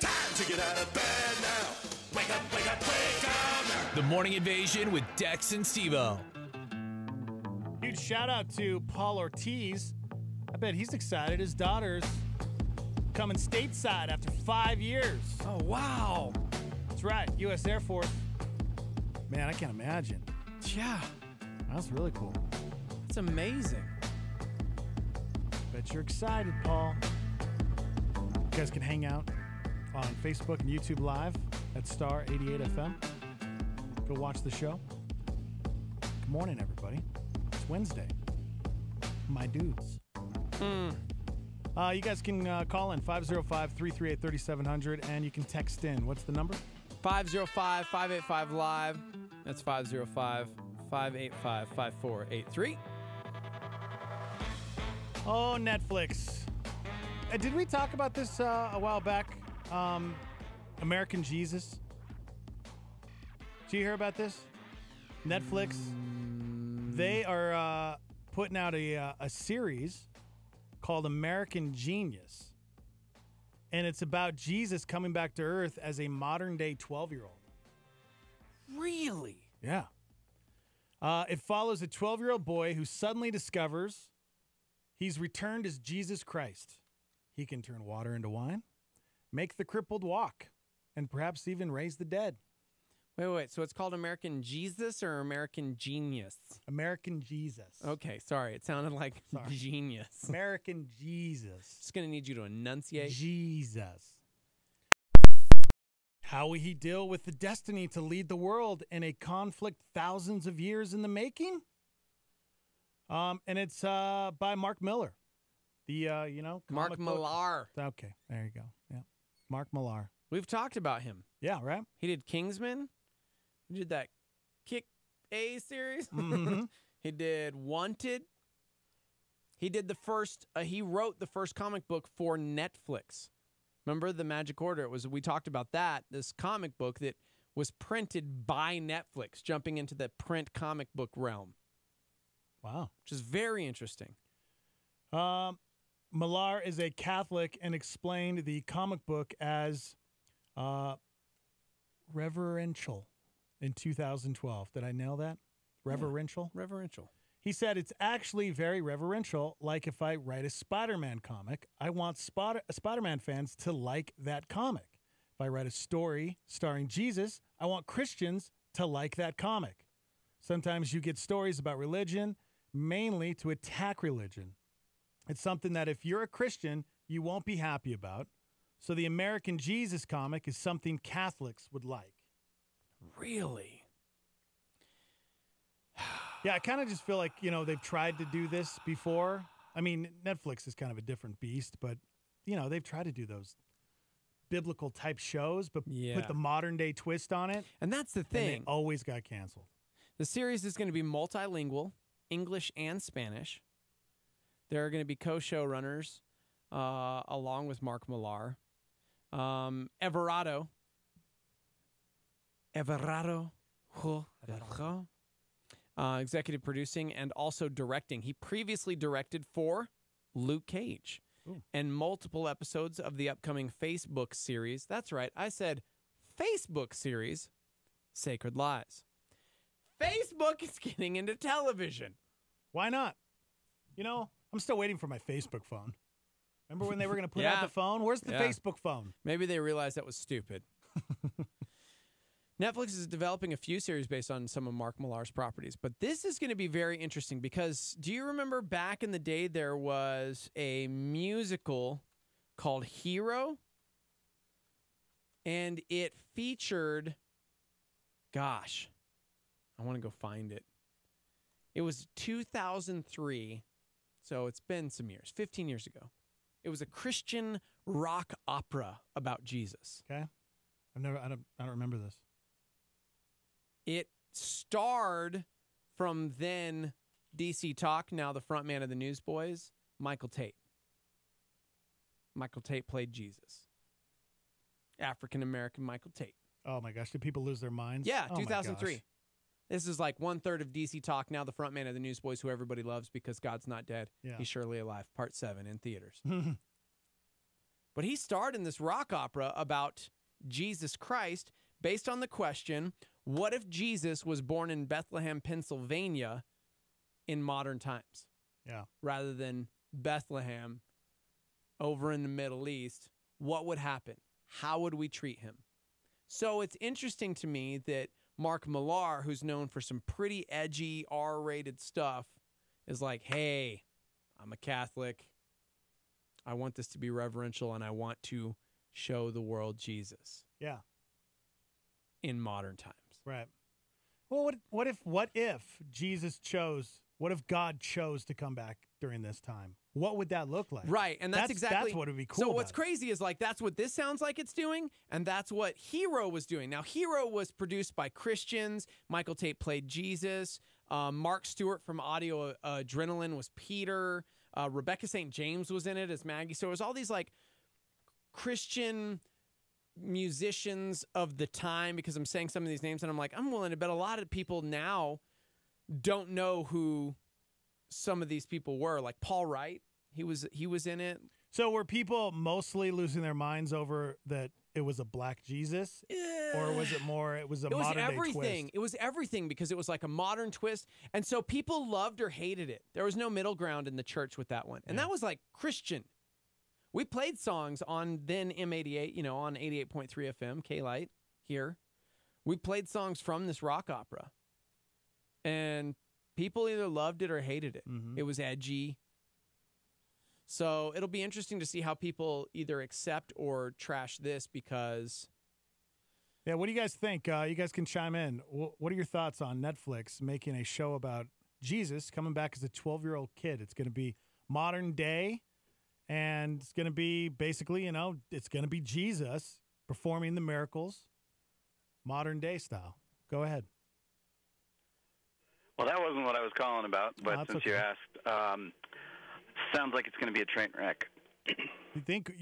Time to get out of bed now. Wake up, wake up, wake up now. The Morning Invasion with Dex and Steve-O. Huge shout out to Paul Ortiz. I bet he's excited. His daughter's coming stateside after 5 years. Oh, wow. That's right. U.S. Air Force. Man, I can't imagine. Yeah. That's really cool. That's amazing. Bet you're excited, Paul. You guys can hang out on Facebook and YouTube Live at Star 88 FM. Go watch the show. Good morning, everybody. It's Wednesday. My dudes. You guys can call in 505-338-3700, and you can text in. What's the number? 505-585-LIVE. That's 505-585-5483. Oh, Netflix. Did we talk about this a while back? American Jesus. Did you hear about this? Netflix. They are putting out a series called American Genius. And it's about Jesus coming back to Earth as a modern-day 12-year-old. Really? Yeah. It follows a 12-year-old boy who suddenly discovers he's returned as Jesus Christ. He can turn water into wine, make the crippled walk, and perhaps even raise the dead. Wait. So it's called American Jesus or American Genius? American Jesus. Okay, sorry. It sounded like genius. American Jesus. Just going to need you to enunciate. Jesus. How will he deal with the destiny to lead the world in a conflict thousands of years in the making? And it's by Mark Miller. Mark Millar. Okay, there you go. Yeah, Mark Millar. We've talked about him. Yeah, right? He did Kingsman. He did that Kick A series. Mm-hmm. He did Wanted. He did he wrote the first comic book for Netflix. Remember the Magic Order? We talked about that. This comic book that was printed by Netflix, jumping into the print comic book realm. Wow. Which is very interesting. Millar is a Catholic and explained the comic book as reverential in 2012. Did I nail that? Reverential? Yeah, reverential. He said it's actually very reverential, like if I write a Spider-Man comic, I want Spider-Man fans to like that comic. If I write a story starring Jesus, I want Christians to like that comic. Sometimes you get stories about religion, mainly to attack religion. It's something that if you're a Christian, you won't be happy about. So the American Jesus comic is something Catholics would like. Really? Yeah, I kind of just feel like, they've tried to do this before. I mean, Netflix is kind of a different beast, but, they've tried to do those biblical type shows, but put the modern day twist on it. And that's the thing. And they always got canceled. The series is going to be multilingual, English and Spanish. There are going to be co-showrunners along with Mark Millar. Everardo. Executive producing and also directing. He previously directed for Luke Cage and multiple episodes of the upcoming Facebook series. That's right. I said Facebook series Sacred Lies. Facebook is getting into television. Why not? You know, I'm still waiting for my Facebook phone. Remember when they were going to put out the phone? Where's the Facebook phone? Maybe they realized that was stupid. Netflix is developing a few series based on some of Mark Millar's properties, but this is going to be very interesting because do you remember back in the day there was a musical called Hero? And it featured, gosh, I want to go find it. It was 2003, so it's been some years, 15 years ago. It was a Christian rock opera about Jesus. Okay. I don't remember this. It starred from then DC Talk, now the front man of the Newsboys, Michael Tate. Michael Tate played Jesus. African-American Michael Tate. Oh, my gosh. Did people lose their minds? Yeah, Oh, 2003. This is like 1/3 of DC Talk, now the front man of the Newsboys, who everybody loves because God's not dead. Yeah. He's surely alive, part 7 in theaters. But he starred in this rock opera about Jesus Christ based on the question, what if Jesus was born in Bethlehem, Pennsylvania in modern times? Yeah. Rather than Bethlehem over in the Middle East, what would happen? How would we treat him? So it's interesting to me that Mark Millar, who's known for some pretty edgy R-rated stuff, is like, hey, I'm a Catholic. I want this to be reverential, and I want to show the world Jesus. Yeah. In modern times. Right. Well, what if Jesus chose, what if God chose to come back during this time? What would that look like? Right, and that's exactly what would be cool. So what's crazy is like that's what this sounds like it's doing, and that's what Hero was doing. Now, Hero was produced by Christians. Michael Tate played Jesus. Mark Stewart from Audio Adrenaline was Peter. Rebecca St. James was in it as Maggie. So it was all these like Christian musicians of the time, because I'm saying some of these names and I'm like, I'm willing to bet a lot of people now don't know who some of these people were. Like Paul Wright, he was in it. So were people mostly losing their minds over that it was a black Jesus? Or was it more, it was a modern day twist? It was everything because it was like a modern twist. And so people loved or hated it. There was no middle ground in the church with that one. And that was like Christian. We played songs on then M88, on 88.3 FM, K-Light here. We played songs from this rock opera. And people either loved it or hated it. Mm-hmm. It was edgy. So it'll be interesting to see how people either accept or trash this because... Yeah, what do you guys think? You guys can chime in. What are your thoughts on Netflix making a show about Jesus coming back as a 12-year-old kid? It's going to be modern day, and it's going to be basically, it's going to be Jesus performing the miracles, modern day style. Go ahead. Well, that wasn't what I was calling about, but since you asked, sounds like it's going to be a train wreck. You think?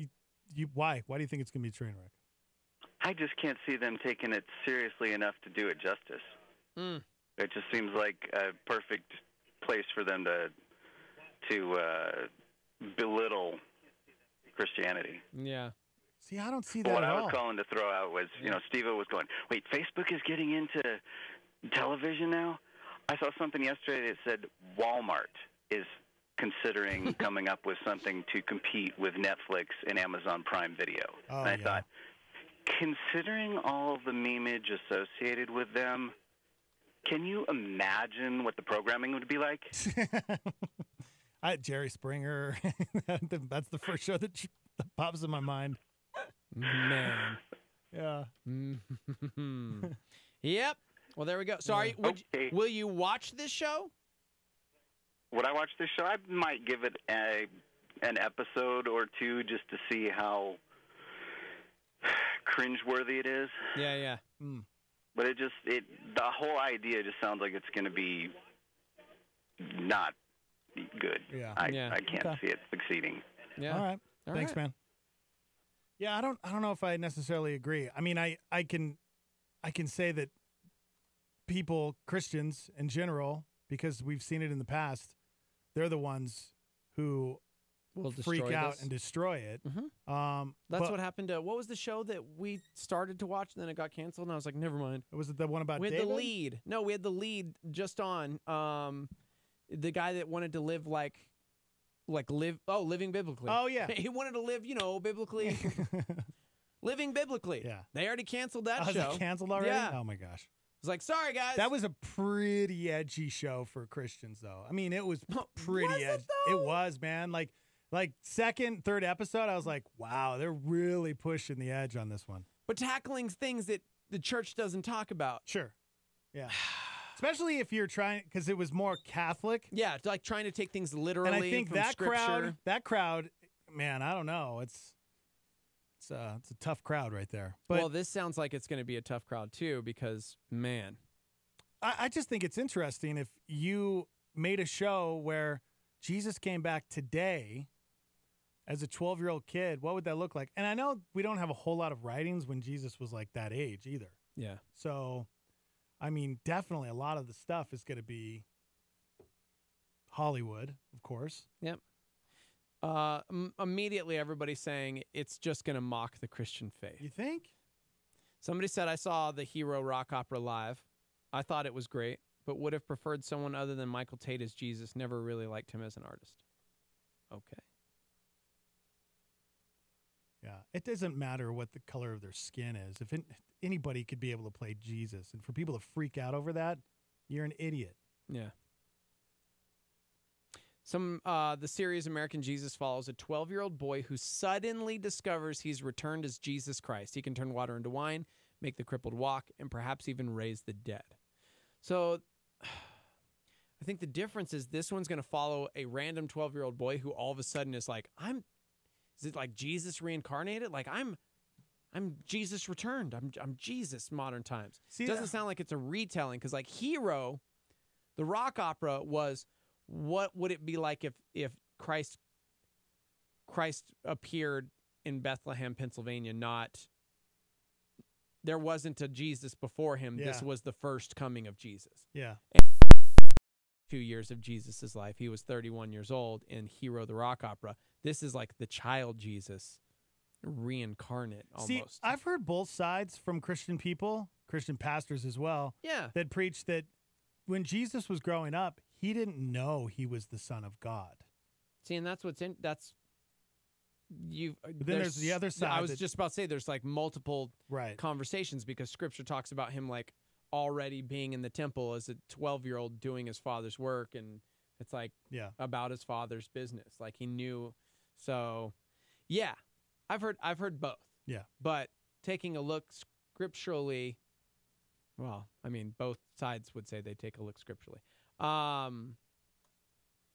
Why? Why do you think it's going to be a train wreck? I just can't see them taking it seriously enough to do it justice. It just seems like a perfect place for them to belittle Christianity. Yeah. See, I don't see that What at I all. was calling to throw out was, Steve-O was going, wait, Facebook is getting into television now? I saw something yesterday that said Walmart is considering coming up with something to compete with Netflix and Amazon Prime Video. Oh, and I thought, considering all of the memeage associated with them, can you imagine what the programming would be like? Jerry Springer. That's the first show that pops in my mind. Man. Yeah. Yep. Well, there we go. Sorry. Will you watch this show? Would I watch this show? I might give it an episode or two just to see how cringeworthy it is. Yeah. But the whole idea just sounds like it's going to be not good. Yeah. I can't see it succeeding. Yeah. All right. Thanks, man. Yeah, I don't know if I necessarily agree. I mean, I can say that people, Christians in general, because we've seen it in the past, they're the ones who We'll freak destroy out this. and destroy it. That's but what happened to, what was the show that we started to watch and then it got canceled? And I was like, never mind. Was it the one about We had David? the lead. No, we had the lead just on the guy that wanted to live living biblically. Oh, yeah. He wanted to live, biblically. Living biblically. Yeah. They already canceled that Oh, is show. it canceled already? Yeah. Oh, my gosh. It's like, sorry, guys. That was a pretty edgy show for Christians, though. I mean, it was pretty Was it, edgy. though? It was, man. Like second, third episode, I was like, wow, they're really pushing the edge on this one. But tackling things that the church doesn't talk about. Sure. Yeah. Especially if you're trying, because it was more Catholic. Yeah, it's like trying to take things literally. And I think from that scripture. crowd, man, I don't know. It's a tough crowd right there. But Well, this sounds like it's going to be a tough crowd, too, because, man. I just think it's interesting if you made a show where Jesus came back today as a 12-year-old kid, what would that look like? And I know we don't have a whole lot of writings when Jesus was like that age either. Yeah. So, I mean, definitely a lot of the stuff is going to be Hollywood, of course. Yep. Immediately, everybody's saying it's just going to mock the Christian faith. You think? Somebody said, I saw the Hero rock opera live. I thought it was great, but would have preferred someone other than Michael Tate as Jesus. Never really liked him as an artist. Okay. Yeah. It doesn't matter what the color of their skin is. If anybody could be able to play Jesus, and for people to freak out over that, you're an idiot. Yeah. The series American Jesus follows a 12-year-old boy who suddenly discovers he's returned as Jesus Christ. He can turn water into wine, make the crippled walk, and perhaps even raise the dead. So I think the difference is this one's going to follow a random 12-year-old boy who all of a sudden is like, is it like Jesus reincarnated? Like I'm Jesus returned. I'm Jesus modern times. See, it doesn't sound like it's a retelling because like Hero, the rock opera was, what would it be like if Christ appeared in Bethlehem, Pennsylvania? There wasn't a Jesus before him. Yeah. This was the first coming of Jesus. Yeah. And 2 years of Jesus's life. He was 31 years old in Hero, the rock opera. This is like the child Jesus reincarnate almost. See, I've heard both sides from Christian people, Christian pastors as well, that preach that when Jesus was growing up, he didn't know he was the Son of God. See, and that's what's in that's you. But then there's the other side. I was just about to say there's like multiple conversations because Scripture talks about him like already being in the temple as a 12-year-old doing his father's work, and it's like about his father's business. Like he knew. So, yeah, I've heard both. Yeah, but taking a look scripturally, well, I mean, both sides would say they take a look scripturally.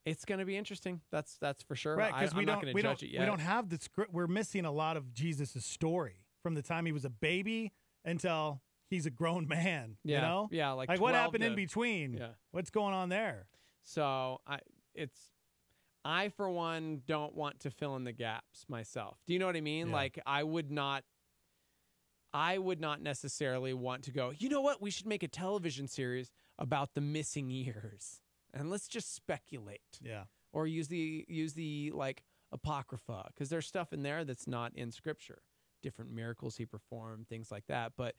It's going to be interesting. That's for sure. Right, because I'm not going to judge it yet. We don't have the script. We're missing a lot of Jesus' story from the time he was a baby until he's a grown man. Yeah, you know? yeah, like what happened to, in between? Yeah. What's going on there? So I for one don't want to fill in the gaps myself. Do you know what I mean? Yeah. Like I would not necessarily want to go, you know what? We should make a television series about the missing years. And let's just speculate. Yeah. Or use the like Apocrypha, because there's stuff in there that's not in Scripture. Different miracles he performed, things like that. But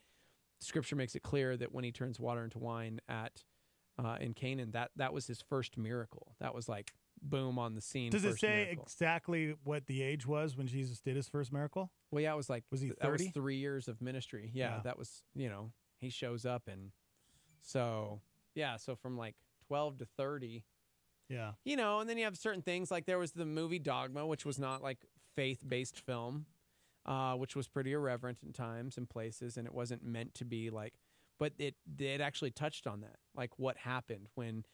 Scripture makes it clear that when he turns water into wine in Canaan, that was his first miracle. That was like boom on the scene. Does it say miracle. exactly what the age was when Jesus did his first miracle? Well, yeah, it was like, was he 30? That was 3 years of ministry. Yeah, that was, he shows up, and so so from like 12 to 30. Yeah. And then you have certain things like there was the movie Dogma, which was not like faith-based film, which was pretty irreverent in times and places, and it wasn't meant to be like, but it actually touched on that, like what happened when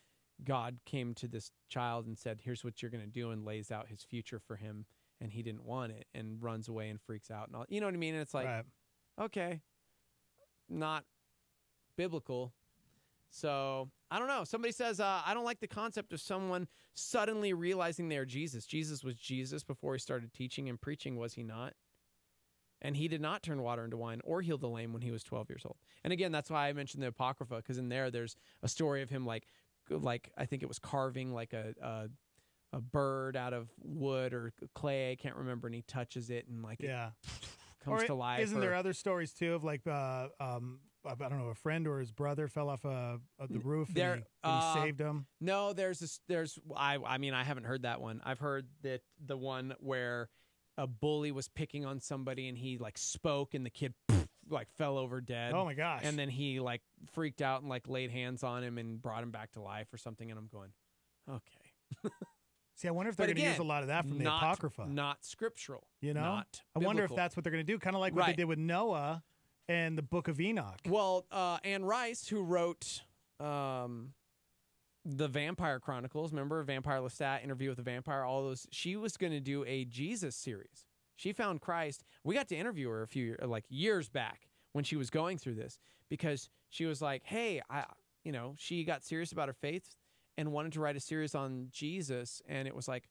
God came to this child and said, here's what you're going to do, and lays out his future for him, and he didn't want it and runs away and freaks out and all. You know what I mean? And it's like, okay, not biblical. So I don't know. Somebody says, I don't like the concept of someone suddenly realizing they're Jesus. Jesus was Jesus before he started teaching and preaching, was he not? And he did not turn water into wine or heal the lame when he was 12 years old. And again, that's why I mentioned the Apocrypha, because in there's a story of him like I think it was carving like a a bird out of wood or clay. I can't remember, and he touches it and like it comes to life. Isn't there other stories too of like I don't know, a friend or his brother fell off the roof and he saved him? No, I mean, I haven't heard that one. I've heard that the one where a bully was picking on somebody and he like spoke and the kid like fell over dead. Oh my gosh. And then he like freaked out and like laid hands on him and brought him back to life or something. And I'm going, okay. See, I wonder if they're going to use a lot of that from the Apocrypha. Not scriptural. You know? Not I wonder if biblical. that's what they're going to do, kind of like what they did with Noah and the Book of Enoch. Well, Anne Rice, who wrote the Vampire Chronicles, remember Vampire Lestat, Interview with the Vampire, all those, she was going to do a Jesus series. She found Christ. We got to interview her a few years back when she was going through this, because she was like, hey, she got serious about her faith and wanted to write a series on Jesus. And it was like,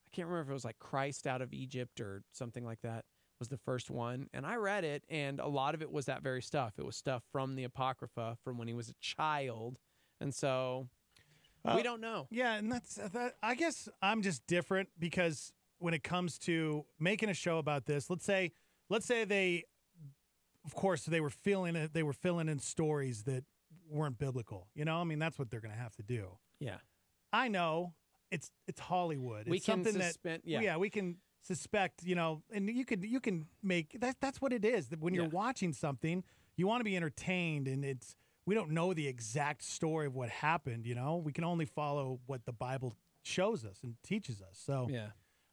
I can't remember if it was like Christ Out of Egypt or something like that was the first one. And I read it, and a lot of it was that very stuff. It was stuff from the Apocrypha from when he was a child. And so we don't know. Yeah, and that's I guess I'm just different, because when it comes to making a show about this, let's say they, of course, they were filling in stories that weren't biblical. You know, I mean, that's what they're going to have to do. Yeah, I know it's Hollywood. We it's can something suspect. we can suspect. You know, and you can make that. That's what it is. That when you're watching something, you want to be entertained, and we don't know the exact story of what happened. You know, we can only follow what the Bible shows us and teaches us. So yeah,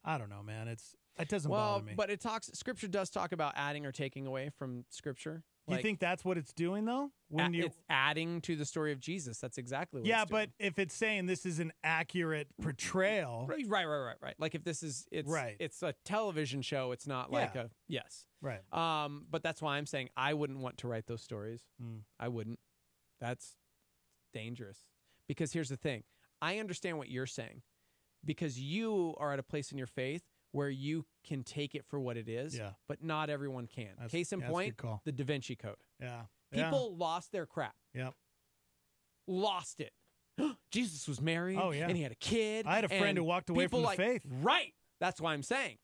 I don't know, man. It doesn't bother me. But Scripture does talk about adding or taking away from Scripture. Do you think that's what it's doing, though? It's adding to the story of Jesus. That's exactly what it's doing. But if it's saying this is an accurate portrayal. Right. Like if this is, it's a television show. It's not like yes. Right. But that's why I'm saying I wouldn't want to write those stories. I wouldn't. That's dangerous. Because here's the thing. I understand what you're saying, because you are at a place in your faith where you can take it for what it is, but not everyone can. Case in point, the Da Vinci Code. Yeah. People lost their crap. Yep. Lost it. Jesus was married, and he had a kid. I had a friend who walked away from the faith. Right. That's why I'm saying.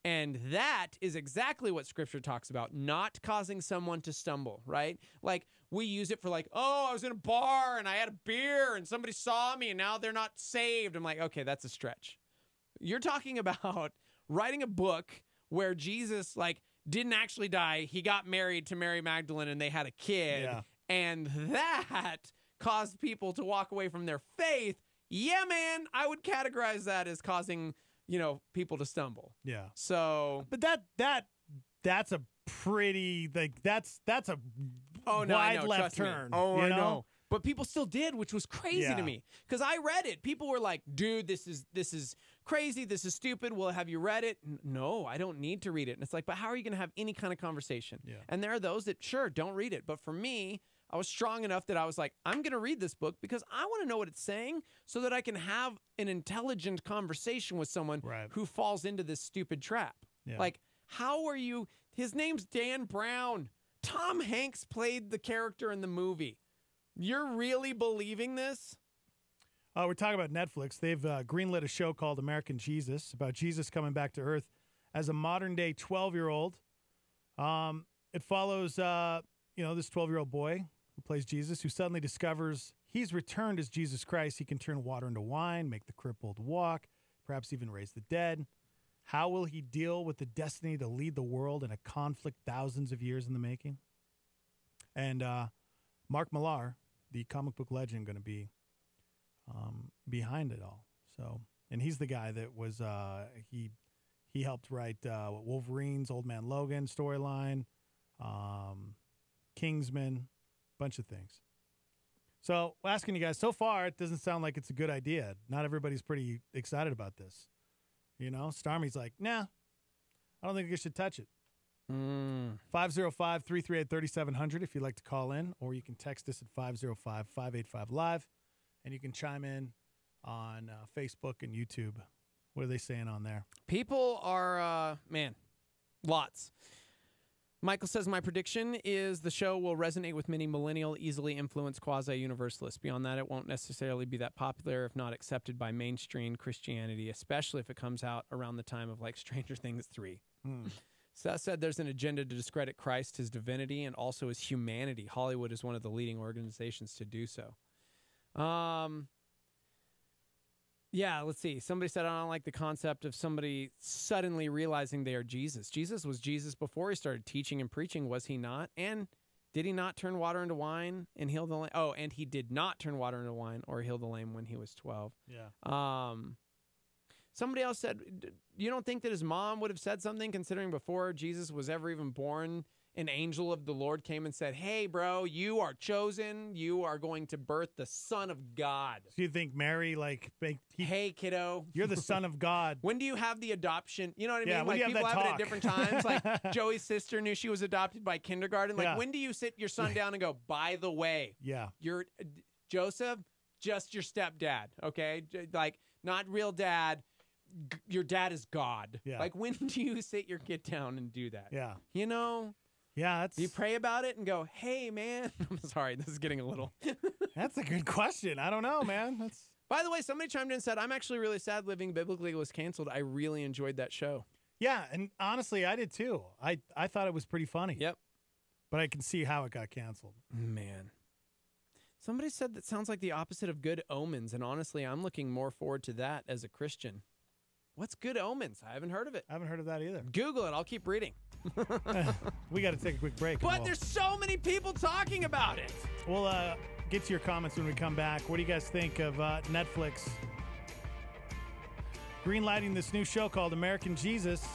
And that is exactly what Scripture talks about, not causing someone to stumble, right? Like, we use it for I was in a bar and I had a beer and somebody saw me and now they're not saved. I'm like, okay, that's a stretch. You're talking about writing a book where Jesus, didn't actually die. He got married to Mary Magdalene and they had a kid. Yeah. And that caused people to walk away from their faith. Yeah, man, I would categorize that as causing, people to stumble. Yeah. So, but that's a pretty that's a wide left turn. I know. But people still did, which was crazy to me, because I read it. People were like, "Dude, this is crazy. This is stupid." Well, have you read it? No, I don't need to read it. And it's like, but how are you going to have any kind of conversation? Yeah. And there are those that don't read it. But for me, I was strong enough that I was like, I'm going to read this book because I want to know what it's saying, so that I can have an intelligent conversation with someone who falls into this stupid trap. Yeah. Like, how are you? His name's Dan Brown. Tom Hanks played the character in the movie. You're really believing this? We're talking about Netflix. They've greenlit a show called American Jesus, about Jesus coming back to Earth as a modern-day 12-year-old. It follows, this 12-year-old boy who plays Jesus, who suddenly discovers he's returned as Jesus Christ. He can turn water into wine, make the crippled walk, perhaps even raise the dead. How will he deal with the destiny to lead the world in a conflict thousands of years in the making? And Mark Millar, the comic book legend, going to be behind it all. So, and he's the guy that was he helped write Wolverine's Old Man Logan storyline, Kingsman, bunch of things. So, asking you guys, so far it doesn't sound like it's a good idea. Not everybody's pretty excited about this. Starmy's like, nah, I don't think you should touch it. 505-338-3700 if you'd like to call in, or you can text us at 505-585-LIVE, and you can chime in on Facebook and YouTube. What are they saying on there? People are, lots. Michael says, my prediction is the show will resonate with many millennial, easily influenced quasi-universalists. Beyond that, it won't necessarily be that popular if not accepted by mainstream Christianity, especially if it comes out around the time of like Stranger Things 3. Seth said there's an agenda to discredit Christ, his divinity, and also his humanity. Hollywood is one of the leading organizations to do so. Yeah, let's see. Somebody said, I don't like the concept of somebody suddenly realizing they are Jesus. Jesus was Jesus before he started teaching and preaching, was he not? And did he not turn water into wine and heal the lame? Oh, and he did not turn water into wine or heal the lame when he was 12. Yeah. Somebody else said, you don't think that his mom would have said something, considering before Jesus was ever even born, an angel of the Lord came and said, hey, bro, you are chosen. You are going to birth the Son of God. So you think Mary, like, hey, kiddo, you're the Son of God. When do you have the adoption? You know what I mean? Yeah, when like do you have people that have it at talk? different times. Like Joey's sister knew she was adopted by kindergarten. Like, Yeah. when do you sit your son down and go, by the way, Yeah. you're Joseph, just your stepdad, okay? Like, not real dad. Your dad is God. Yeah. Like, when do you sit your kid down and do that? Yeah. You know? Yeah, that's... You pray about it and go, hey, man. I'm sorry, this is getting a little... That's a good question. I don't know, man. That's... By the way, somebody chimed in and said, I'm actually really sad Living Biblically was canceled. I really enjoyed that show. Yeah, and honestly, I did too. I thought it was pretty funny. Yep. But I can see how it got canceled. Man. Somebody said that sounds like the opposite of Good Omens, and honestly, I'm looking more forward to that as a Christian. What's Good Omens? I haven't heard of it. I haven't heard of that either. Google it. I'll keep reading. We got to take a quick break. But there's so many people talking about it. We'll get to your comments when we come back. What do you guys think of Netflix greenlighting this new show called American Jesus?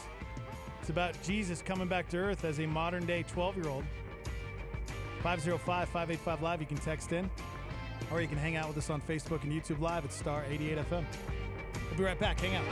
It's about Jesus coming back to Earth as a modern-day 12-year-old. 505-585-LIVE. You can text in, or you can hang out with us on Facebook and YouTube Live at Star 88 FM. We'll be right back. Hang out.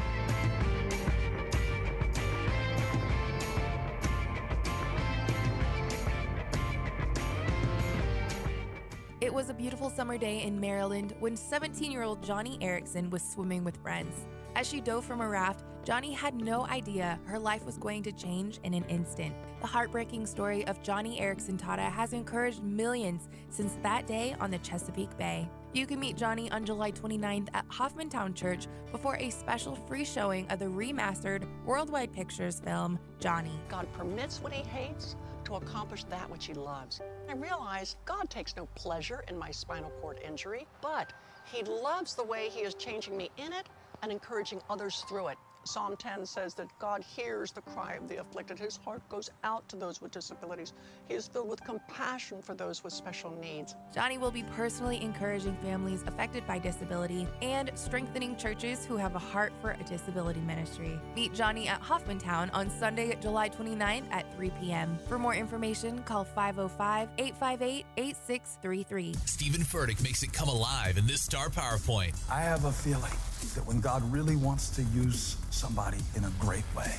It was a beautiful summer day in Maryland when 17-year-old Johnny Erickson was swimming with friends. As she dove from a raft, Johnny had no idea her life was going to change in an instant. The heartbreaking story of Johnny Erickson Tata has encouraged millions since that day on the Chesapeake Bay. You can meet Johnny on July 29th at Hoffmantown Church before a special free showing of the remastered Worldwide Pictures film, Johnny. God permits what he hates to accomplish that which he loves. I realized God takes no pleasure in my spinal cord injury, but he loves the way he is changing me in it and encouraging others through it. Psalm 10 says that God hears the cry of the afflicted. His heart goes out to those with disabilities. He is filled with compassion for those with special needs. Johnny will be personally encouraging families affected by disability and strengthening churches who have a heart for a disability ministry. Meet Johnny at Hoffmantown on Sunday, July 29th at 3 p.m. For more information, call 505-858-8633. Stephen Furtick makes it come alive in this Star PowerPoint. I have a feeling that when God really wants to use somebody in a great way,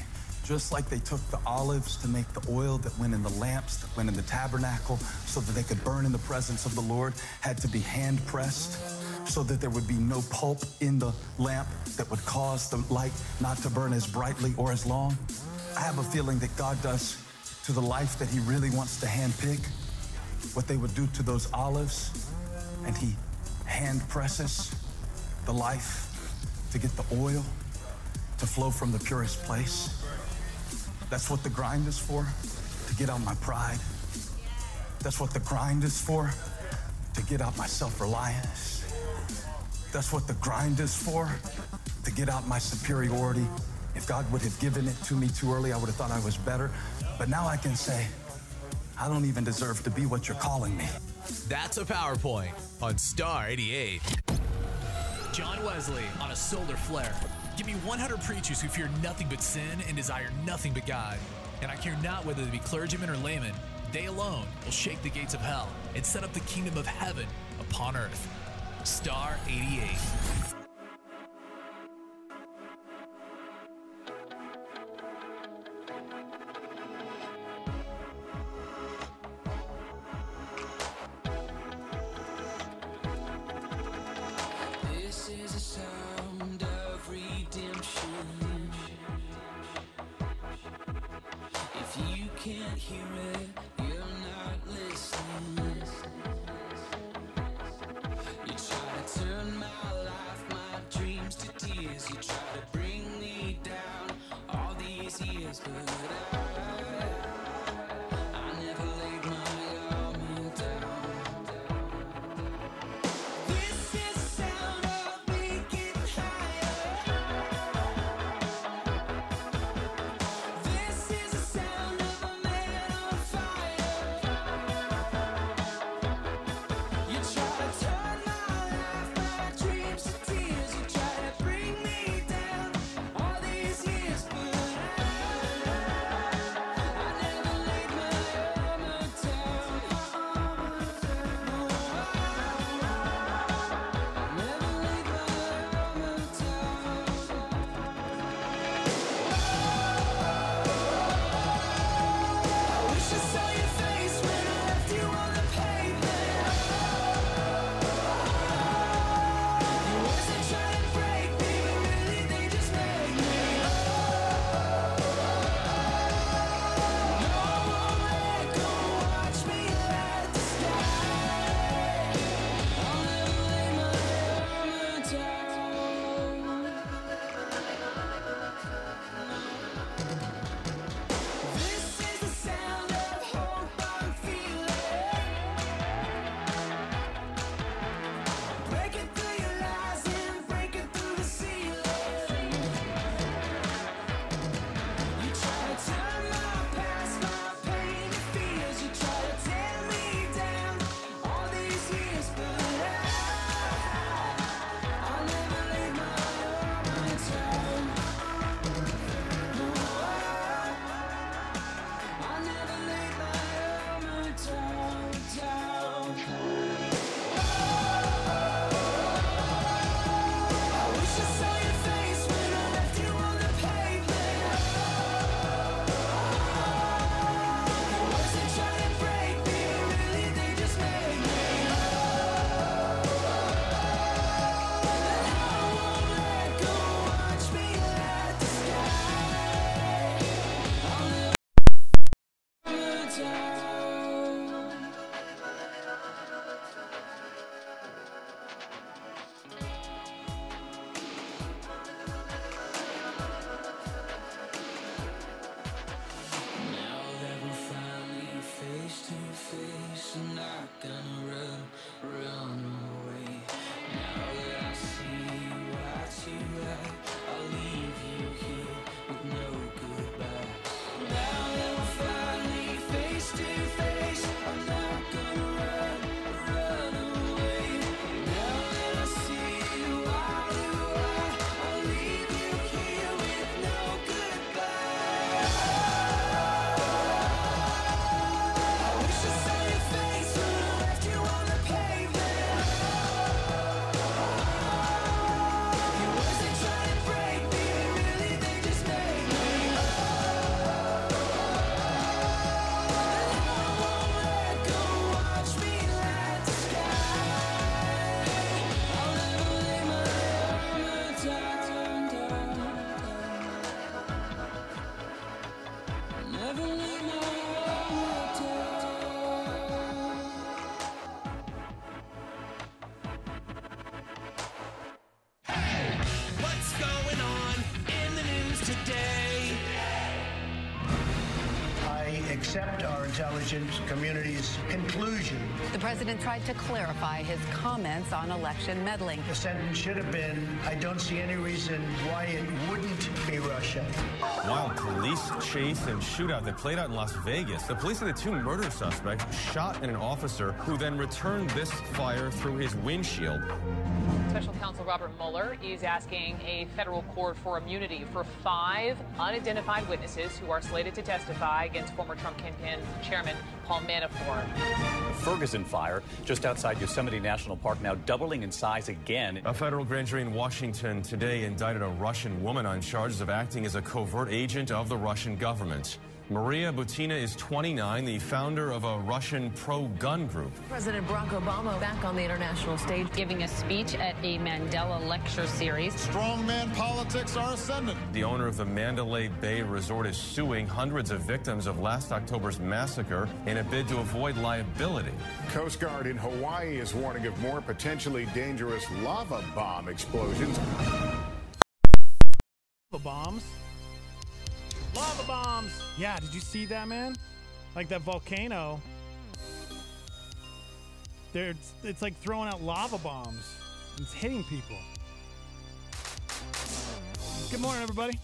just like they took the olives to make the oil that went in the lamps, that went in the tabernacle, so that they could burn in the presence of the Lord, had to be hand pressed, so that there would be no pulp in the lamp that would cause the light not to burn as brightly or as long. I have a feeling that God does to the life that he really wants to handpick, what they would do to those olives, and he hand presses the life to get the oil to flow from the purest place. That's what the grind is for, to get out my pride. That's what the grind is for, to get out my self-reliance. That's what the grind is for, to get out my superiority. If God would have given it to me too early, I would have thought I was better. But now I can say, I don't even deserve to be what you're calling me. That's a PowerPoint on Star 88. John Wesley on a solar flare. Give me 100 preachers who fear nothing but sin and desire nothing but God. And I care not whether they be clergymen or laymen. They alone will shake the gates of hell and set up the kingdom of heaven upon earth. Star 88. This is a sound of redemption. If you can't hear it, you're not listening. You try to turn my life, my dreams to tears. You try to bring me down all these years, but I never laid my armor down. This is the sound of me getting higher. This is the sound of a man on fire. You try to turn my life, my dreams to tears. You try to bring me down all these years, but I never laid my armor down. No, I never laid my armor down. I wish I saw your face when I left you on the pavement. Your words they try to break me, but really they just make me. No, I won't let go. Watch me light the sky. I'll never lay my armor down. This is the sound of hope I'm feeling. Breaking through your lies and breaking through the ceiling. You try to turn my past, my pain to fears. You try to tear me down all these years, but I never laid my armor down. No, I never laid my armor down. I wish I saw your face when I left you on the pavement. Your words they try to break me, but really they just make me. I won't let go. Watch me light the sky. I'll never down. Now that we're finally face to face, I'm not gonna run away. Now that I see you eye to eye, I'll leave you here with no goodbye. Now that we're finally face to face, I'm not gonna run away. Now that I see you eye to eye, I'll leave you here with no goodbye. I wish I saw your face when I left you on the pavement. Your words they try to break me, but really they just make me. I won't let go. Watch me light the sky. I'll never lay my armor down. Never lay my armor down. What's going on in the news today? I accept our intelligence community's conclusion. The president tried to clarify his comments on election meddling. The sentence should have been, I don't see any reason why it wouldn't be Russia. Wild police chase and shootout that played out in Las Vegas. The police say the two murder suspects shot at an officer who then returned this fire through his windshield. Special counsel Robert Mueller is asking a federal court for immunity for 5 unidentified witnesses who are slated to testify against former Trump campaign chairman Paul Manafort. The Ferguson fire just outside Yosemite National Park now doubling in size again. A federal grand jury in Washington today indicted a Russian woman on charges of acting as a covert agent of the Russian government. Maria Butina is 29, the founder of a Russian pro-gun group. President Barack Obama back on the international stage, giving a speech at a Mandela lecture series. Strongman politics are ascendant. The owner of the Mandalay Bay Resort is suing hundreds of victims of last October's massacre in a bid to avoid liability. Coast Guard in Hawaii is warning of more potentially dangerous lava bomb explosions. Lava bombs? Lava bombs! Yeah, did you see that, man? Like that volcano. It's like throwing out lava bombs. It's hitting people. Good morning, everybody.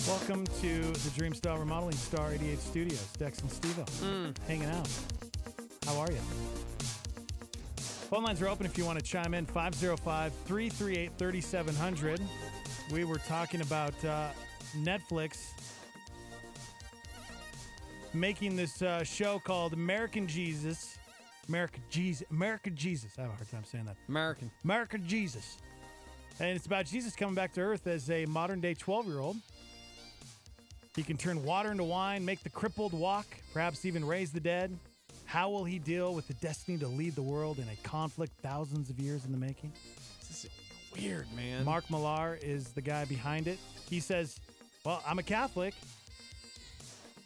Welcome to the Dream Style Remodeling Star 88 Studios. Dex and Steve-O hanging out. How are you? Phone lines are open if you want to chime in. 505-338-3700. We were talking about Netflix making this show called American Jesus. American Jesus. I have a hard time saying that. American Jesus. And it's about Jesus coming back to earth as a modern-day 12-year-old. He can turn water into wine, make the crippled walk, perhaps even raise the dead. How will he deal with the destiny to lead the world in a conflict thousands of years in the making? This is weird, man. Mark Millar is the guy behind it. He says, well, I'm a Catholic.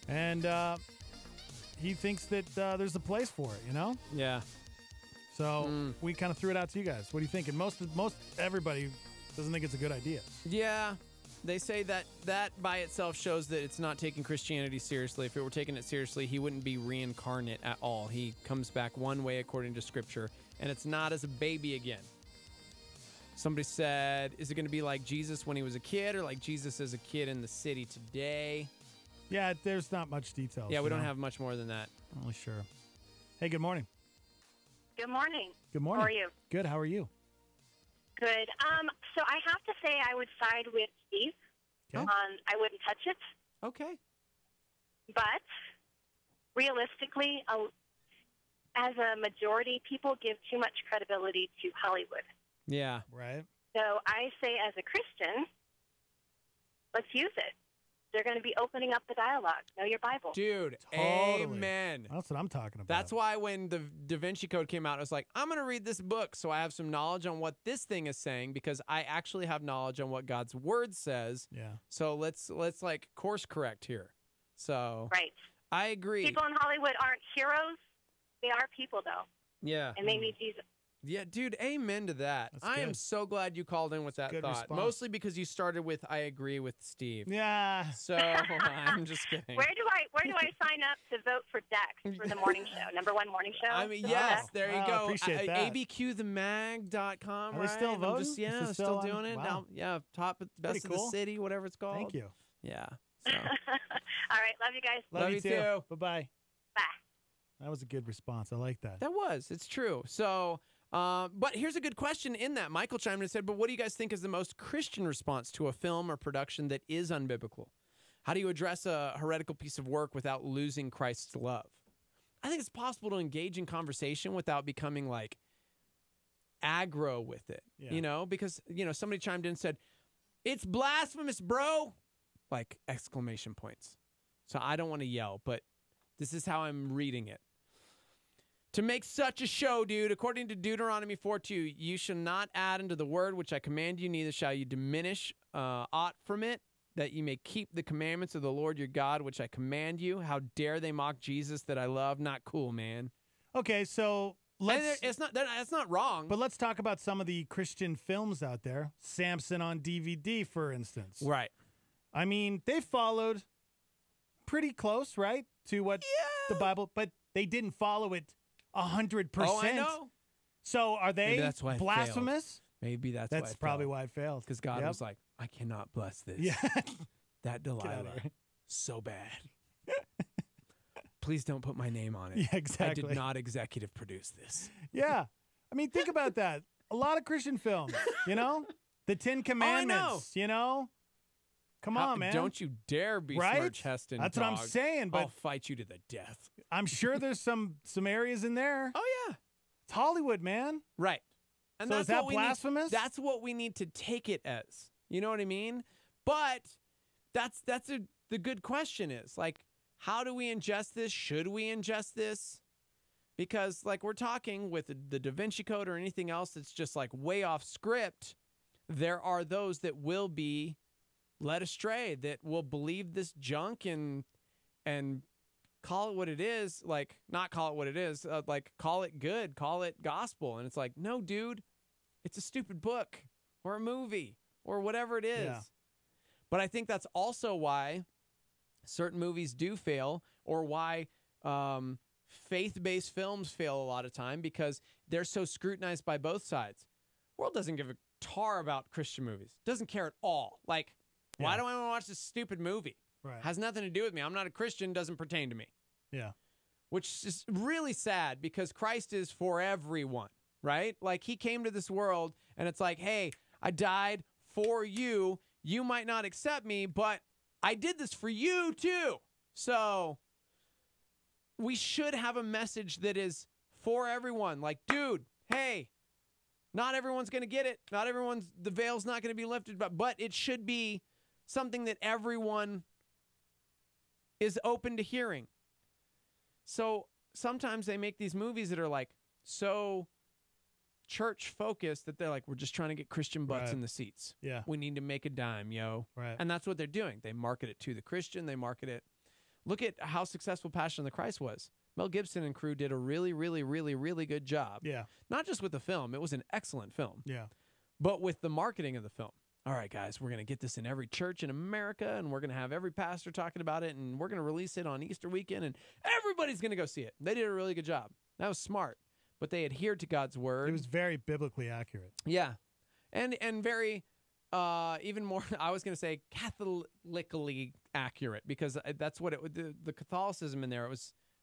And he thinks that there's a place for it, you know? Yeah. So we kind of threw it out to you guys. What do you think? And most everybody doesn't think it's a good idea. Yeah. They say that by itself shows that it's not taking Christianity seriously. If it were taking it seriously, he wouldn't be reincarnate at all. He comes back one way according to Scripture, and it's not as a baby again. Somebody said, is it going to be like Jesus when he was a kid or like Jesus as a kid in the city today? Yeah, there's not much details. Yeah, we don't have much more than that. I'm not really sure. Hey, good morning. Good morning. Good morning. How are you? Good. How are you? Good. So I have to say I would side with Steve. Okay. I wouldn't touch it. Okay. But realistically, as a majority, people give too much credibility to Hollywood. Yeah. Right. So I say as a Christian, let's use it. They're going to be opening up the dialogue. Know your Bible. Dude, Totally. amen. That's what I'm talking about. That's why when the Da Vinci Code came out, I was like, I'm going to read this book so I have some knowledge on what this thing is saying because I actually have knowledge on what God's word says. Yeah. So let's like course correct here. So Right. I agree. People in Hollywood aren't heroes. They are people, though. Yeah. And they need Jesus. Yeah, dude, amen to that. That's I am good. so glad you called in with that Good thought. response. Mostly because you started with I agree with Steve. Yeah. So I'm just kidding. Where do I sign up to vote for Dex for the morning show? #1 morning show? I mean, So yes, Dex? there you Wow, go. appreciate that. abqthemag.com, Are right? they still I'm voting? just, Is yeah, it still on? doing it. Wow. Now, yeah, top best Pretty of cool. the city, whatever it's called. Thank you. Yeah. So. All right. Love you guys. Love you too. Bye-bye. Bye. That was a good response. I like that. That was. It's true. So, but here's a good question in that. Michael chimed in and said, but what do you guys think is the most Christian response to a film or production that is unbiblical? How do you address a heretical piece of work without losing Christ's love? I think it's possible to engage in conversation without becoming like aggro with it, Yeah. you know, because, you know, somebody chimed in and said, it's blasphemous, bro, like exclamation points. So I don't want to yell, but this is how I'm reading it. To make such a show, dude, according to Deuteronomy 4:2, you shall not add unto the word which I command you, neither shall you diminish aught from it, that you may keep the commandments of the Lord your God, which I command you. How dare they mock Jesus that I love? Not cool, man. Okay, so let's. It's not wrong. But let's talk about some of the Christian films out there. Samson on DVD, for instance. Right. I mean, they followed pretty close, right, to what the Bible, but they didn't follow it 100%. Oh, I know. So are they Maybe that's why it blasphemous? Maybe that's why it probably failed. why it failed. Because God Yep. was like, I cannot bless this. Yeah. That outta Delilah, here. so bad. Please don't put my name on it. Yeah, exactly. I did not executive produce this. Yeah. I mean, think about that. A lot of Christian films, you know? The Ten Commandments, you know? Come on, man. Don't you dare be Right? smart Heston. That's what I'm dog. saying, but I'll fight you to the death. I'm sure there's some areas in there. Oh, yeah. It's Hollywood, man. Right. And So that's is that what we blasphemous? That's what we need to take it as. You know what I mean? But that's the good question is, like, how do we ingest this? Should we ingest this? Because, like, we're talking with the Da Vinci Code or anything else that's just, like, way off script, there are those that will be led astray, that will believe this junk and call it what it is, like, not call it what it is, like, call it good, call it gospel. And it's like, no, dude, it's a stupid book or a movie or whatever it is. Yeah. But I think that's also why certain movies do fail, or why faith-based films fail a lot of time, because they're so scrutinized by both sides. The world doesn't give a tar about Christian movies. Doesn't care at all. Like, why do I want to watch this stupid movie? Right. Has nothing to do with me. I'm not a Christian. Doesn't pertain to me. Yeah. Which is really sad, because Christ is for everyone, right? Like, he came to this world and it's like, hey, I died for you. You might not accept me, but I did this for you too. So we should have a message that is for everyone. Like, dude, hey, not everyone's going to get it. Not everyone's, the veil's not going to be lifted, but it should be something that everyone is open to hearing. So sometimes they make these movies that are like so church focused that they're like, we're just trying to get Christian butts in the seats. Yeah. We need to make a dime, yo. Right. And that's what they're doing. They market it to the Christian. They market it. Look at how successful Passion of the Christ was. Mel Gibson and crew did a really, really, really, really good job. Yeah. Not just with the film. It was an excellent film. Yeah. But with the marketing of the film. All right, guys, we're going to get this in every church in America, and we're going to have every pastor talking about it, and we're going to release it on Easter weekend, and everybody's going to go see it. They did a really good job. That was smart. But they adhered to God's word. It was very biblically accurate. Yeah. And very, even more, I was going to say Catholically accurate, because that's what the Catholicism in there, it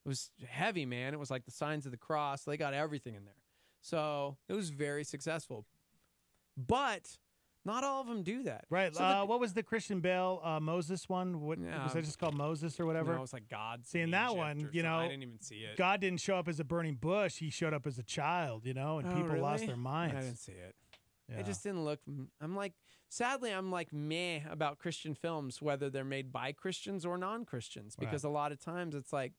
was heavy, man. It was like the signs of the cross. They got everything in there. So it was very successful. But not all of them do that. Right. So What was the Christian Bale Moses one? What was that just called, Moses or whatever? No, it was like God. See, in that one, you know, I didn't even see it. God didn't show up as a burning bush. He showed up as a child, you know, and people really? lost their minds. I didn't see it. Yeah. It just didn't look. I'm like, sadly, I'm like meh about Christian films, whether they're made by Christians or non-Christians, because a lot of times it's like,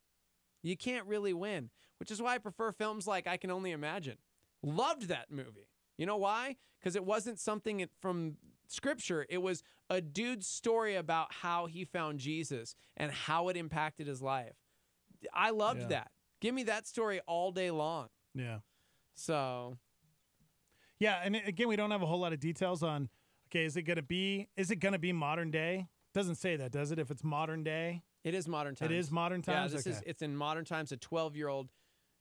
you can't really win, which is why I prefer films like I Can Only Imagine. Loved that movie. You know why? Because it wasn't something from Scripture. It was a dude's story about how he found Jesus and how it impacted his life. I loved that. Give me that story all day long. Yeah. So. Yeah, and again, we don't have a whole lot of details on, okay, is it going to be modern day? Doesn't say that, does it? If it's modern day? It is modern times. It is modern times? Yeah, it's in modern times. A 12-year-old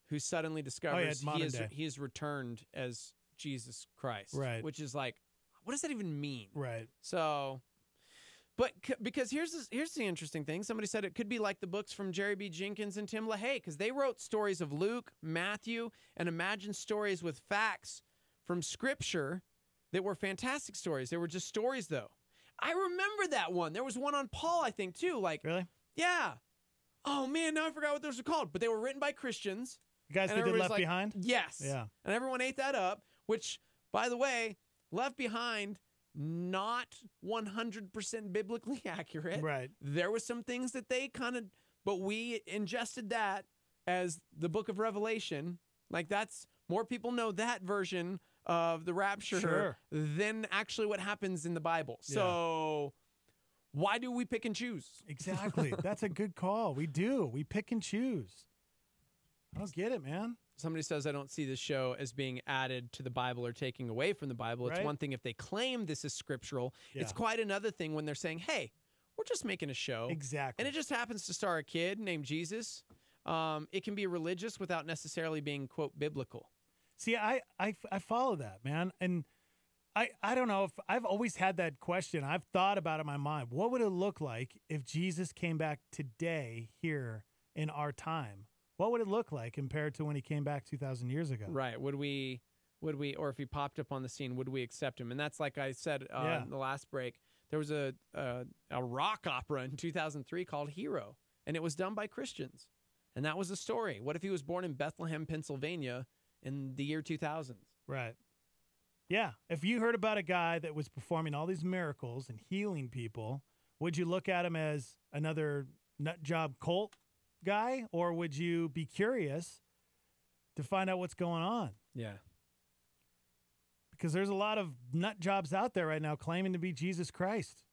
who suddenly discovers he is returned as Jesus Christ. Right. Which is like, what does that even mean? Right. So, but because here's the interesting thing. Somebody said it could be like the books from Jerry B. Jenkins and Tim LaHaye, because they wrote stories of Luke, Matthew, and imagined stories with facts from Scripture that were fantastic stories. They were just stories, though. I remember that one. There was one on Paul, I think, too. Like, really? Yeah. Oh, man, now I forgot what those were called. But they were written by Christians. You guys that did Left Behind? Yes. Yeah. And everyone ate that up, which, by the way, Left Behind, not 100% biblically accurate. Right. There were some things that they but we ingested that as the book of Revelation. Like, that's, more people know that version of the rapture than actually what happens in the Bible. Yeah. So why do we pick and choose? Exactly. That's a good call. We do. We pick and choose. I don't get it, man. Somebody says, I don't see this show as being added to the Bible or taking away from the Bible. It's one thing if they claim this is scriptural. Yeah. It's quite another thing when they're saying, hey, we're just making a show. Exactly. And it just happens to star a kid named Jesus. It can be religious without necessarily being, quote, biblical. See, I follow that, man. And I don't know if I've always had that question. I've thought about it in my mind. What would it look like if Jesus came back today here in our time? What would it look like compared to when he came back 2,000 years ago? Right. Would we, or if he popped up on the scene, would we accept him? And that's like I said in the last break, there was a rock opera in 2003 called Hero, and it was done by Christians. And that was the story. What if he was born in Bethlehem, Pennsylvania in the year 2000? Right. Yeah. If you heard about a guy that was performing all these miracles and healing people, would you look at him as another nut job cult guy, or would you be curious to find out what's going on? Yeah. Because there's a lot of nut jobs out there right now claiming to be Jesus Christ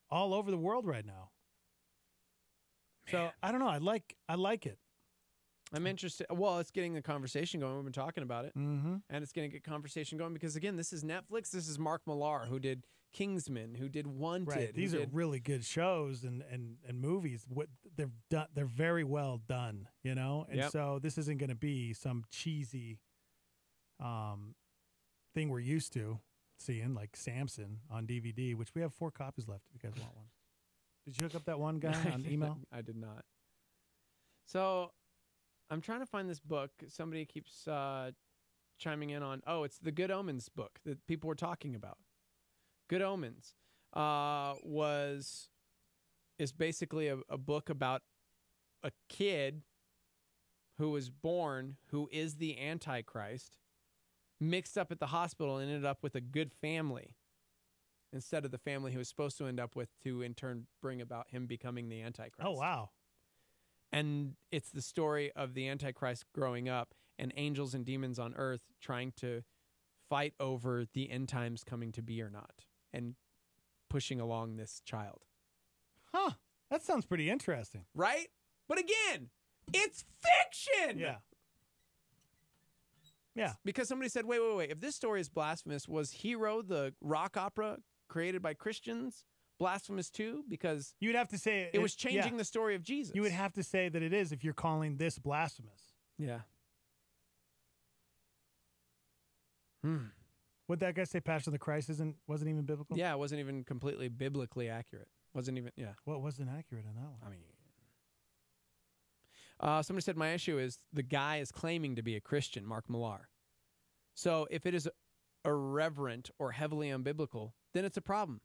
all over the world right now. So I don't know. I like it. I'm interested. Well, it's getting the conversation going. We've been talking about it. Mm-hmm. And it's going to get conversation going because, again, this is Netflix. This is Mark Millar, who did Kingsman, who did Wanted. Right. These are really good shows and movies. What they've done, they're very well done, you know? And so this isn't going to be some cheesy thing we're used to seeing, like Samson on DVD, which we have 4 copies left if you guys want one. Did you hook up that one guy on email? I did not. So I'm trying to find this book. Somebody keeps chiming in on, it's the Good Omens book that people were talking about. Good Omens is basically a book about a kid who was born who is the Antichrist, mixed up at the hospital and ended up with a good family instead of the family he was supposed to end up with, to in turn bring about him becoming the Antichrist. Oh, wow. And it's the story of the Antichrist growing up and angels and demons on earth trying to fight over the end times coming to be or not, and pushing along this child. Huh. That sounds pretty interesting. Right? But again, it's fiction! Yeah. Yeah. Because somebody said, wait. If this story is blasphemous, was Hero, the rock opera created by Christians, blasphemous too? Because you would have to say it was changing the story of Jesus. You would have to say that it is if you're calling this blasphemous. Yeah. Would that guy say Passion of the Christ wasn't even biblical? Yeah, it wasn't even completely biblically accurate. Wasn't even, yeah. What wasn't accurate in that one? I mean, somebody said my issue is the guy is claiming to be a Christian, Mark Millar. So if it is irreverent or heavily unbiblical, then it's a problem.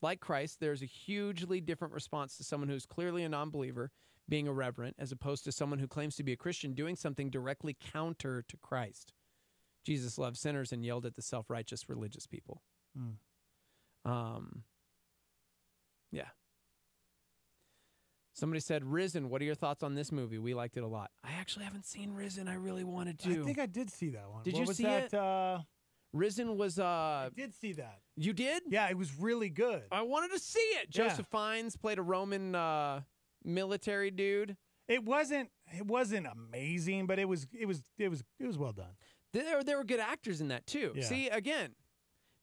Like Christ, there's a hugely different response to someone who's clearly a non-believer being irreverent, as opposed to someone who claims to be a Christian doing something directly counter to Christ. Jesus loved sinners and yelled at the self-righteous religious people. Yeah. Somebody said, Risen, what are your thoughts on this movie? We liked it a lot. I actually haven't seen Risen. I really wanted to. I think I did see that one. Did you see it? Risen was... I did see that. You did? Yeah, it was really good. I wanted to see it. Joseph Fiennes played a Roman military dude. It wasn't amazing, but it was well done. There were good actors in that too. Yeah. See, again,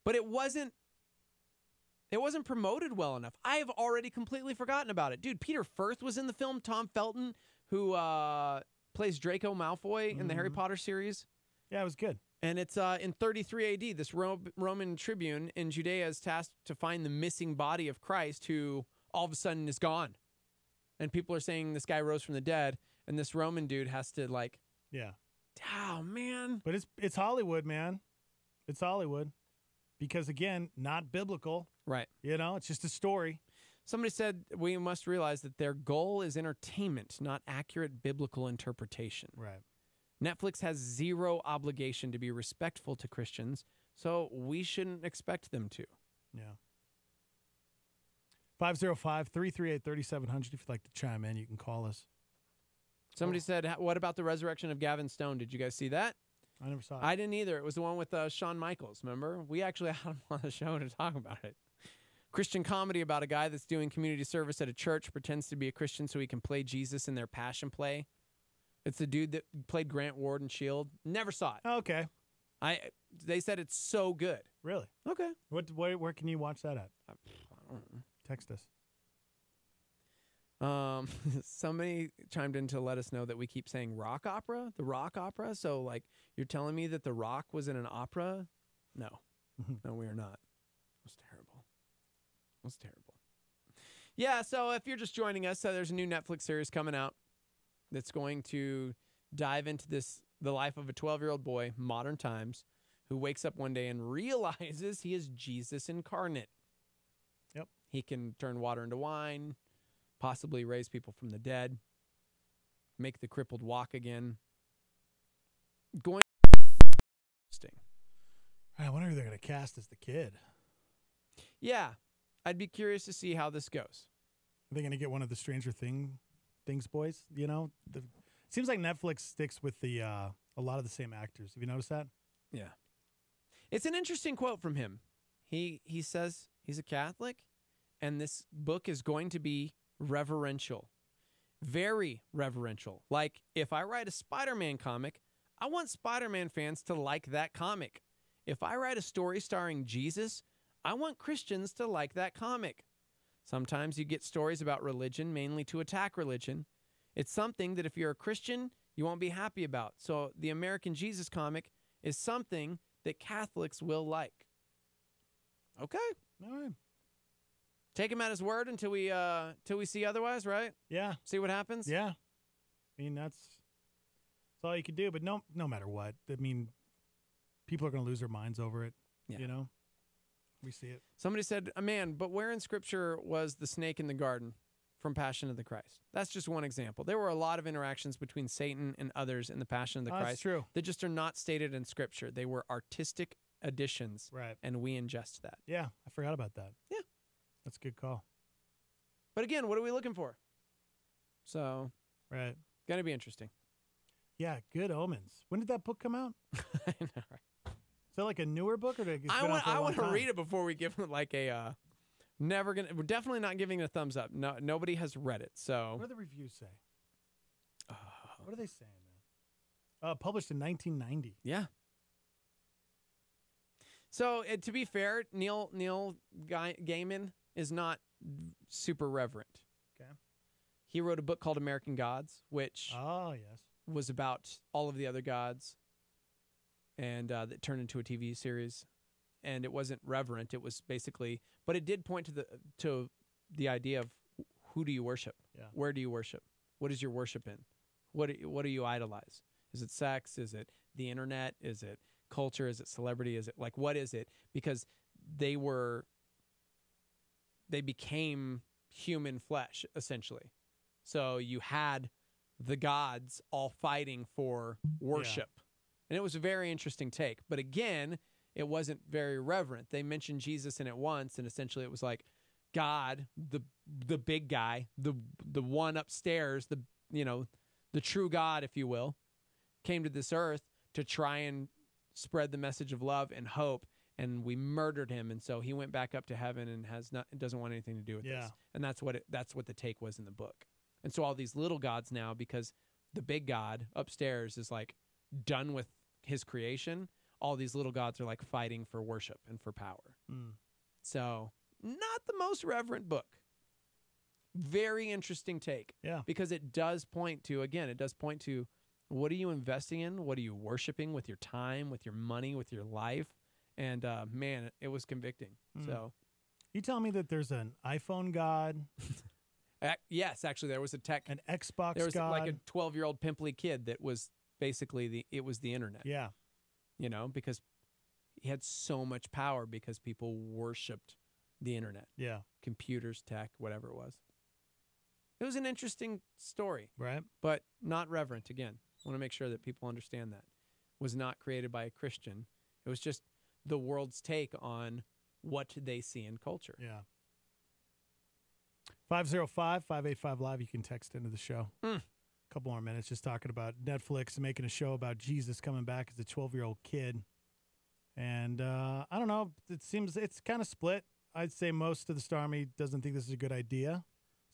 but it wasn't promoted well enough. I have already completely forgotten about it. Dude, Peter Firth was in the film. Tom Felton, who plays Draco Malfoy in the Harry Potter series. Yeah, it was good. And it's in 33 AD. This Roman tribune in Judea is tasked to find the missing body of Christ, who all of a sudden is gone. And people are saying this guy rose from the dead, and this Roman dude has to Yeah. Oh, man. But it's Hollywood, man. It's Hollywood. Because, again, not biblical. Right. You know, it's just a story. Somebody said we must realize that their goal is entertainment, not accurate biblical interpretation. Right. Netflix has zero obligation to be respectful to Christians, so we shouldn't expect them to. Yeah. 505-338-3700. If you'd like to chime in, you can call us. Somebody said, what about the resurrection of Gavin Stone? Did you guys see that? I never saw it. I didn't either. It was the one with Shawn Michaels, remember? We actually had him on the show to talk about it. Christian comedy about a guy that's doing community service at a church, pretends to be a Christian so he can play Jesus in their passion play. It's the dude that played Grant Ward in S.H.I.E.L.D. Never saw it. Oh, okay. They said it's so good. Really? Okay. Where can you watch that at? I don't know. Text us. Somebody chimed in to let us know that we keep saying rock opera, the rock opera. So, you're telling me that The Rock was in an opera? No. No, we are not. It was terrible. Yeah, so if you're just joining us, there's a new Netflix series coming out that's going to dive into the life of a 12-year-old boy, modern times, who wakes up one day and realizes he is Jesus incarnate. Yep. He can turn water into wine, possibly raise people from the dead, make the crippled walk again. Interesting. I wonder who they're going to cast as the kid. Yeah. I'd be curious to see how this goes. Are they going to get one of the Stranger Things boys? You know, it seems like Netflix sticks with the a lot of the same actors. Have you noticed that? Yeah. It's an interesting quote from him. He says he's a Catholic, and this book is going to be reverential. Very reverential. Like, if I write a Spider-Man comic, I want Spider-Man fans to like that comic. If I write a story starring Jesus, I want Christians to like that comic. Sometimes you get stories about religion, mainly to attack religion. It's something that if you're a Christian, you won't be happy about. So the American Jesus comic is something that Catholics will like. Okay. All right. Take him at his word until we see otherwise, right? Yeah. See what happens? Yeah. I mean, that's all you can do. But no matter what, I mean, people are going to lose their minds over it. Yeah. You know? We see it. Somebody said, man, but where in Scripture was the snake in the garden from Passion of the Christ? That's just one example. There were a lot of interactions between Satan and others in the Passion of the Christ. That's true. That just are not stated in Scripture. They were artistic additions. Right. And we ingest that. Yeah, I forgot about that. Yeah. That's a good call. But again, what are we looking for? So, right. Going to be interesting. Yeah, Good Omens. When did that book come out? I know, right? Is that like a newer book, or did it get I want to read it before we give it like a. We're definitely not giving it a thumbs up. No, nobody has read it. So what do the reviews say? What are they saying, man? Published in 1990. Yeah. So to be fair, Neil Gaiman is not super reverent. Okay. He wrote a book called American Gods, which was about all of the other gods, and that turned into a TV series. And it wasn't reverent. It was basically, but it did point to the idea of who do you worship? Yeah. Where do you worship? What is your worship in? What do you idolize? Is it sex? Is it the internet? Is it culture? Is it celebrity? Is it like, what is it? Because they became human flesh, essentially. So you had the gods all fighting for worship. Yeah. And it was a very interesting take. But again, it wasn't very reverent. They mentioned Jesus in it once, and essentially it was like God, the big guy, the one upstairs, the true God, if you will, came to this earth to try and spread the message of love and hope, and we murdered him, and so he went back up to heaven and doesn't want anything to do with this. And that's what the take was in the book. And so all these little gods now, because the big God upstairs is like done with his creation, all these little gods are like fighting for worship and for power. So not the most reverent book. Very interesting take. Yeah. Because it does point to what are you investing in? What are you worshiping with your time, with your money, with your life? And man, it was convicting. So you tell me that there's an iPhone god? Yes, actually there was an Xbox god. There was like a 12-year-old pimply kid that was basically the internet. Yeah. Because he had so much power because people worshipped the internet. Yeah. Computers, tech, whatever it was. It was an interesting story. Right. But not reverent, again. I want to make sure that people understand that. It was not created by a Christian. It was just the world's take on what they see in culture. Yeah. 505-585-LIVE. You can text into the show. A couple more minutes just talking about Netflix making a show about Jesus coming back as a 12-year-old kid. And I don't know. It seems it's kind of split. I'd say most of the Star Army doesn't think this is a good idea.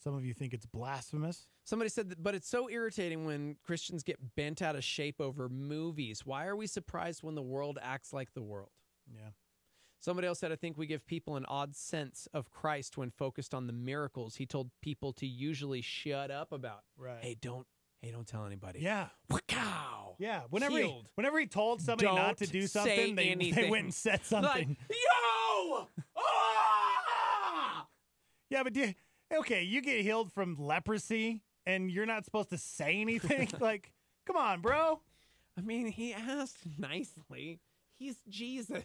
Some of you think it's blasphemous. Somebody said that, but it's so irritating when Christians get bent out of shape over movies. Why are we surprised when the world acts like the world? Yeah. Somebody else said, I think we give people an odd sense of Christ when focused on the miracles he told people to usually shut up about. Right. Hey, don't tell anybody. Yeah. Wow. Yeah. Whenever he told somebody not to do something, they went and said something. Like, yo! Ah! Yeah, but okay, you get healed from leprosy and you're not supposed to say anything? Like, come on, bro. I mean, he asked nicely. He's Jesus.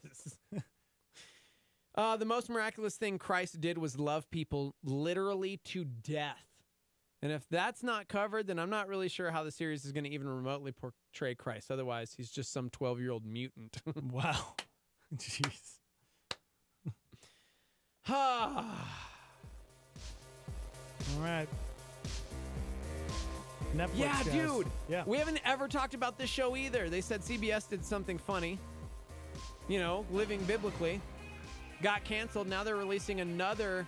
The most miraculous thing Christ did was love people literally to death. And if that's not covered, then I'm not really sure how the series is going to even remotely portray Christ. Otherwise, he's just some 12-year-old mutant. Wow. Jeez. All right. Netflix, Yeah, guys. dude. Yeah. We haven't ever talked about this show either. They said CBS did something funny. You know, living biblically. Got canceled. Now they're releasing another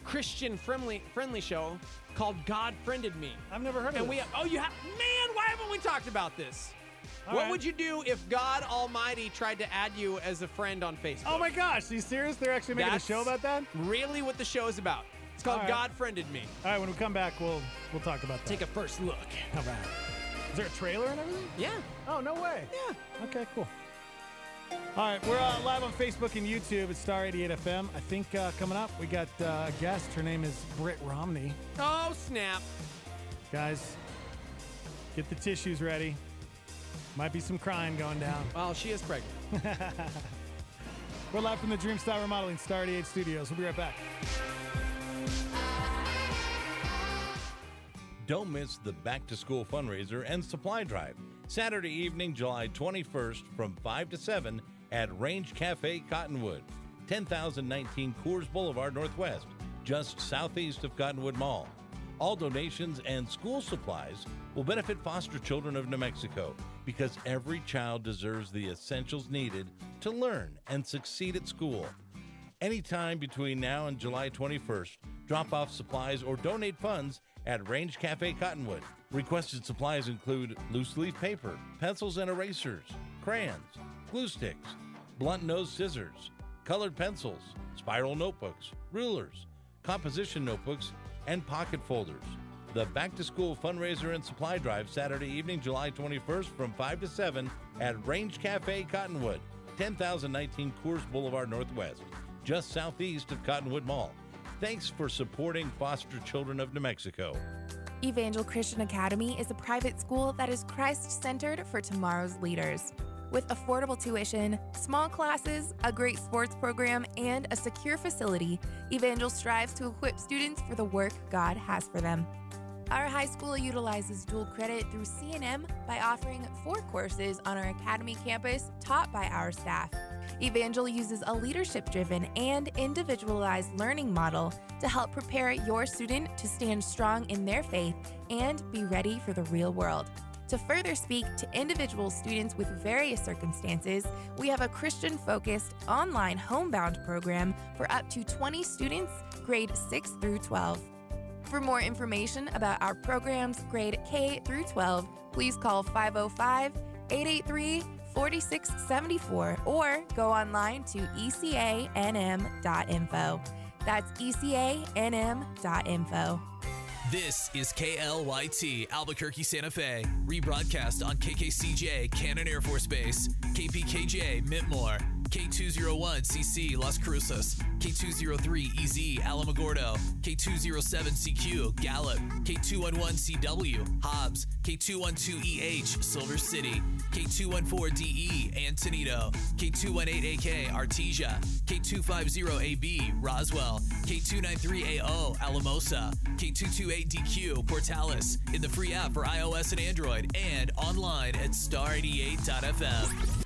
Christian-friendly show called God Friended Me. I've never heard of it. You have? Man, why haven't we talked about this? What would you do if God Almighty tried to add you as a friend on Facebook? Oh my gosh, are you serious? They're actually making a show about that? Really what the show is about. It's called All right. God Friended Me. All right, when we come back, we'll talk about that. Take a first look. All right. Is there a trailer and everything? Yeah. Oh, no way. Yeah. Okay, cool. All right, we're live on Facebook and YouTube at Star 88 FM. I think coming up, we got a guest. Her name is Britt Romney. Oh, snap. Guys, get the tissues ready. Might be some crying going down. Well, she is pregnant. We're live from the Dreamstyle Remodeling Star 88 Studios. We'll be right back. Don't miss the back-to-school fundraiser and supply drive. Saturday evening, July 21st from 5 to 7 at Range Cafe Cottonwood, 10,019 Coors Boulevard Northwest, just southeast of Cottonwood Mall. All donations and school supplies will benefit foster children of New Mexico because every child deserves the essentials needed to learn and succeed at school. Anytime between now and July 21st, drop off supplies or donate funds at Range Cafe Cottonwood. Requested supplies include loose leaf paper, pencils and erasers, crayons, glue sticks, blunt nose scissors, colored pencils, spiral notebooks, rulers, composition notebooks, and pocket folders. The back-to-school fundraiser and supply drive Saturday evening, July 21st from 5 to 7 at Range Cafe Cottonwood, 10,019 Coors Boulevard Northwest, just southeast of Cottonwood Mall. Thanks for supporting foster children of New Mexico. Evangel Christian Academy is a private school that is Christ-centered for tomorrow's leaders. With affordable tuition, small classes, a great sports program, and a secure facility, Evangel strives to equip students for the work God has for them. Our high school utilizes dual credit through C&M by offering 4 courses on our academy campus taught by our staff. Evangel uses a leadership-driven and individualized learning model to help prepare your student to stand strong in their faith and be ready for the real world. To further speak to individual students with various circumstances, we have a Christian-focused online homebound program for up to 20 students, grade 6 through 12. For more information about our programs, grade K through 12, please call 505-883-4674 or go online to ecanm.info. That's ecanm.info. This is KLYT Albuquerque, Santa Fe. Rebroadcast on KKCJ Cannon Air Force Base, KPKJ Mintmore, K201CC Las Cruces, K203EZ Alamogordo, K207CQ Gallup, K211CW Hobbs, K212EH Silver City, K214DE Antonito, K218AK Artesia, K250AB Roswell, K293AO Alamosa, K228DQ Portales, in the free app for iOS and Android, and online at star88.fm.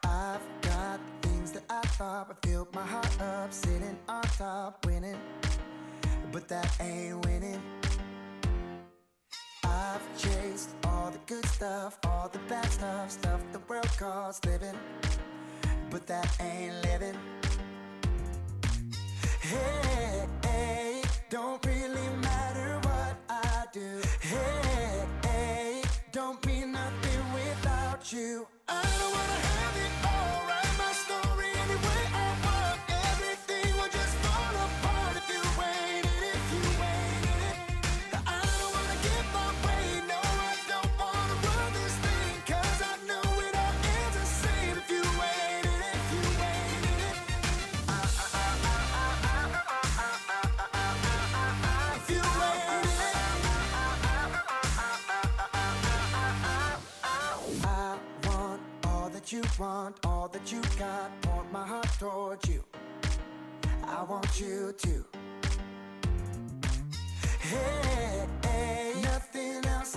I've got things that I thought would fill my heart up, sitting on top, winning, but that ain't winning. I've chased all the good stuff, all the bad stuff, stuff the world calls living, but that ain't living. Hey, hey, don't really matter what I do. Hey, hey, don't mean nothing without you. I don't wanna have it all, write my story any way I want. Everything will just fall apart if you waited, if you waited. I don't wanna give my way, no, I don't wanna run this thing, 'cause I know it all ends the same if you waited, if you waited. If you waited. I want all that you want, all that you got, point my heart towards you. I want you to. Hey, hey, nothing else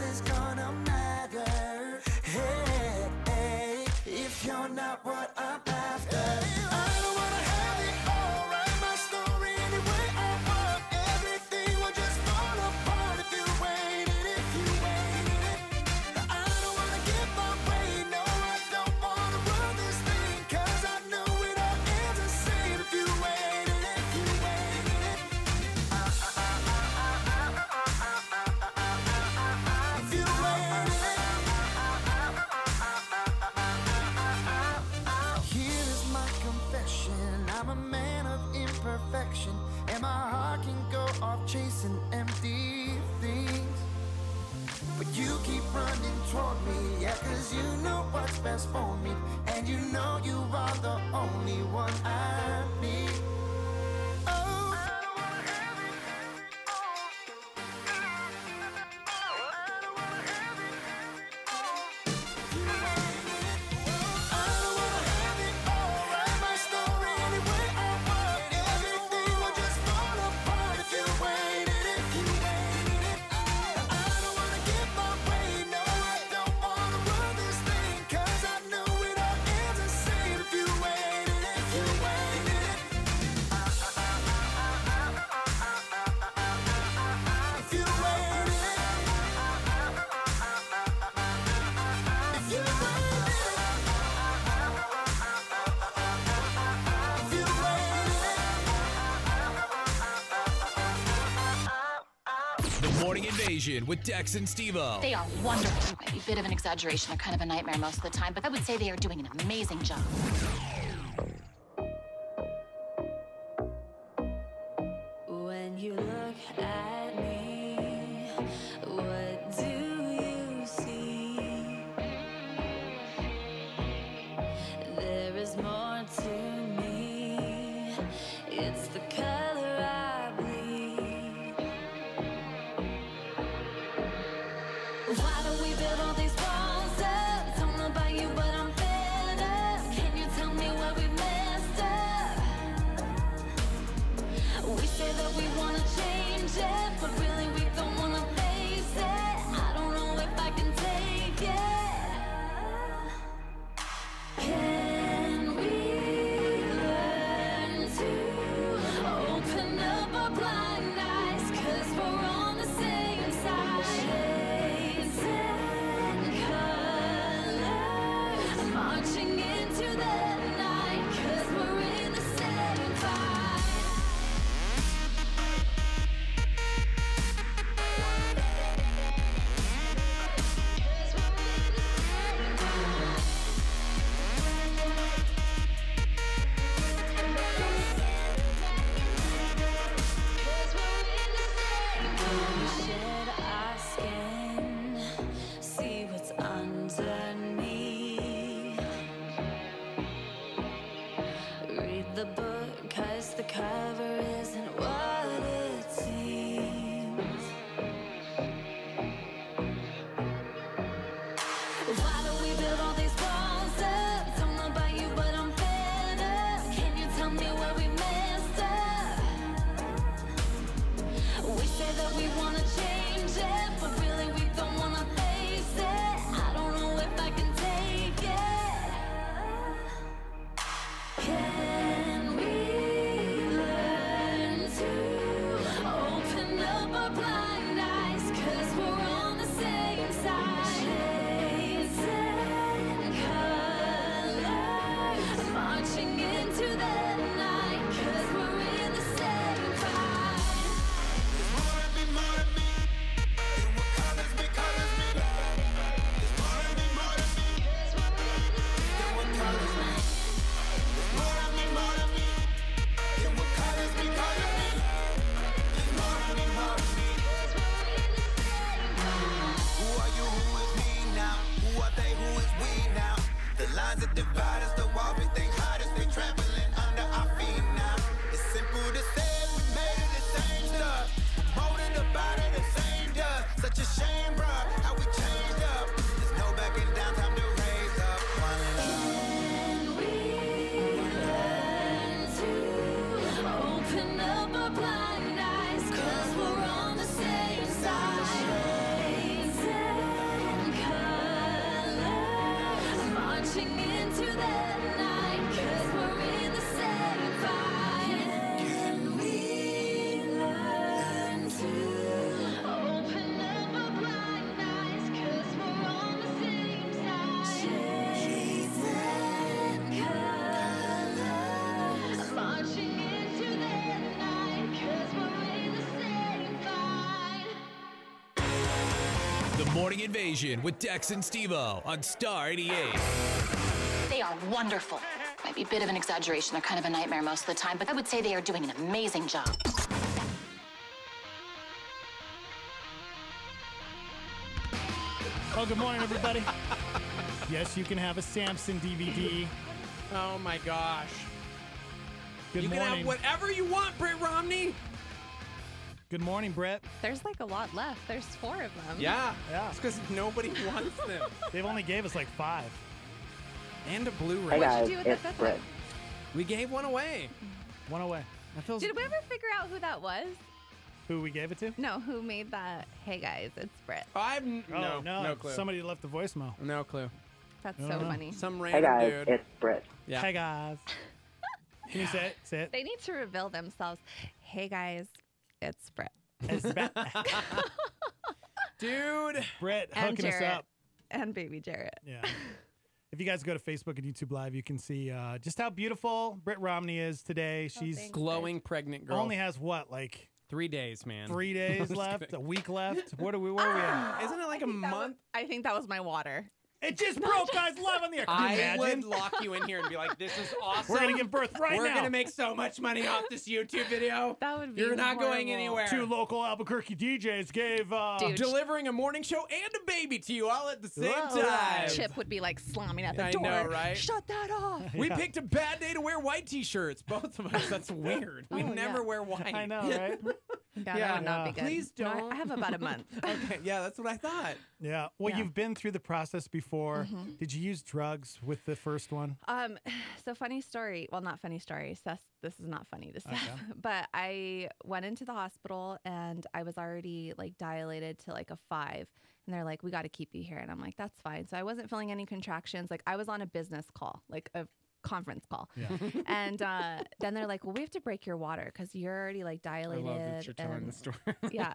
I'm a man of imperfection, and my heart can go off chasing empty things. But you keep running toward me, yeah, 'cause you know what's best for me, and you know you are the only one I need. Oh, I don't wanna have it. I don't wanna have it. I don't wanna have it all. Write my story any way I want. Everything will just fall apart if you waited, if you waited it. I don't wanna get my way, no, I don't wanna run this thing, 'cause I know it all ends the same if you waited, if you waited it. If you waited it. If you waited it. If you waited it. The Morning Invasion with Dex and Steve-O. They are wonderful. A bit of an exaggeration. They're kind of a nightmare most of the time, but I would say they are doing an amazing job. When you look at me, what do you see? There is more to me. It's the color I bleed. Why do we build all these walls up? Don't know about you, but I'm fed up. Can you tell me where we messed up? We say that we wanna change it, but really we don't wanna face it. I don't know if I can take it. Can we learn to open up our blind eyes? 'Cause we're on the same side. Shades and colors, marching into the night. 'Cause we're in the same fight. We shed our skin, see what's underneath. Read the book, 'cause the cover isn't what it seems. Why do we build all these walls up? Don't know about you, but I'm fed up. Can you tell me where we messed up? We say that we wanna change it, but really we don't wanna face it. I don't know if I can take it. Can we learn to open up our blind eyes? 'Cause we're on the same side. Shades and colors, marching into the night. 'Cause we're in the same fight. Who are you? Who is me now? Who are they? Who is we now? The lines that divide us, the walls we think hide us, they trampling under our feet now. It's simple to say we made it the same stuff. Molded about it the same dust. Such a shame, bruh, how we changed up. There's no backing down, time to raise up. One love. Can we learn to open up our blind eyes? 'Cause we're on the same side. Shades and colors, marching into the night. 'Cause we're in the same fight. Can we learn to open up our blind eyes? 'Cause we're on the same side. Shades and colors, marching into the night. 'Cause we're in the same fight. The Morning Invasion with Dex and Steve-O on Star 88. They are wonderful. I might be a bit of an exaggeration. They're kind of a nightmare most of the time, but I would say they are doing an amazing job. Oh, good morning, everybody. Yes, you can have a Samson DVD. Oh, my gosh. Good you morning. can have whatever you want, Britt Romney. Good morning, Brett. There's like a lot left. There's 4 of them. Yeah. Yeah. It's because nobody wants them. They've only gave us like 5. And a Blu-ray. Hey guys, it's Brett. We gave one away. One away. That feels... Did we ever figure out who that was? Who we gave it to? No, who made that? Hey guys, it's Brett. No clue. Somebody left a voicemail. No clue. That's so funny. Some random dude. It's Brett. Yeah. Hey guys. Can you say it? Say it. They need to reveal themselves. Hey guys, it's Brett. It's Brett. Dude. Brett And hooking Jarrett. us up. And baby Jarrett. Yeah. If you guys go to Facebook and YouTube Live, you can see just how beautiful Britt Romney is today. She's glowing pregnant girl. Only has what, like 3 days, man. 3 days left, a week left. Where are we at? Isn't it like a month? I think that was my water. It just broke, guys. Live on the air. Can you I imagine? would lock you in here and be like, this is awesome. We're going to give birth right We're now. going to make so much money off this YouTube video. That would be You're not horrible. going anywhere. 2 local Albuquerque DJs gave... delivering a morning show and a baby to you all at the same Wow. time. Chip would be like slamming at the I door. know, right? Shut that off. We picked a bad day to wear white t-shirts, both of us. That's weird. We never wear white. I know, right? Yeah, that would not be good. Please No, don't. I have about a month. Okay, yeah, that's what I thought. Yeah. Well, Yeah. you've been through the process before. Mhm. Did you use drugs with the first one? So funny story. Well, not funny story. Seth, this is not funny to Seth. Okay. But I went into the hospital and I was already like dilated to like a 5. And they're like, we got to keep you here. And I'm like, that's fine. So I wasn't feeling any contractions. Like I was on a business call, like a conference call. Yeah. And then they're like, well, we have to break your water because you're already like dilated. I love that you're telling and- the story. Yeah.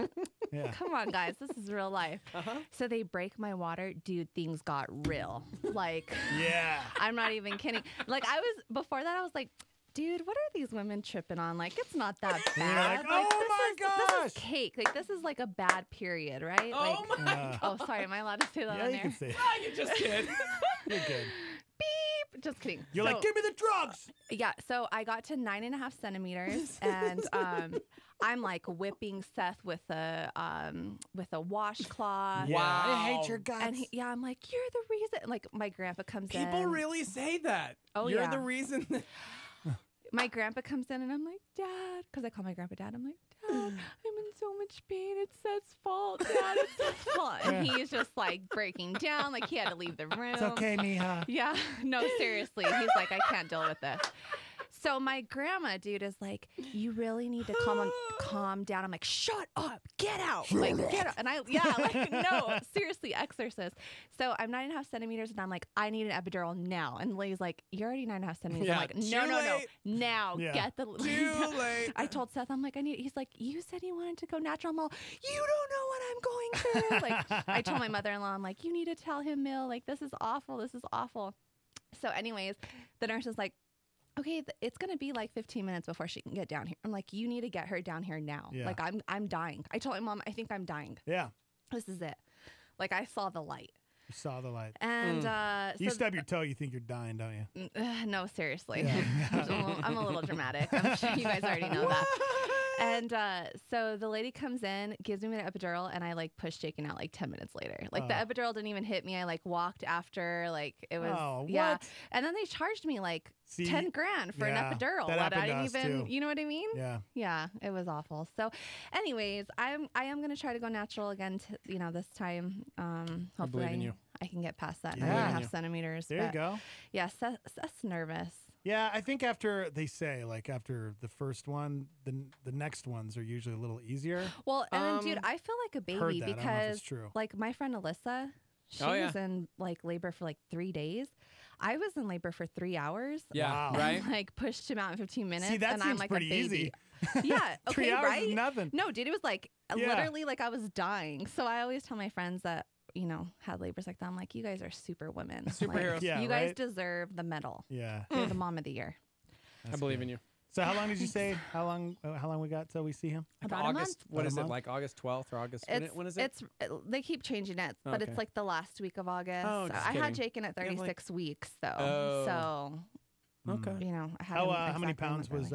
Yeah. Come on, guys. This is real life. So they break my water. Dude, things got real. Like, Yeah. I'm not even kidding. Like, before that, I was like, dude, what are these women tripping on? Like, it's not that You're bad. like, oh this my is cake. Like, this is like a bad period, right? Oh like, my oh, sorry. Am I allowed to say that Yeah, on you air? can say it. Ah, you just did. You're good. Beep. Just kidding. You're like, give me the drugs. Yeah, so I got to 9.5 centimeters, and I'm like whipping Seth with a washcloth. Yeah, Wow. I hate your guts. And I'm like, you're the reason. Like my grandpa comes in. People really say that. Oh, You're yeah. the reason. My grandpa comes in, and I'm like, Dad, because I call my grandpa Dad. I'm like, Dad, I'm in so much pain. It's Seth's fault, Dad. It's Seth's fault. And he's just like breaking down, like he had to leave the room. It's okay, mija. Yeah, no, seriously. He's like, I can't deal with this. So my grandma, dude, is like, you really need to calm down. I'm like, shut up, get out, like get out. And no, seriously, exorcist. So I'm 9.5 centimeters, and I'm like, I need an epidural now. And the lady's like, you're already 9.5 centimeters. Yeah, I'm like, too no, late. now Yeah. get the Too late. I told Seth, I'm like, he's like, you said you wanted to go natural. I'm all, you don't know what I'm going through. Like, I told my mother-in-law, I'm like, you need to tell him, Mill, like, this is awful. So anyways, the nurse is like, okay, it's going to be like 15 minutes before she can get down here. I'm like, you need to get her down here now. Yeah. Like, I'm dying. I told my mom, I think I'm dying. Yeah. This is it. Like, I saw the light. You saw the light. And You stub your toe, you think you're dying, don't you? no, seriously. Yeah. I'm a little dramatic. I'm sure you guys already know that. And so the lady comes in, gives me an epidural, and I like push Jake out like 10 minutes later. Like the epidural didn't even hit me. I like walked after, like it was, yeah. what? And then they charged me like See, 10 grand for yeah, an epidural. that What, I happened didn't to us, even, too. you know what I mean? Yeah. Yeah, it was awful. So anyways, I am going to try to go natural again, this time. Hopefully believe in you. I can get past that Yeah. 9.5 centimeters. There you but go. Yeah, Seth's nervous. Yeah, I think after the first one, the next ones are usually a little easier. Well, and then, dude, I feel like a heard baby that. I don't know if because, it's true. like, my friend Alyssa, she Oh, yeah. was in like labor for like 3 days. I was in labor for 3 hours. Yeah, Wow. right? Like pushed him out in 15 minutes. See, that and seems I'm like pretty a baby. easy. Yeah. Okay. 3 hours right? is nothing. No, dude, it was like Yeah. literally like I was dying. So I always tell my friends that had labors like that. I'm like, you guys are super women. Superheroes. Like, Yeah, you guys right? deserve the medal. Yeah. You're the mom of the year. I believe in you. So how long did you say? How long we got till we see him? About a August. month. What About a is it? month? Like August 12th or August? When is it? It's they keep changing it, but Okay. it's like the last week of August. Oh, So just I had kidding. Jake in at You have, 36 weeks though. Oh. So Okay. You know, I had How many pounds was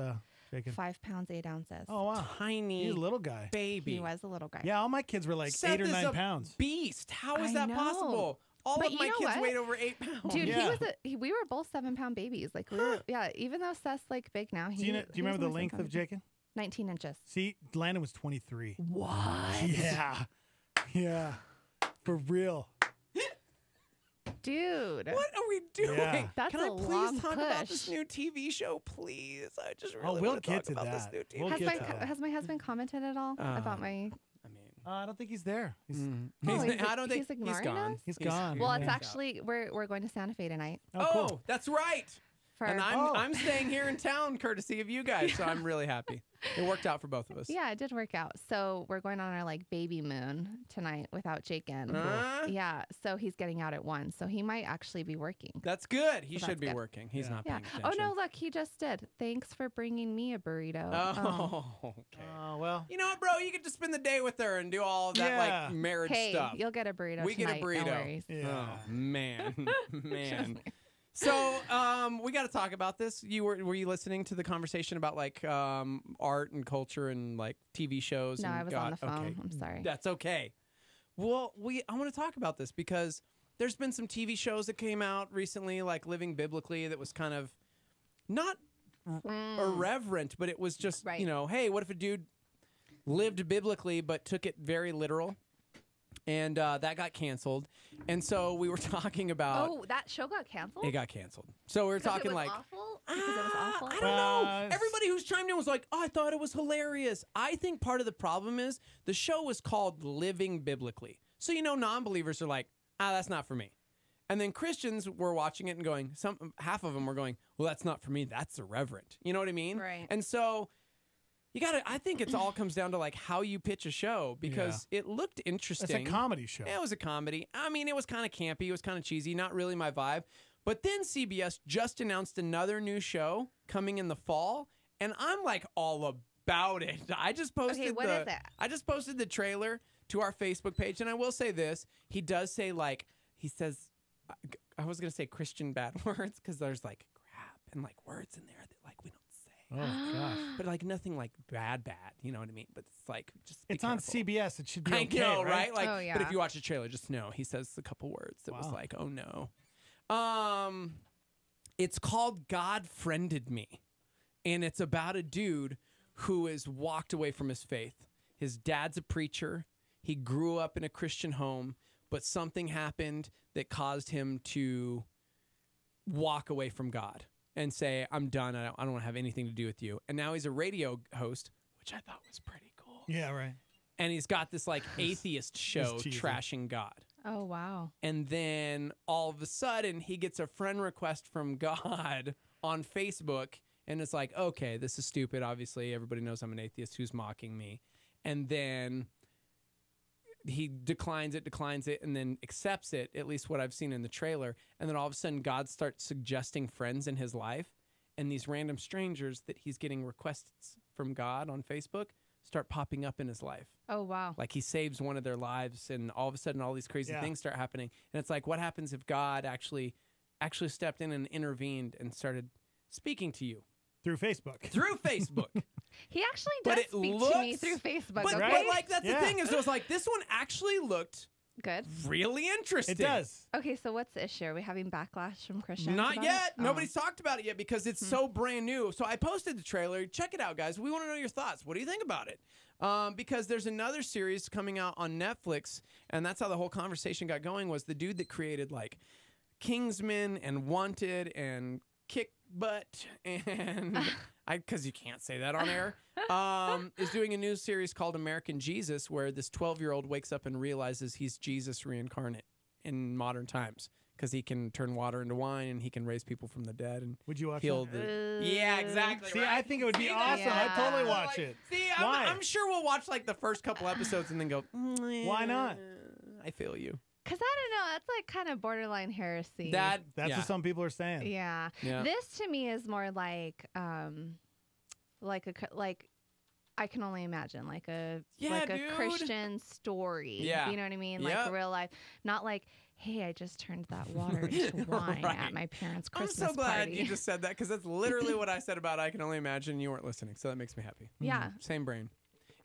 Jacob? 5 pounds 8 ounces. Oh wow, tiny. He's a little guy. Baby. He was a little guy. Yeah, all my kids were like Seth 8 or is 9 a pounds. beast. How is I that know. possible? All But of you my know kids what? weighed over 8 pounds. Dude, Yeah. we were both 7-pound babies. Like we were, yeah. Even though Seth's like big now, Do you remember the length of Jacob? 19 inches. See, Landon was 23. What? Yeah, yeah, for real. Dude, What are we doing? Yeah. That's Can a I long please talk about this push. new TV show, please? I just really we'll want to get talk to about this that. new TV We'll Has get my, to that. has my husband commented at all about my? I don't think he's there. He's, I don't think he's ignoring gone. us? He's gone. Well, it's Yeah. actually we're going to Santa Fe tonight. Oh, cool. That's right. For And I'm staying here in town courtesy of you guys, so I'm really happy. It worked out for both of us. yeah, it did work out. So we're going on our like baby moon tonight without Jacob. Yeah, so he's getting out at 1, so he might actually be working. That's good. He So should that's be good. working. He's not Yeah. paying Oh attention. no, look, he just did. Thanks for bringing me a burrito. Oh, okay. Oh well. You know what, bro? You get to spend the day with her and do all of that Yeah. like marriage Hey, stuff. you'll get a burrito We tonight. get a burrito. No worries. Yeah. Oh man, man. So we got to talk about this. Were you listening to the conversation about like art and culture and like TV shows? No, and I was on the phone. I'm sorry. That's okay. Well, I want to talk about this because there's been some TV shows that came out recently, like Living Biblically, that was kind of not irreverent, but it was just Right. you know, hey, what if a dude lived biblically but took it very literal? And that got canceled. And so we were talking about Oh, that show got canceled? it got canceled. So we were talking it was like awful? Because it was awful? I don't know. Everybody who's chimed in was like, "Oh, I thought it was hilarious." I think part of the problem is the show was called Living Biblically. So you know, non-believers are like, that's not for me. And then Christians were watching it and going, half of them were going, "Well, that's not for me. That's irreverent." You know what I mean? Right. And so I think it's all comes down to like how you pitch a show because it looked interesting. It's a comedy show. Yeah, it was a comedy. I mean, it was kind of campy. It was kind of cheesy. Not really my vibe. But then CBS just announced another new show coming in the fall, and I'm like all about it. I just posted what is it? I just posted the trailer to our Facebook page, and I will say this: he does say he says, I was gonna say Christian bad words because there's like crap and like words in there that like we don't. Oh gosh. But like nothing like bad, you know what I mean? But it's like just be It's on careful. CBS. It should be okay, I know, right? Like, Oh, yeah. but if you watch the trailer, just know he says a couple words that was Wow. like, oh no. It's called God Friended Me, and it's about a dude who has walked away from his faith. His dad's a preacher. He grew up in a Christian home, but something happened that caused him to walk away from God and say, I'm done. I don't want to have anything to do with you. And now he's a radio host, which I thought was pretty cool. Yeah, right. And he's got this like atheist show cheesy. trashing God. Oh, wow. And then all of a sudden he gets a friend request from God on Facebook. And it's like, okay, this is stupid. Obviously, everybody knows I'm an atheist who's mocking me. And then he declines it, and then accepts it, at least what I've seen in the trailer. And then all of a sudden, God starts suggesting friends in his life. And these random strangers that he's getting requests from God on Facebook start popping up in his life. Oh, wow. Like he saves one of their lives, and all of a sudden, all these crazy things start happening. And it's like, what happens if God actually stepped in and intervened and started speaking to you? Through Facebook. Through Facebook. He actually But does it speak looks- to me through Facebook. But, okay? but like, that's the thing is, it was like, this one actually looked good. really interesting. It does. Okay, so what's the issue? Are we having backlash from Christians? Not about yet. it? Nobody's talked about it yet because it's so brand new. So I posted the trailer. Check it out, guys. We want to know your thoughts. What do you think about it? Because there's another series coming out on Netflix, and that's how the whole conversation got going, was the dude that created like Kingsman and Wanted and Kick Butt and because you can't say that on air, is doing a new series called American Jesus, where this 12-year-old wakes up and realizes he's Jesus reincarnate in modern times because he can turn water into wine and he can raise people from the dead and Would you watch heal that? Yeah, exactly. See, right? I think it would be See, awesome. that's- I'd totally Yeah. watch it. See, Why? I'm sure we'll watch like the first couple episodes and then go, Why not? I feel you. Because I don't know. That's like kind of borderline heresy. That's what some people are saying. Yeah. Yeah. This to me is more like I can only imagine like a Yeah, like a dude. Christian story. Yeah. You know what I mean? Yep. Like real life. Not like hey, I just turned that water into wine Right. at my parents' I'm Christmas so glad party. you just said that because that's literally what I said about I Can Only Imagine. You weren't listening, so that makes me happy. Yeah. Same brain.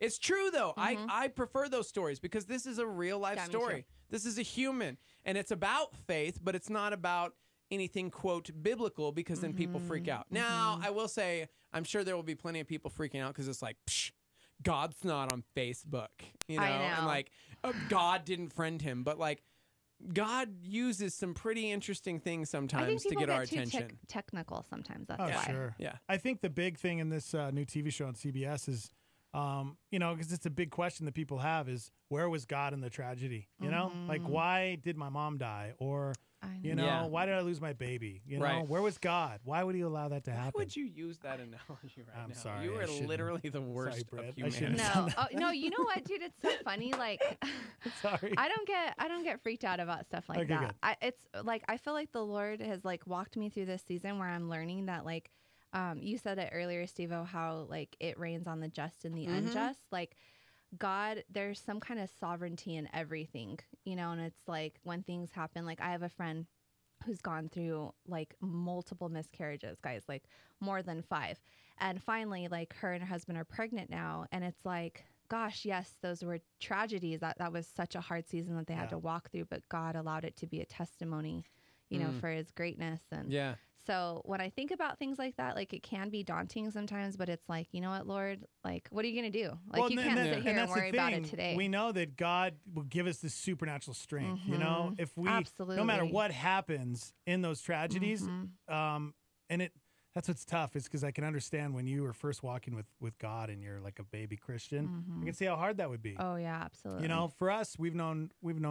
It's true, though. I prefer those stories because this is a real-life Yeah, me story. too. This is a human, and it's about faith, but it's not about anything, quote, biblical, because then people freak out. Now, I will say, I'm sure there will be plenty of people freaking out because it's like, psh, God's not on Facebook, you know? I know. And like, God didn't friend him, but like, God uses some pretty interesting things I think sometimes to people get our too attention. technical sometimes. That's Oh, why. sure. Yeah. I think the big thing in this new TV show on CBS is, you know, because it's a big question that people have is, where was God in the tragedy? You know, like, why did my mom die? Or, you know, Yeah. why did I lose my baby? You know, Right. where was God? Why would he allow that to happen? Why would you use that analogy right I'm now? sorry, You I are shouldn't. literally the worst Brett. of I shouldn't humanity. have No, no, you know what, dude? It's so funny. Like, Sorry. I don't get freaked out about stuff like Okay, that. good. It's like I feel like the Lord has like walked me through this season where I'm learning that like, you said it earlier, Steve-O, how like it rains on the just and the unjust. Like, God, there's some kind of sovereignty in everything, you know. And it's like when things happen. Like I have a friend who's gone through like multiple miscarriages, guys, like more than 5. And finally, like her and her husband are pregnant now. And it's like, gosh, yes, those were tragedies. That was such a hard season that they had to walk through, but God allowed it to be a testimony, you know, for his greatness. And Yeah. so when I think about things like that, like it can be daunting sometimes, but it's like, you know what, Lord, like, what are you going to do? Like, Well, you and can't that- sit here and that's the worry about it thing. today. We know that God will give us this supernatural strength. You know, if we, no matter Absolutely. what happens in those tragedies, and that's what's tough is because I can understand when you were first walking with God and you're like a baby Christian, I can see how hard that would be. Oh yeah, absolutely. You know, for us, we've known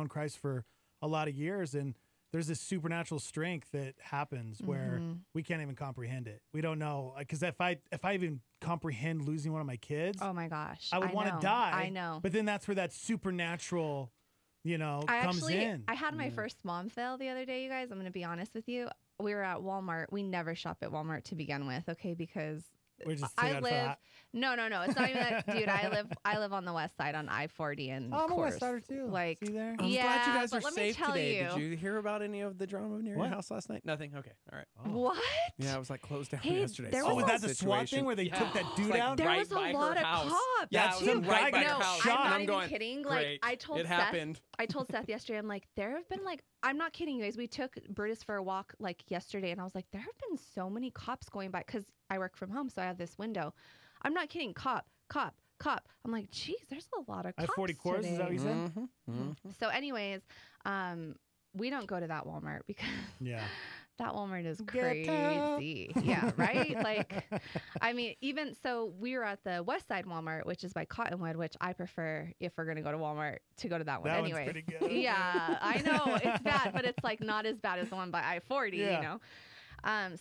Christ for a lot of years, and there's this supernatural strength that happens where we can't even comprehend it. We don't know, because if I even comprehend losing one of my kids, oh my gosh, I would want to know. die. I know. But then that's where that supernatural, you know, comes in. I had my first mom fail the other day, you guys. I'm going to be honest with you. We were at Walmart. We never shop at Walmart to begin with, okay? Because We're just I saying that for live. that. No. It's not even that, dude. I live on the west side on I-40 and Oh, I'm a Coors. West Sider too. Like, See there? I'm yeah, glad you guys but are let me safe tell today. you. Did you hear about any of the drama near What? your house last night? Nothing? Okay. All right. What? Yeah, it was like closed down Hey, yesterday. there Oh, was was a that the SWAT thing where they took that dude Like out? There right was a by her lot of house. cops. Yeah, That's it was some right guy by got her house. shot. I'm And not I'm even going, kidding. Great. Like It happened. I told Seth yesterday. I'm like, there have been like, I'm not kidding you guys. We took Brutus for a walk like yesterday, and I was like, there have been so many cops going by because I work from home, so I have this window. I'm not kidding. Cop. I'm like, geez, there's a lot of cops I-40 Coors, today. is that what you said? Mm-hmm. So, anyways, we don't go to that Walmart because Yeah. that Walmart is Get out. crazy. Yeah, right? Like, I mean, even so, we were at the West Side Walmart, which is by Cottonwood, which I prefer if we're going to go to Walmart to go to that one. That one's Anyways. pretty good. Yeah, I know it's bad, but it's like not as bad as the one by I-40, Yeah. you know?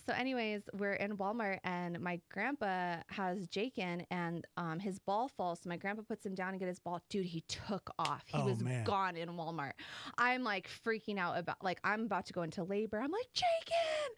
So anyways, we're in Walmart and my grandpa has Jake in and his ball falls. So my grandpa puts him down and get his ball. Dude, he took off. He was gone in Walmart. I'm like freaking out about, like, I'm about to go into labor. I'm like, Jake in!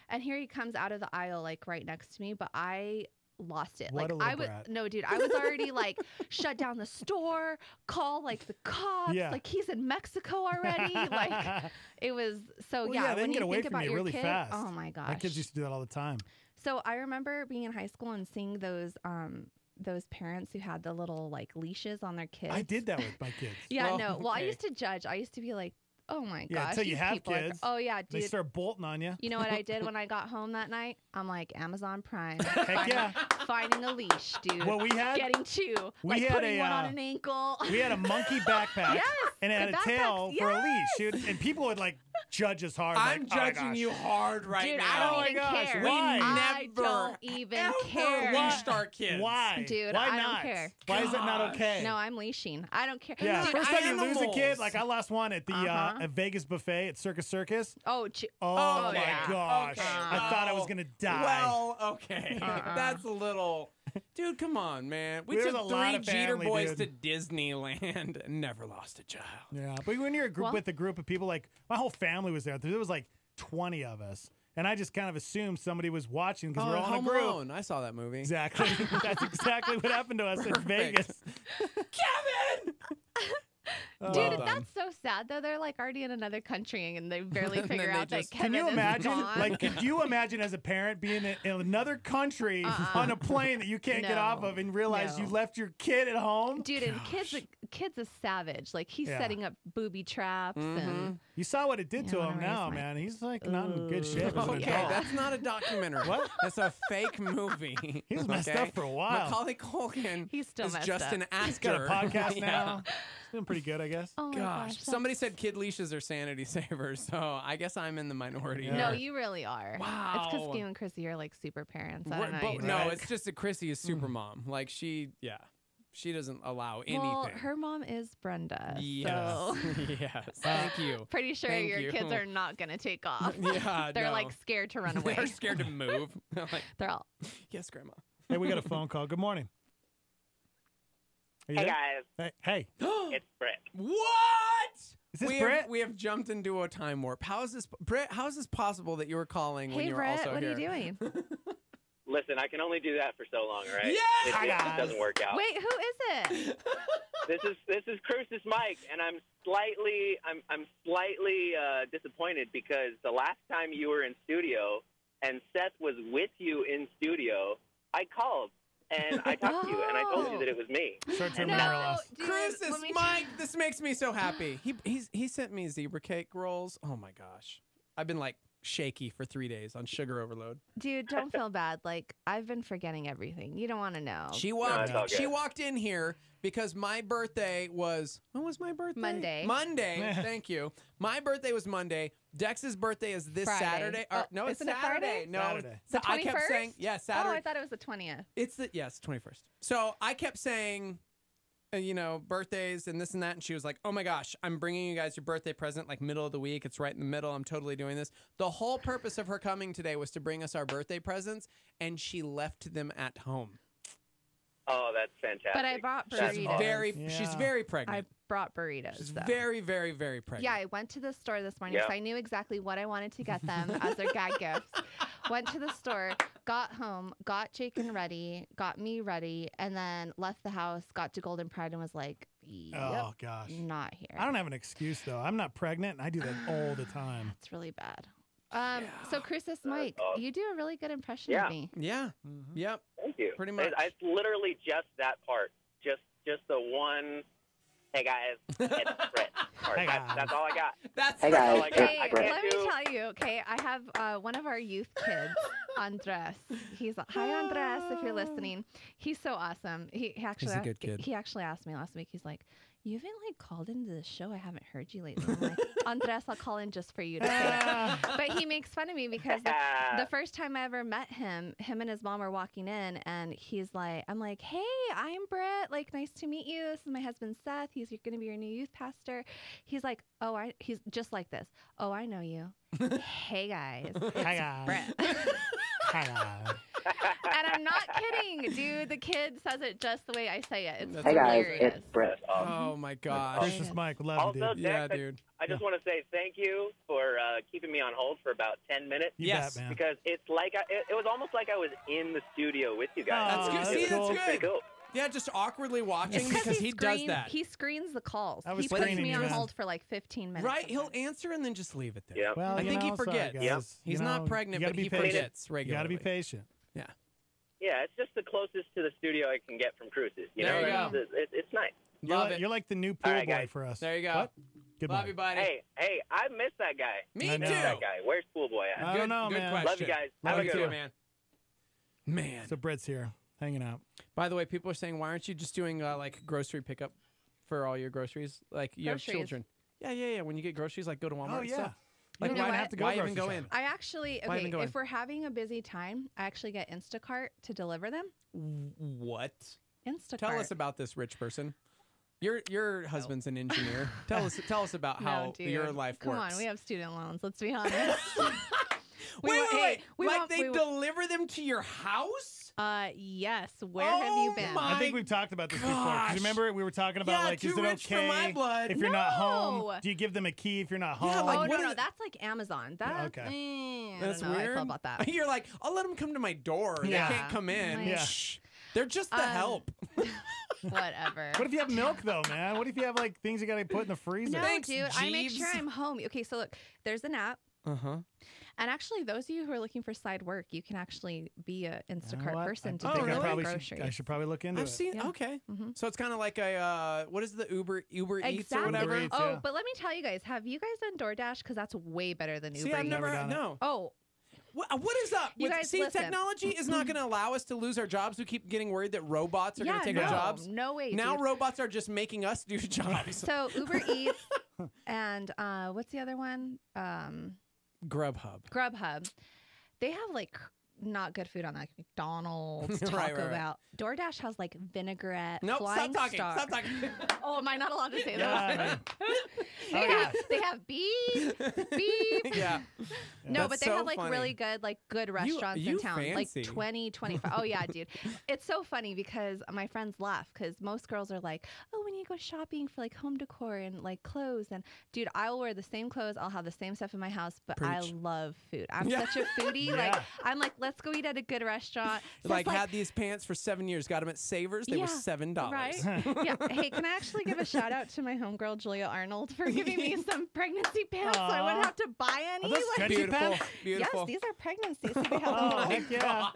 And here he comes out of the aisle, like right next to me, but I lost it. What like a little I was, brat. no, dude, I was already like shut down the store, call like the cops, Yeah. like he's in Mexico already. Like it was so, Well, yeah. they when can get you away think from about you your really kid, fast. oh my gosh. My kids used to do that all the time. So I remember being in high school and seeing those parents who had the little like leashes on their kids. I did that with my kids. Yeah, no. Well, I used to judge. I used to be like, oh my Yeah, gosh. until you these have people are kids. oh yeah, They dude. start bolting on you. You know what I did when I got home that night? I'm like, Amazon Prime. Heck yeah. Finding a leash, dude. Well, we had- getting two. we like had putting a, one on an ankle. We had a monkey backpack. Yes, and it had the a tail backpacks, for a leash. Dude. And people would like judge us hard. I'm like, oh my judging gosh. you hard right Dude, now. I don't Oh my even gosh, care. why? I Never, don't even ever care. leashed our kids. Why? Dude, Why I not? don't care. Why is it not Gosh. okay? No, I'm leashing. I don't care. Yeah, Dude, first time you lose a kid, animals. like I lost one at the at Vegas buffet at Circus Circus. Oh, Oh, my yeah. gosh. Okay. I thought I was going to die. Well, okay. That's a little... Dude, come on, man. We There's took a lot 3 of Jeter family, boys dude. to Disneyland and never lost a child. Yeah, but when you're with a group of people, like my whole family was there. There was like 20 of us. And I just kind of assumed somebody was watching because we're all in a Home group. Alone. I saw that movie. Exactly. That's exactly what happened to us in Perfect. Vegas. Kevin! Dude, that's so sad though. They're like already in another country and they barely figure out that Kevin Can you imagine? is gone. Like, could you imagine as a parent being in another country on a plane that you can't get off of and realize you left your kid at home? Dude, and kid's a savage. Like he's setting up booby traps and you saw what it did to him now, man. He's like not in good shape as an Okay, adult. that's not a documentary. What? That's a fake movie. He was messed up for a while. Macaulay Culkin He's still is messed just up. an actor. He's got a podcast now. He's doing pretty good, I guess. Oh my Gosh, somebody said kid leashes are sanity savers, so I guess I'm in the minority. No, you really are. Wow. It's because you and Chrissy are like super parents. I don't know. But you no, think. it's just that Chrissy is super mom. Like she doesn't allow anything. Well, her mom is Brenda. Yes. So. Yes. Thank you. Pretty sure Thank your you. kids are not going to take off. Yeah, They're no. like scared to run away. They're scared to move. They're all. Yes, Grandma. Hey, we got a phone call. Good morning. Are you Hey, there? guys. Hey. It's Brett. What? Is this we Brett? Have, we have jumped into a time warp. How is this, Brett? How is this possible that you were calling when Hey, you were Brett, also what here? are you doing? Listen, I can only do that for so long, all right? Yes! It doesn't work out. Wait, who is it? This is Crucis Mike, and I'm slightly disappointed because the last time you were in studio and Seth was with you in studio, I called and I talked to you and I told you that it was me. Short-term memory loss. Crucis Mike, this makes me so happy. He sent me zebra cake rolls. Oh my gosh, I've been like shaky for 3 days on sugar overload. Dude, don't feel bad. Like I've been forgetting everything. You don't want to know. She walked in here because my birthday was, when was my birthday? Monday. Monday. Thank you. My birthday was Monday. Dex's birthday is this Friday. Saturday. No, it's isn't it Saturday. Friday? No, Saturday. So The I kept 21st? saying, Saturday. Oh, I thought it was the 20th. It's 21st. So I kept saying, birthdays and this and that. And she was like, oh my gosh, I'm bringing you guys your birthday present like middle of the week. It's right in the middle. I'm totally doing this. The whole purpose of her coming today was to bring us our birthday presents, and she left them at home. Oh, that's fantastic. But I brought burritos. She's very pregnant. I brought burritos. She's though. very, very, very pregnant. Yeah, I went to the store this morning because I knew exactly what I wanted to get them as their gag gifts. Went to the store, got home, got Jacob ready, got me ready, and then left the house, got to Golden Pride and was like, yep, Oh, gosh. not here. I don't have an excuse, though. I'm not pregnant, and I do that all the time. It's really bad. So, Crucis Mike, you do a really good impression of me. Yeah. Yep. Thank you. Pretty much. It's literally just that part. Just the one. Hey guys, it's Brett. Part. Hey, guys. That's all I got. That's all I got. Hey, I can't let me do- tell you, okay, I have one of our youth kids, Andres. Hi, Andres, if you're listening. He's so awesome. He actually, He's a good kid. He actually asked me last week, he's like, you haven't like called into the show. I haven't heard you lately. I'm like, Andres, I'll call in just for you to say. But he makes fun of me because the first time I ever met him and his mom were walking in, and he's like, I'm like, hey, I'm Britt. Like, nice to meet you. This is my husband Seth. He's going to be your new youth pastor. He's like, he's just like this. Oh, I know you. Hey guys, it's Hi, guys. Britt. Hi, guys. And I'm not kidding, dude. The kid says it just the way I say it. It's Hey guys, hilarious. it's Brett. Oh my gosh. Crucis Mike, we love Also, you, dude. Yeah, Dex, dude. I just want to say thank you for keeping me on hold for about 10 minutes. You Yes. bet, man. Because it's like it was almost like I was in the studio with you guys. That's good. that's See, cool. that's Pretty good. cool. Yeah, just awkwardly watching It's because he does that. He screens the calls. I was He puts screening me you, on man. hold for like 15 minutes. Right? He'll sometimes. answer and then just leave it there. Yeah. Well, I you think he know, sorry, forgets. guys. Yeah. He's You not know, pregnant, you gotta but be he patient. forgets You regularly. got to be patient. Yeah. Yeah, it's just the closest to the studio I can get from Crucis. You There know, you go. It's nice. You're like the new pool All right, boy guys. for us. There you go. What? Good Love morning. you, buddy. Hey, I miss that guy. Me I too. know. That guy. Where's Pool Boy at? I don't know, good man. question. Love you guys. Love Have a you good too, one. man. Man. So Brett's here, hanging out. By the way, people are saying, why aren't you just doing like grocery pickup for all your groceries? Like you Groceries. have children. Yeah. When you get groceries, like go to Walmart Oh, and yeah. stuff. Like You know why what? have to go? Why even go in? I actually, Why even okay, go in? if we're having a busy time, I actually get Instacart to deliver them. What? Instacart. Tell us about this rich person. Your husband's an engineer. Tell us about No, how dude. your life Come works. on, we have student loans. Let's be honest. Wait. we like want- they we- deliver them to your house? Yes. Where have you been? I think we've talked about this before. 'Cause gosh. remember, we were talking about Yeah, like, too is it rich for okay my blood. if you're not home? No. Do you give them a key if you're not home? Yeah, like, Oh, what no, is- that's like Amazon. That, okay. I That's don't know how I weird. feel about that. You're like, I'll let them come to my door. Yeah. They can't come in. Like- Shh. They're just the help. Whatever. What if you have milk though, man? What if you have like things you got to put in the freezer? No, dude. I make sure I'm home. Okay, so look, there's an app. And actually, those of you who are looking for side work, you can actually be a Instacart person to deliver groceries. I should probably look into it. I've seen. Okay, so it's kind of like a what is the Uber Eats or whatever? Eats, oh, but let me tell you guys, have you guys done DoorDash? Because that's way better than Uber. See, I've never done it. no. Oh. What is up? You guys, listen. Technology is not going to allow us to lose our jobs. We keep getting worried that robots are going to take our jobs. No way. Now dude. robots are just making us do jobs. So Uber Eats and what's the other one? Grubhub. They have like not good food on like McDonald's, Taco Right. Bell. DoorDash has like vinaigrette, Nope, Flying stop Star. talking. Oh, am I not allowed to say Yeah, that? They have beef. Yeah. No, That's but they so have like funny. really good restaurants you in town. fancy. Like 20, 25. Oh yeah, dude. It's so funny because my friends laugh because most girls are like, oh, when you go shopping for like home decor and like clothes, and dude, I will wear the same clothes. I'll have the same stuff in my house, but I Preach. love food. I'm such a foodie. Like I'm like, let's go eat at a good restaurant. So Like, it's had these pants for 7 years, got them at Savers. They were $7. Right? Yeah. Hey, can I actually give a shout out to my homegirl Julia Arnold for giving me some pregnancy pants so I wouldn't have to buy any? Are those stretchy Beautiful. pants? Beautiful. Yes, these are pregnancies. So they have Oh, little- heck yeah.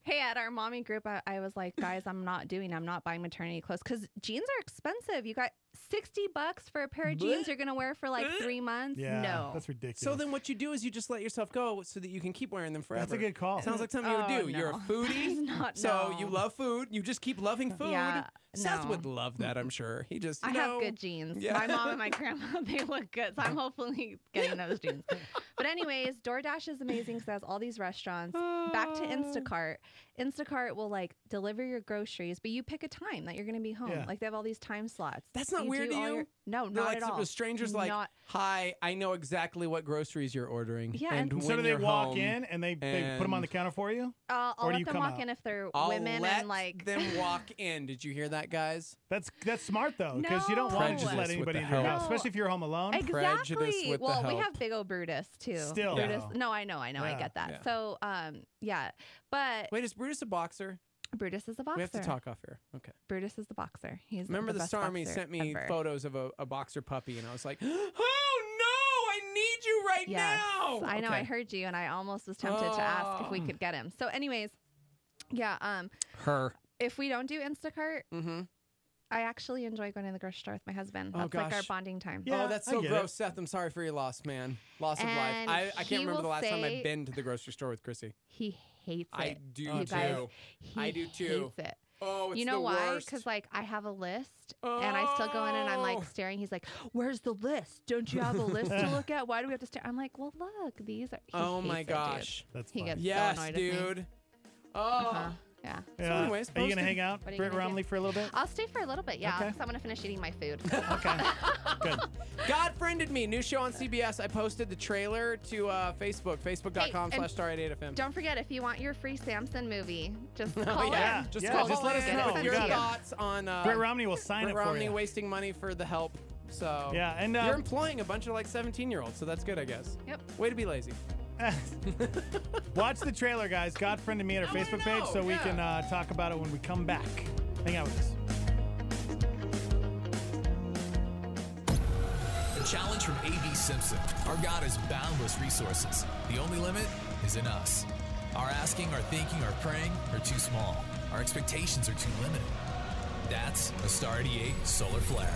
Hey, at our mommy group, I was like, guys, I'm not buying maternity clothes because jeans are expensive. You got $60 for a pair of jeans you're going to wear for like 3 months? Yeah, No. that's ridiculous. So then what you do is you just let yourself go so that you can keep wearing them forever. That's a good call. Sounds like something you would do. Oh, You're a no. foodie. Not- so no. you love food. You just keep loving food. Yeah, Seth no. would love that, I'm sure. He just, I have good jeans. Yeah. My mom and my grandma, they look good. So I'm hopefully getting those jeans. But anyways, DoorDash is amazing because it has all these restaurants. Back to Instacart. Instacart will like deliver your groceries, but you pick a time that you're going to be home. Yeah. Like they have all these time slots. That's not You weird do to all you? your- No, They're not like at all. with strangers like, Not- hi, I know exactly what groceries you're ordering. Yeah, and and- So when do they you're walk home, in and they put them on the counter for you? I'll Or do let you them come walk out? in if they're I'll women let and like them walk in. Did you hear that, guys? That's smart though, because you don't want to just Prejudice let with anybody the into your help. house, especially if you're home alone. Exactly. Prejudice with the well, we help. have big old Brutus too. Still. Brutus. Yeah. No, I know, I Yeah. get that. Yeah. So, yeah, but Wait, is Brutus a boxer? Brutus is a boxer. We have to talk off here. Okay. Brutus is the boxer. He's Remember the best Starmie boxer sent me ever. photos of a boxer puppy, and I was like, oh no, I need you right Yes, now. I know. Okay. I heard you, and I almost was tempted to ask if we could get him. So, anyways, yeah. Her. If we don't do Instacart, Mm-hmm. I actually enjoy going to the grocery store with my husband. Oh, That's like our gosh. bonding time. Yeah, oh, that's I so get gross, it. Seth. I'm sorry for your loss, man. Loss of And life. I he can't remember the will last time say- I've been to the grocery store with Chrissy. He hates it. I do You too. guys, he I do too. Hates it. Oh, it's you know the why? worst. Because like I have a list, and I still go in and I'm like Oh. staring. He's like, "Where's the list? Don't you have a list to look at? Why do we have to stare?" I'm like, "Well, look, these are." He Oh hates my it, dude. gosh. That's He fine. gets Yes, so annoyed with me. dude. Oh. Yeah. Yeah. So anyways, are you gonna posted- hang out, What are you Britt gonna do? Romley, for a little bit? I'll stay for a little bit, yeah. Okay. 'Cause I'm gonna finish eating my food. Okay. Good. God Friended Me, new show on CBS. I posted the trailer to Facebook, facebook.com/star88fm. Don't forget, if you want your free Samson movie, just Oh, call yeah. in. Just Yeah, call just let us in know. with You your got it. thoughts on Britt Romney will sign Britt it for Romney you. wasting money for the help. So Yeah, and you're employing a bunch of like 17-year-olds, so that's good, I guess. Yep. Way to be lazy. watch the trailer, guys. God Friended Me at our Facebook page, so we can talk about it when we come back. Hang out with us. A challenge from A.B. Simpson. Our God has boundless resources. The only limit is in us. Our asking, our thinking, our praying are too small. Our expectations are too limited. That's a Star 88 solar flare.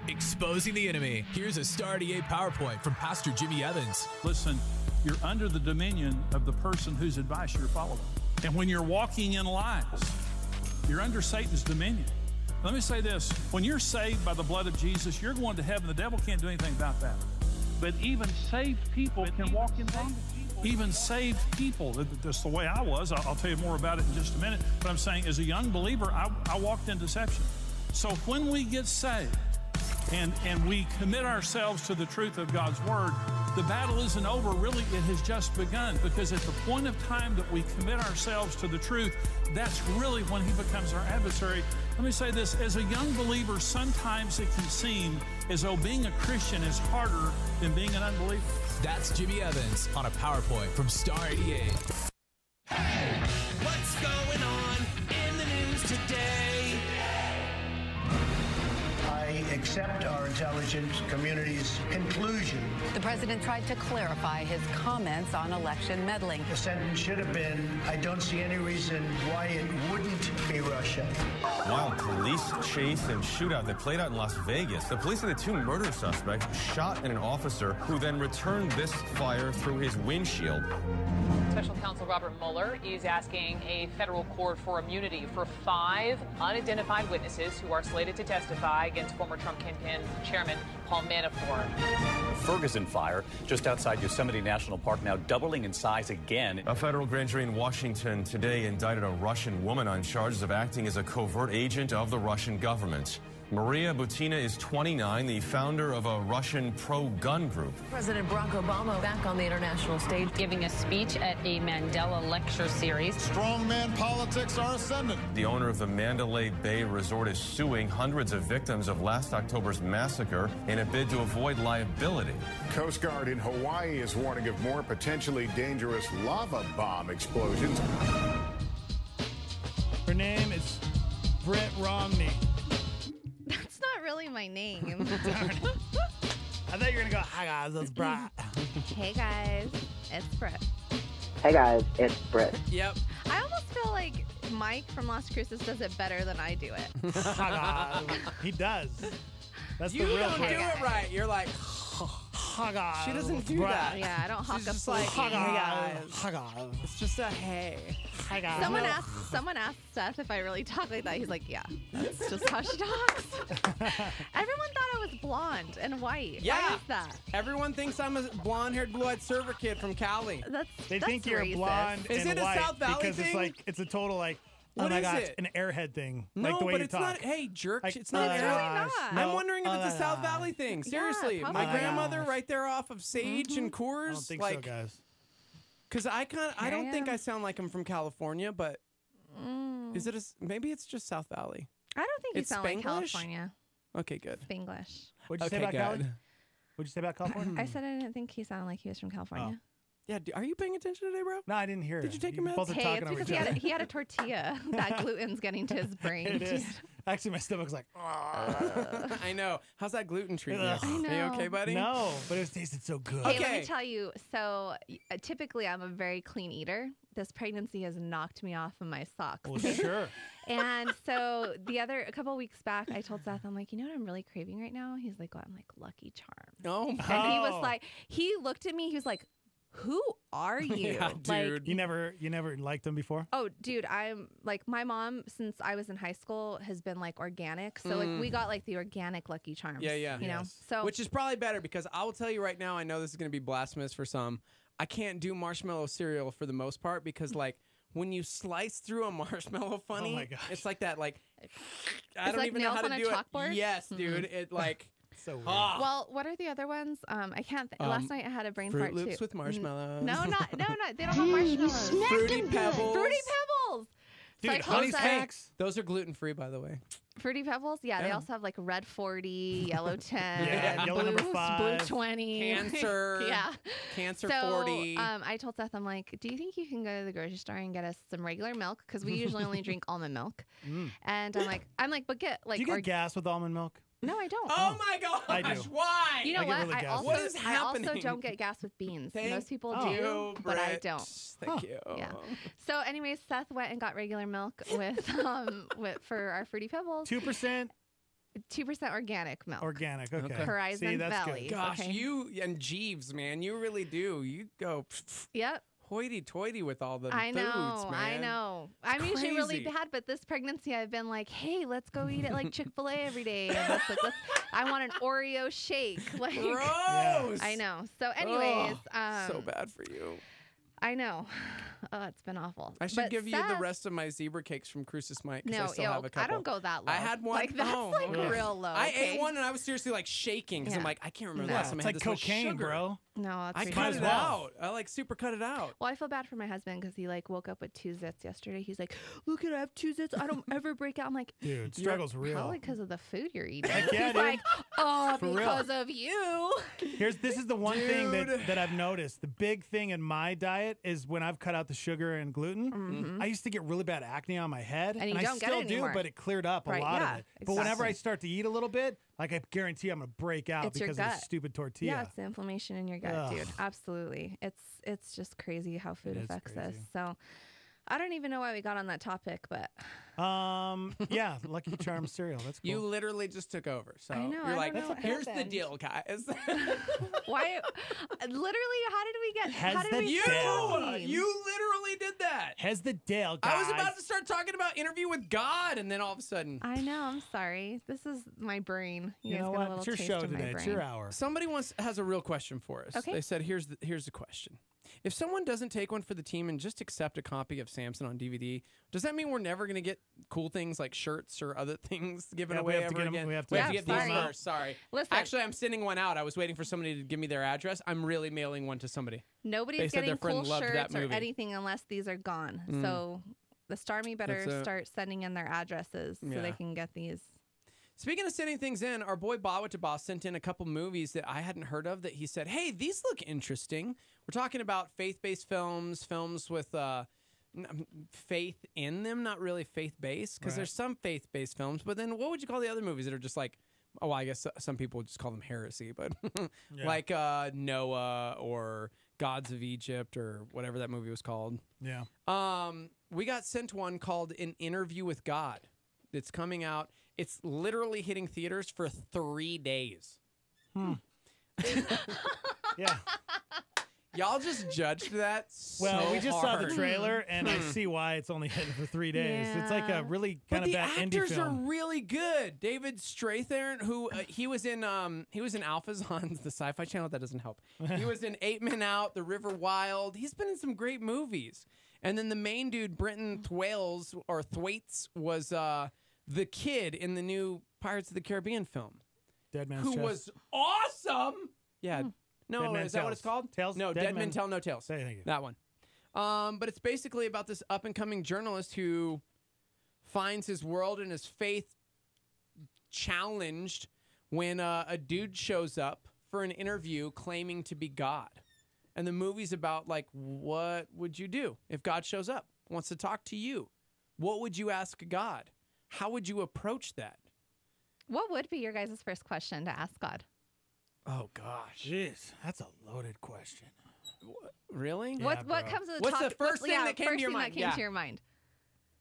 Exposing the enemy. Here's a Star 88 PowerPoint from Pastor Jimmy Evans. Listen, you're under the dominion of the person whose advice you're following. And when you're walking in lies, you're under Satan's dominion. Let me say this. When you're saved by the blood of Jesus, you're going to heaven. The devil can't do anything about that. But even saved people can walk in vain. Even saved people, that's the way I was. I'll tell you more about it in just a minute. But I'm saying as a young believer, I walked in deception. So when we get saved and we commit ourselves to the truth of God's word, the battle isn't over. Really, it has just begun, because at the point of time that we commit ourselves to the truth, that's really when he becomes our adversary. Let me say this. As a young believer, sometimes it can seem as though being a Christian is harder than being an unbeliever. That's Jimmy Evans on a PowerPoint from Star 88. Hey, what's going on in the news today? I accept our intelligence community's conclusion. The president tried to clarify his comments on election meddling. The sentence should have been, I don't see any reason why it wouldn't be Russia. Wild police chase and shootout that played out in Las Vegas. The police say the two murder suspects shot at an officer who then returned this fire through his windshield. Special counsel Robert Mueller is asking a federal court for immunity for 5 unidentified witnesses who are slated to testify against former Trump campaign chairman Paul Manafort. The Ferguson fire just outside Yosemite National Park now doubling in size again. A federal grand jury in Washington today indicted a Russian woman on charges of acting as a covert agent of the Russian government. Maria Butina is 29, the founder of a Russian pro-gun group. President Barack Obama back on the international stage, giving a speech at a Mandela lecture series. Strongman politics are ascendant. The owner of the Mandalay Bay Resort is suing hundreds of victims of last October's massacre in a bid to avoid liability. Coast Guard in Hawaii is warning of more potentially dangerous lava bomb explosions. Her name is Brett Romney. That's not really my name. I thought you were going to go, hi guys, it's Brett. Hey guys, it's Britt. Hey guys, it's Britt. Yep. I almost feel like Mike from Las Cruces does it better than I do it. Hi guys. He does. That's You the real don't do it right. You're like, hi guys. she doesn't it's do Brett. that. Yeah, I don't She's hawk a just like, flag. hey guys. Hi guys. It's just a hey. Hi guys. Someone asked Seth if I really talk like that. He's like, yeah, that's just how she talks. Everyone thought I was blonde and white. Yeah. Why is that? Everyone thinks I'm a blonde-haired, blue-eyed server kid from Cali. They That's think you're racist. blonde Is and it a white South Valley because thing? it's a total like, oh What my is gosh, it? an airhead thing. No, like the way but you it's talk. not. Hey, jerk! Like, It's not. It's really not. No, I'm wondering if it's a South Valley thing. Seriously, Yeah, my probably. grandmother right there off of Sage and Coors. I don't think like, so, guys. Because I don't think I sound like I'm from California, but is it maybe it's just South Valley? I don't think you It's sound like Spanglish? California. Okay, good. Spanglish. What'd you say Okay, about Cali? good. What'd you say about California? I said I didn't think he sounded like he was from California. Yeah, are you paying attention today, bro? No, I didn't hear it. Did you take You a meds? both are Hey, talking it's over because each other. he had a tortilla. That gluten's getting to his brain. It is. Actually, my stomach's like, I know. How's that gluten treating you? Ugh. I Are you know. okay, buddy? no, but it tasted so good. Hey, let Okay. me tell you. So typically, I'm a very clean eater. This pregnancy has knocked me off of my socks. Well, sure. And so a couple weeks back, I told Seth, I'm like, you know what I'm really craving right now? He's like, what? I'm like, Lucky Charms. Oh, And he was like, he looked at me. He was like, who are you? Yeah, Like, dude. You never liked them before? oh, dude, I'm like, my mom, since I was in high school, has been like organic. So like we got like the organic Lucky Charms. Yeah, yeah. You know, Yes. so Which is probably better because I will tell you right now, I know this is going to be blasphemous for some. I can't do marshmallow cereal for the most part because like when you slice through a marshmallow funny, my gosh. it's like that like I It's don't like even know nails how to on a do it. chalkboard? Yes, dude. It like So weird. well, what are the other ones? I can't. Last night I had a brain Fruit fart Loops too. with marshmallows. No, they don't have marshmallows. Fruity Pebbles. Fruity Pebbles. So I Dude, told Honey Seth- Smacks. Those are gluten free, by the way. Fruity Pebbles, yeah, they Yeah. also have like red 40, yellow 10, Yeah, yellow blue, number 5. blue 20, Cancer. yeah, Cancer so, 40. I told Seth, I'm like, do you think you can go to the grocery store and get us some regular milk? Because we usually only drink almond milk. And I'm like, but get like, Do you get gas with almond milk? no, I don't. Oh my gosh! I do. Why? You know I get what? really gassy. What is I also happening? don't get gas with beans. Thank Most people Oh. do, you, but I Britt. don't. Thank you. Yeah. So, anyways, Seth went and got regular milk with for our Fruity Pebbles. 2% 2% organic milk. organic. Okay. Horizon See, that's Valley. good. Gosh, Okay. you and Jeeves, man, you really do. You go Yep. hoity-toity with all the I know. foods, man. I know. I'm usually really crazy. bad, but this pregnancy, I've been like, hey, let's go eat at like Chick-fil-A every day. And I want an Oreo shake. Like, Gross. I know. So, anyways, So bad for you. I know. Oh, it's been awful. I should But give you the Seth- rest of my zebra cakes from Crucis Mike. 'Cause No, I still have a couple. I don't go that low. I had one. Like, that's like okay. real low. I okay? ate one and I was seriously like shaking because I'm Yeah. like, I can't remember the No. last time It's I had like this much cocaine, sugar. bro. No, that's I ridiculous. cut it well. out. I like super cut it out. Well, I feel bad for my husband because he like woke up with 2 zits yesterday. He's like, look at I have 2 zits. I don't ever break out. I'm like, Dude, struggle's real. probably because of the food you're eating. Heck yeah, He's dude. like, oh, For real. because of you. This is the one thing Dude. that I've noticed. The big thing in my diet is when I've cut out the sugar and gluten, I used to get really bad acne on my head. And you I don't get still it do, anymore. but it cleared up Right, a lot yeah, of it. But whenever I exactly. start to eat a little bit, like I guarantee I'm going to break out It's your because of gut. the stupid tortilla. Yeah, it's the inflammation in your gut, Ugh. dude. Absolutely. It's just crazy how food It is affects us. crazy. So I don't even know why we got on that topic, but Yeah, Lucky Charms cereal. That's cool. You literally just took over. So I know, you're I like, don't know what here's the happened." deal, guys. why? Literally, how did we get? Has how did the we you, get Dale. names? you literally did that. Has the Dale, guys. I was about to start talking about Interview with God, and then all of a sudden, I know. I'm sorry. This is my brain. You guys know got a what? little It's your taste show of my today. It's brain. your hour. somebody has a real question for us. Okay. They said, here's the question. If someone doesn't take one for the team and just accept a copy of Samson on DVD, does that mean we're never going to get cool things like shirts or other things given Yeah, we away have to ever get 'em- again? we have to Yeah, get sorry. these first. Sorry. Listen. Actually, I'm sending one out. I was waiting for somebody to give me their address. I'm really mailing one to somebody. They Nobody's said their getting friend cool loved that shirts or movie. anything unless these are gone. So the Starmy better That's it. start sending in their addresses so Yeah. they can get these. Speaking of sending things in, our boy Bawatabaw sent in a couple movies that I hadn't heard of that he said, hey, these look interesting. We're talking about faith-based films, films with faith in them, not really faith-based, because Right. there's some faith-based films, but then what would you call the other movies that are just like oh, I guess some people would just call them heresy, but Yeah. like Noah or Gods of Egypt or whatever that movie was called. Yeah. We got sent one called An Interview with God. It's coming out. It's literally hitting theaters for 3 days. Yeah. Y'all just judged that Well, so we just hard. saw the trailer, and I see why it's only hitting for 3 days. It's like a really But kind of the bad indie actors are film. really good. David Strathairn, who he was in Alphas on the Sci-Fi Channel. That doesn't help. He was in 8 Men Out, The River Wild. He's been in some great movies. And then the main dude, Brenton Thwaites, was the kid in the new Pirates of the Caribbean film. Dead Man's Who Chest. was awesome. Yeah. No, Dead Man's is that what Tales. it's called? Tales? No, Dead Dead Men Men- Tell No Tales. Thank you. That one. But it's basically about this up-and-coming journalist who finds his world and his faith challenged when a dude shows up for an interview claiming to be God. And the movie's about, like, what would you do if God shows up, wants to talk to you? What would you ask God? How would you approach that? What would be your guys' first question to ask God? Oh, gosh. Jeez, that's a loaded question. Really? Yeah, what bro. comes to the What's top? the first thing that came to your mind? That came to your mind?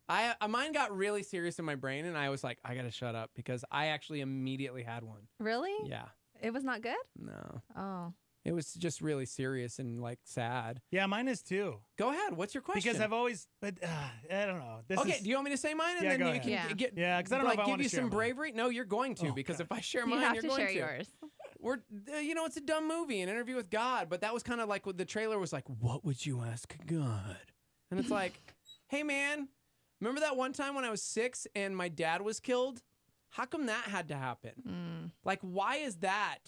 Mine got really serious in my brain, and I was like, I gotta shut up because I actually immediately had one. Really? Yeah. It was not good? No. Oh. It was just really serious and like sad. Yeah, mine is too. Go ahead. What's your question? Because I've always, but I don't know. This okay, is, do you want me to say mine and Yeah, then go you ahead. can Yeah. get Yeah, 'cause I don't know like if I give wanna you share some mine. bravery? No, you're going to Oh, because God. if I share You mine, have you're to going share to. yours. We're it's a dumb movie, An Interview with God, but that was kind of like what the trailer was like, what would you ask God? And it's like, hey man, remember that one time when I was 6 and my dad was killed? How come that had to happen? Like, why is that?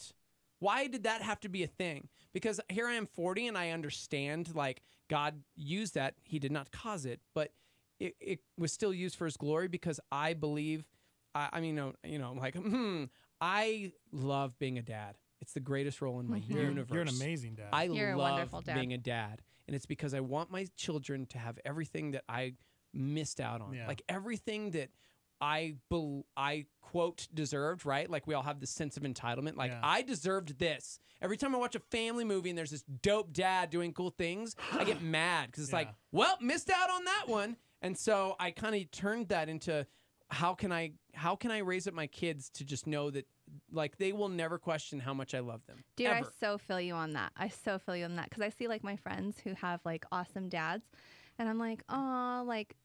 Why did that have to be a thing? Because here I am 40 and I understand like God used that. He did not cause it, but it was still used for his glory because I believe, I'm like, I love being a dad. It's the greatest role in my universe. You're an amazing dad. You're a love wonderful dad. being a dad. And it's because I want my children to have everything that I missed out on. Yeah. Like everything that I quote deserved, right? Like we all have this sense of entitlement. Like Yeah. I deserved this. Every time I watch a family movie and there's this dope dad doing cool things, I get mad because it's like, well, missed out on that one. And so I kind of turned that into how can I raise up my kids to just know that like they will never question how much I love them. Dude, ever. I so feel you on that. I so feel you on that because I see like my friends who have like awesome dads, and I'm like, oh, like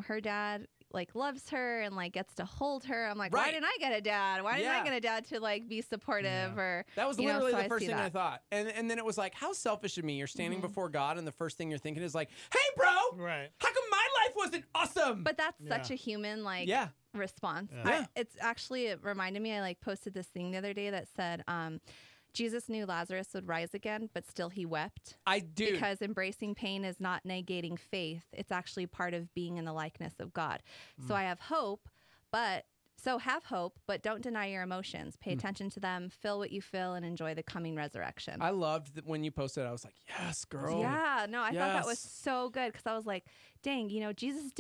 her dad like loves her and like gets to hold her. I'm like, why Right. didn't I get a dad? Why didn't I Yeah. get a dad to like be supportive or That was you know, literally so the first see thing I that. thought. And then it was like, how selfish of me. You're standing before God and the first thing you're thinking is like, hey, bro, Right. how come my life wasn't awesome? But that's such Yeah. a human like Yeah. response. Yeah. It's actually, it reminded me, I like posted this thing the other day that said, Jesus knew Lazarus would rise again, but still he wept. I do. Because embracing pain is not negating faith. It's actually part of being in the likeness of God. So I have hope, have hope, but don't deny your emotions. Pay attention to them, feel what you feel, and enjoy the coming resurrection. I loved that when you posted it. I was like, yes, girl. Yeah, no, I thought that was Yes. so good because I was like, dang, Jesus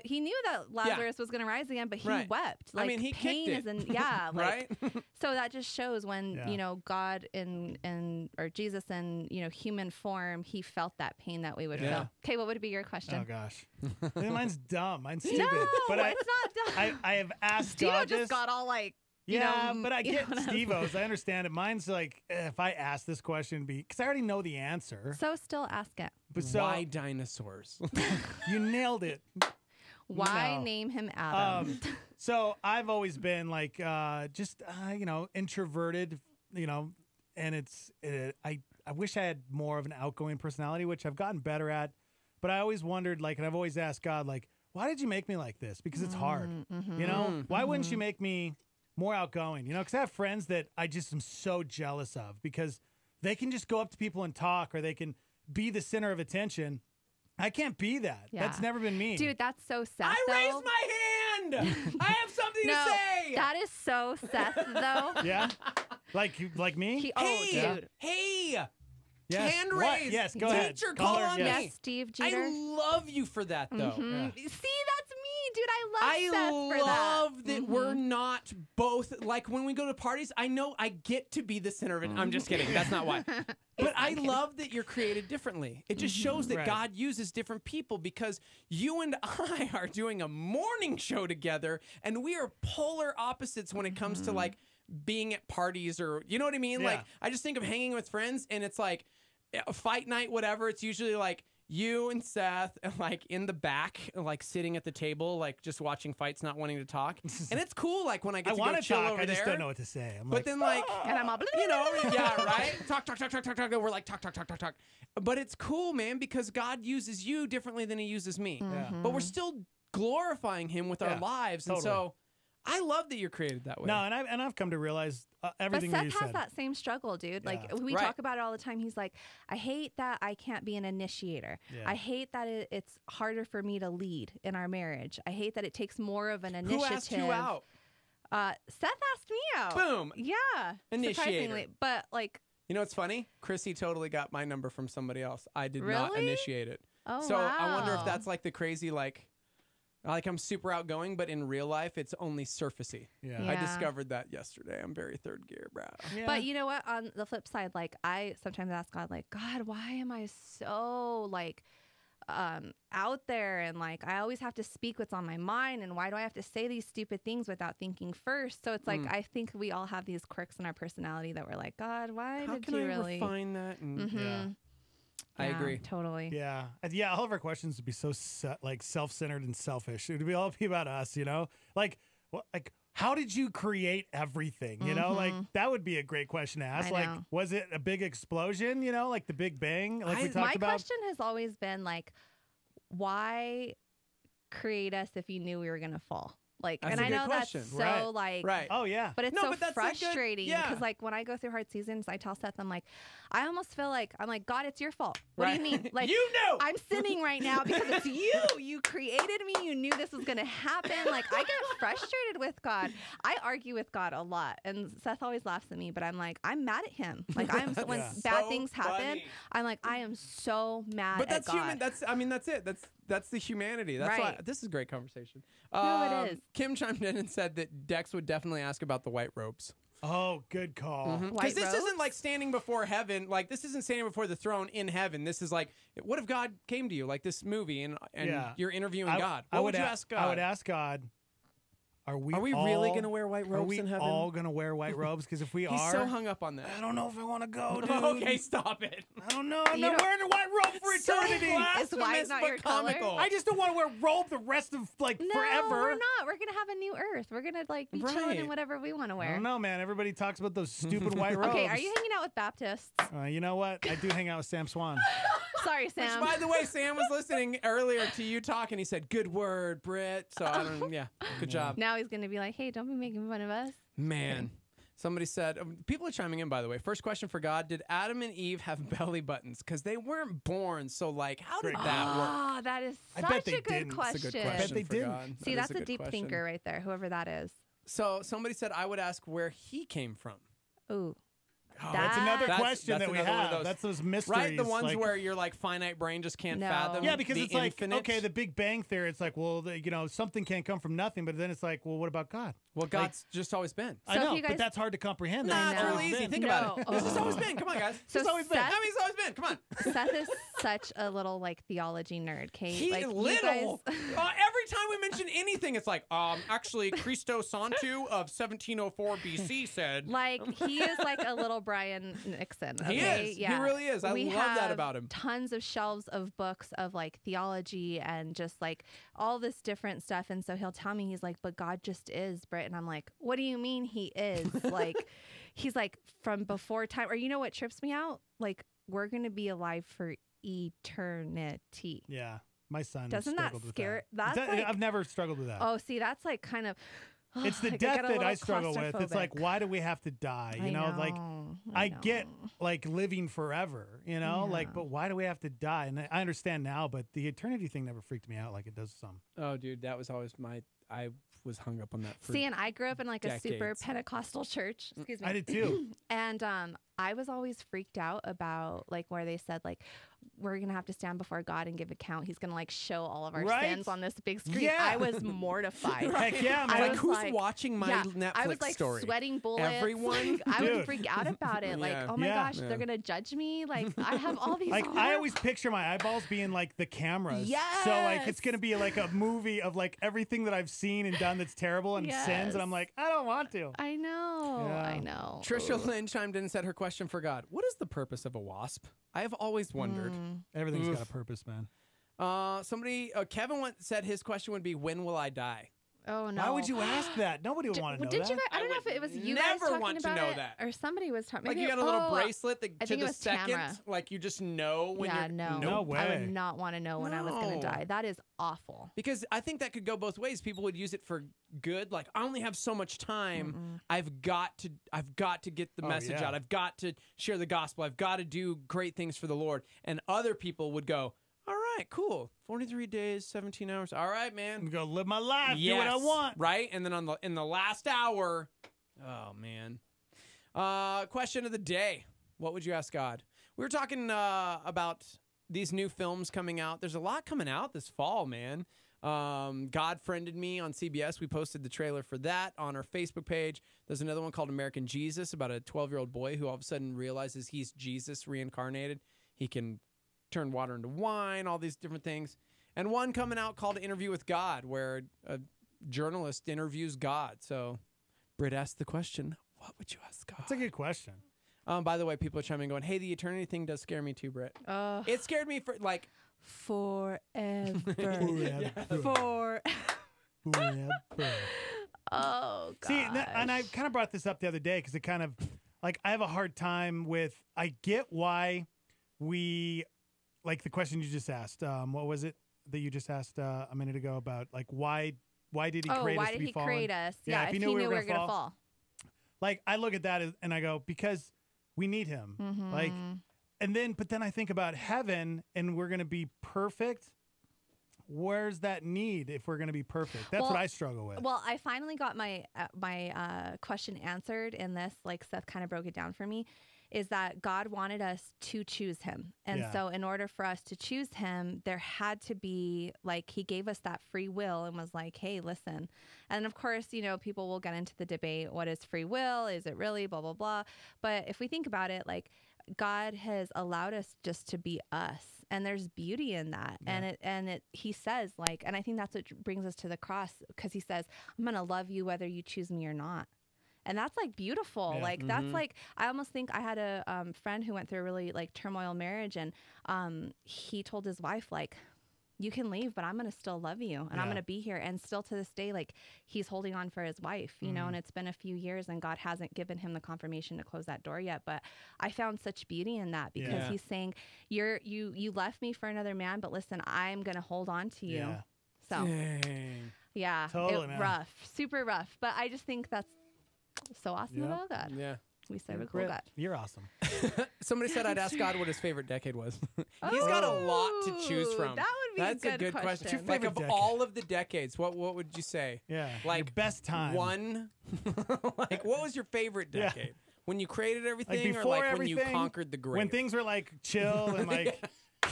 he knew that Lazarus was going to rise again, but he Right. wept. I Like mean, he pain kicked it. isn't, yeah, like, Right? so that just shows when, Yeah. God or Jesus in, human form, he felt that pain that we would Yeah. feel. Okay, what would be your question? Oh gosh, mine's dumb. Mine's stupid. No, but it's not dumb. I have asked Steve God just this. got all like, Yeah, but I you get know what I'm Steve-O's. I understand it. Mine's like, if I ask this question, because I already know the answer. So still ask it. But so Why dinosaurs? you nailed it. Why No. name him Adam? So I've always been like, introverted, and I wish I had more of an outgoing personality, which I've gotten better at. But I always wondered, like, and I've always asked God, like, why did you make me like this? Because it's hard, Why wouldn't you make me more outgoing? Because I have friends that I just am so jealous of because they can just go up to people and talk, or they can be the center of attention. I can't be that. Yeah. That's never been me. Dude, that's so Seth. I though. raised my hand. I have something No, to say. that is so Seth, though. Yeah, like me. Dude. Hey. Yes. Hand What? raised. Yes, go ahead. Teacher, Call call her, on yes. me. Yes, Steve Jeter. I love you for that, though. See, that's me, dude. I Seth for that. love that we're not both, like when we go to parties, I know I get to be the center of it. I'm just kidding. That's not why. But I love that you're created differently. It just shows that God uses different people, because you and I are doing a morning show together and we are polar opposites when it comes to like being at parties, or you know what I mean? Yeah. Like I just think of hanging with friends and it's like a fight night, whatever. It's usually like you and Seth and like in the back, like sitting at the table, like just watching fights, not wanting to talk. And it's cool, like when I get to go chill over there. I just don't know what to say. But then like, and I'm all, you know, yeah, right? Talk. We're like, talk. But it's cool, man, because God uses you differently than he uses me. But we're still glorifying him with our lives. Totally. And so I love that you're created that way. No, and I've come to realize everything but that you Seth has said. that same struggle, dude. Like we talk about it all the time. He's like, I hate that I can't be an initiator. Yeah. I hate that it's harder for me to lead in our marriage. I hate that it takes more of an initiative. Who asked you out? Seth asked me out. Boom. Yeah. Initiator. Surprisingly. But like, you know what's funny? Chrissy totally got my number from somebody else. I did not Really? initiate it. Oh, so I wonder if wow. that's like the crazy, like I'm super outgoing, but in real life, it's only surfacey. Yeah. I Yeah. discovered that yesterday. I'm very third gear, bro. But you know what? On the flip side, like I sometimes ask God, like, God, why am I so like out there, and like I always have to speak what's on my mind, and why do I have to say these stupid things without thinking first? So it's like I think we all have these quirks in our personality that we're like, God, why How did can you I really refine that? And Yeah. I agree. Totally. Yeah. Yeah, all of our questions would be so like self-centered and selfish. It would all be about us, you know? Like how did you create everything? You know, like that would be a great question to ask. I Like, know. was it a big explosion, you know, like the Big Bang, like we talked My about? question has always been like, why create us if you knew we were gonna fall? Like, That's and a I good know question. that's so like, Oh yeah. but it's No, so but that's a good- frustrating yeah. because like when I go through hard seasons, I tell Seth, I'm like, I almost feel like I'm like, God, it's your fault. What do you mean? Like, You knew. I'm sinning right now because it's you. You created me. You knew this was gonna happen. Like, I get frustrated with God. I argue with God a lot, and Seth always laughs at me. But I'm like, I'm mad at him. Like, when Yeah. bad So things happen, funny. I'm like, I am so mad But at that's God. human. That's it. That's the humanity. That's why Right. this is a great conversation. No, it is. Kim chimed in and said that Dex would definitely ask about the white robes. Oh, good call. Because White this isn't robes? like standing before heaven. Like this isn't standing before the throne in heaven. This is like, what if God came to you, like this movie, and Yeah. you're interviewing God? I What would would you a- ask God? I would ask God, are we really all- going to wear white Are robes we in heaven? all going to wear white robes? Because if we He's are, so hung up on that. I don't know if I want to go, dude. Okay, stop it. I don't know. I'm You not don't- wearing a white robe for So eternity. Is white not but your color? comical. I just don't want to wear a robe the rest of like No, forever. we're not. We're gonna have a new Earth. We're gonna like be chilling Right. in whatever we want to I wear. don't know, man. Everybody talks about those stupid white robes. Okay, are you hanging out with Baptists? You know what? I do hang out with Sam Swan. Sorry, Sam. Which, by the way, Sam was listening earlier to you talk, and he said, "Good word, Britt." So I don't. Yeah, good job. Now he's gonna be like, "Hey, don't be making fun of us." Man, somebody said, people are chiming in, by the way. First question for God: did Adam and Eve have belly buttons? Because they weren't born. So, like, how did that work? Oh, that is I such bet they a good didn't. question. That's a good question. bet they for didn't. God. See, That is that's a good deep question. thinker right there, whoever that is. So somebody said I would ask where he came from. Ooh. Oh, That's another That's- question that's that we another one have. of those. That's those mysteries. Right, the ones like, where your like finite brain just can't No. fathom. yeah, because the it's like infinite. okay, the Big Bang theory. It's like, well, you know, something can't come from nothing. But then it's like, well, what about God? well, God's just always been. I So if know, you but guys- that's hard to comprehend. Nah, That's it's always really easy. been. Think about it. No. This has always been. Come on, guys. So This has always been. Seth- I mean, it's always been. Come on. Seth is such a little like theology nerd, Kate. He like, you little. guys- Every time we mention anything, it's like, actually, Cristo Santu of 1704 BC said. Like he is like a little Brian Nixon. He Okay? is. He Yeah. really is. I We love that have about him. Tons of shelves of books of like theology and just like all this different stuff. And so he'll tell me, he's like, but God just is, Britt. And I'm like, what do you mean he is? Like, he's like from before time. Or you know what trips me out? Like, we're going to be alive for eternity. Yeah, my son Doesn't that struggled with scare? that. That's like, I've never struggled with that. oh, see, that's like kind of. It's the like, death get a that little I struggle with. It's like, claustrophobic. why do we have to die? You know, like I get like living forever, you know, like, but why do we have to die? And I understand now, but the eternity thing never freaked me out like it does some. Oh, dude, that was always I was hung up on that. For See, and I grew up in like a super decades. Pentecostal church. Excuse me. I did too. And I was always freaked out about like where they said like we're gonna have to stand before God and give account. He's gonna like show all of our sins on this big screen. Yeah. I was mortified. Heck yeah, man. Like, who's watching my Netflix I was like story? sweating bullets. Everyone? Like, I would freak out about it. Like, oh my gosh, they're gonna judge me. Like, I have all these. Like, I always picture my eyeballs being like the cameras. Yes. So like it's gonna be like a movie of like everything that I've seen and done that's terrible and sins, and I'm like, I don't want to. I know. Yeah. I know. Trisha Lynn chimed in and said her question for God: what is the purpose of a wasp? I have always wondered. Everything's got a purpose, man. Kevin said his question would be, when will I die? Oh no! Why would you ask that? Nobody would want to know Did that. you guys? I don't know if it was you guys never talking want to about know it, that. or somebody was talking. Like maybe you got a little bracelet that I to think it the was second, Tamara. like you just know when you're. No. No way. I would not want to know when I was going to die. That is awful. Because I think that could go both ways. People would use it for good. Like, I only have so much time. I've got to get the message out. I've got to share the gospel. I've got to do great things for the Lord. And other people would go, all right, cool. 43 days, 17 hours. All right, man. I'm gonna live my life. Do what I want. Right? And then in the last hour, oh man. Question of the day. What would you ask God? We were talking about these new films coming out. There's a lot coming out this fall, man. God Friended Me on CBS. We posted the trailer for that on our Facebook page. There's another one called American Jesus about a 12-year-old boy who all of a sudden realizes he's Jesus reincarnated. He can turn water into wine, all these different things. And one coming out called Interview with God, where a journalist interviews God. So Britt asked the question, what would you ask God? That's a good question. By the way, people are chiming in going, hey, the eternity thing does scare me too, Britt. It scared me for like... Forever. Forever. Oh, God. See, and I kind of brought this up the other day because it kind of, like, I have a hard time with, I get why we, like the question you just asked, what was it that you just asked a minute ago about, like, why did he create us why to did be he fallen? create us? Yeah, if he knew we were going to fall. Like, I look at that and I go, because we need him. Like, but then I think about heaven and we're going to be perfect. Where's that need if we're going to be perfect? That's what I struggle with. Well, I finally got my question answered in this. Like Seth kind of broke it down for me, is that God wanted us to choose him. And so in order for us to choose him, there had to be, like, he gave us that free will and was like, hey, listen. And of course, you know, people will get into the debate. What is free will? Is it really blah, blah, blah? But if we think about it, like, God has allowed us just to be us, and there's beauty in that. And he says, like, and I think that's what brings us to the cross, because he says, I'm going to love you whether you choose me or not. And that's like beautiful. Yeah. Like that's like, I almost think I had a friend who went through a really like turmoil marriage, and he told his wife, like, you can leave, but I'm going to still love you, and I'm going to be here. And still to this day, like, he's holding on for his wife, you know, and it's been a few years and God hasn't given him the confirmation to close that door yet. But I found such beauty in that, because he's saying, you left me for another man, but listen, I'm going to hold on to you. So totally, rough, super rough. But I just think that's so awesome about God. Yeah. We serve a cool God. You're awesome. Somebody said I'd ask God what his favorite decade was. He's got a lot to choose from. That would be That's a good question. question. Like, of all of the decades, what would you say? Yeah. Like, your best time. One. Like, what was your favorite decade? When you created everything, Like before or like everything, when you conquered the grave? When things were like chill and like,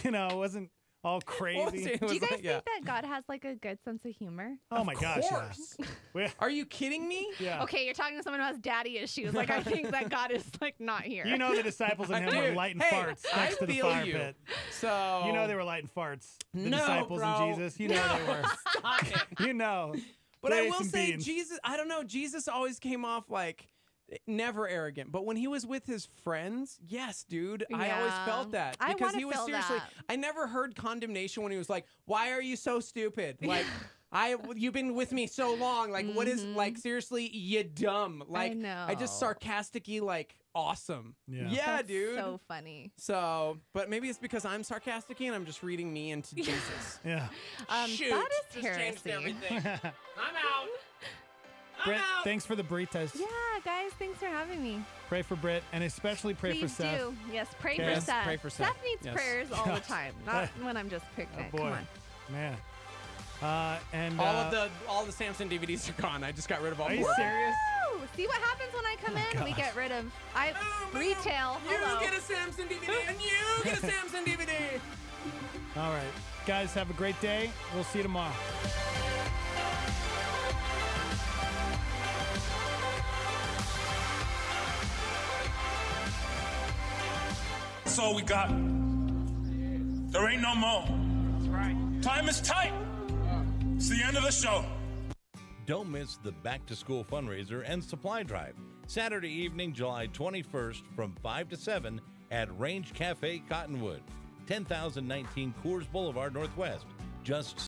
you know, it wasn't all crazy. Do you guys think that God has like a good sense of humor? Oh my gosh. Yeah. Are you kidding me? Yeah. Okay, you're talking to someone who has daddy issues. Like, I think that God is like not here. You know the disciples and him were lighting farts next to the fire pit. So you know they were lighting farts. The No, disciples bro. and Jesus. You know they were. Stop it. You know. But They I ate will some say, beans. Jesus, I don't know, Jesus always came off like never arrogant. But when he was with his friends, yes, dude, I always felt that. I Because wanna he was feel seriously, that. I never heard condemnation when he was like, why are you so stupid? Like, you've been with me so long. Like, what is, like, seriously, you dumb. Like, I just sarcastic-y, like, awesome. Yeah, That's dude. so funny. So, but maybe it's because I'm sarcastic-y and I'm just reading me into Jesus. Yeah. Shoot, that is just changed heresy. everything. I'm out. Britt, thanks for the burritos. Yeah, guys, thanks for having me. Pray for Britt, and especially pray Please for Seth. do. Yes, pray Okay. for Yes, Seth. pray for Seth. Seth needs Yes. prayers all the time, not when I'm just pregnant. Oh boy, Come on. man. And all the Samson DVDs are gone. I just got rid of all. Are you 4 of them. serious? Woo! See what happens when I come in? We gosh. get rid of retail. You Hello. get a Samson DVD, and you get a Samson DVD. All right. Guys, have a great day. We'll see you tomorrow. That's all we got. There ain't no more. That's right. Time is tight. It's the end of the show. Don't miss the Back to School fundraiser and supply drive. Saturday evening, July 21st from 5 to 7 at Range Cafe Cottonwood, 10,019 Coors Boulevard Northwest. Just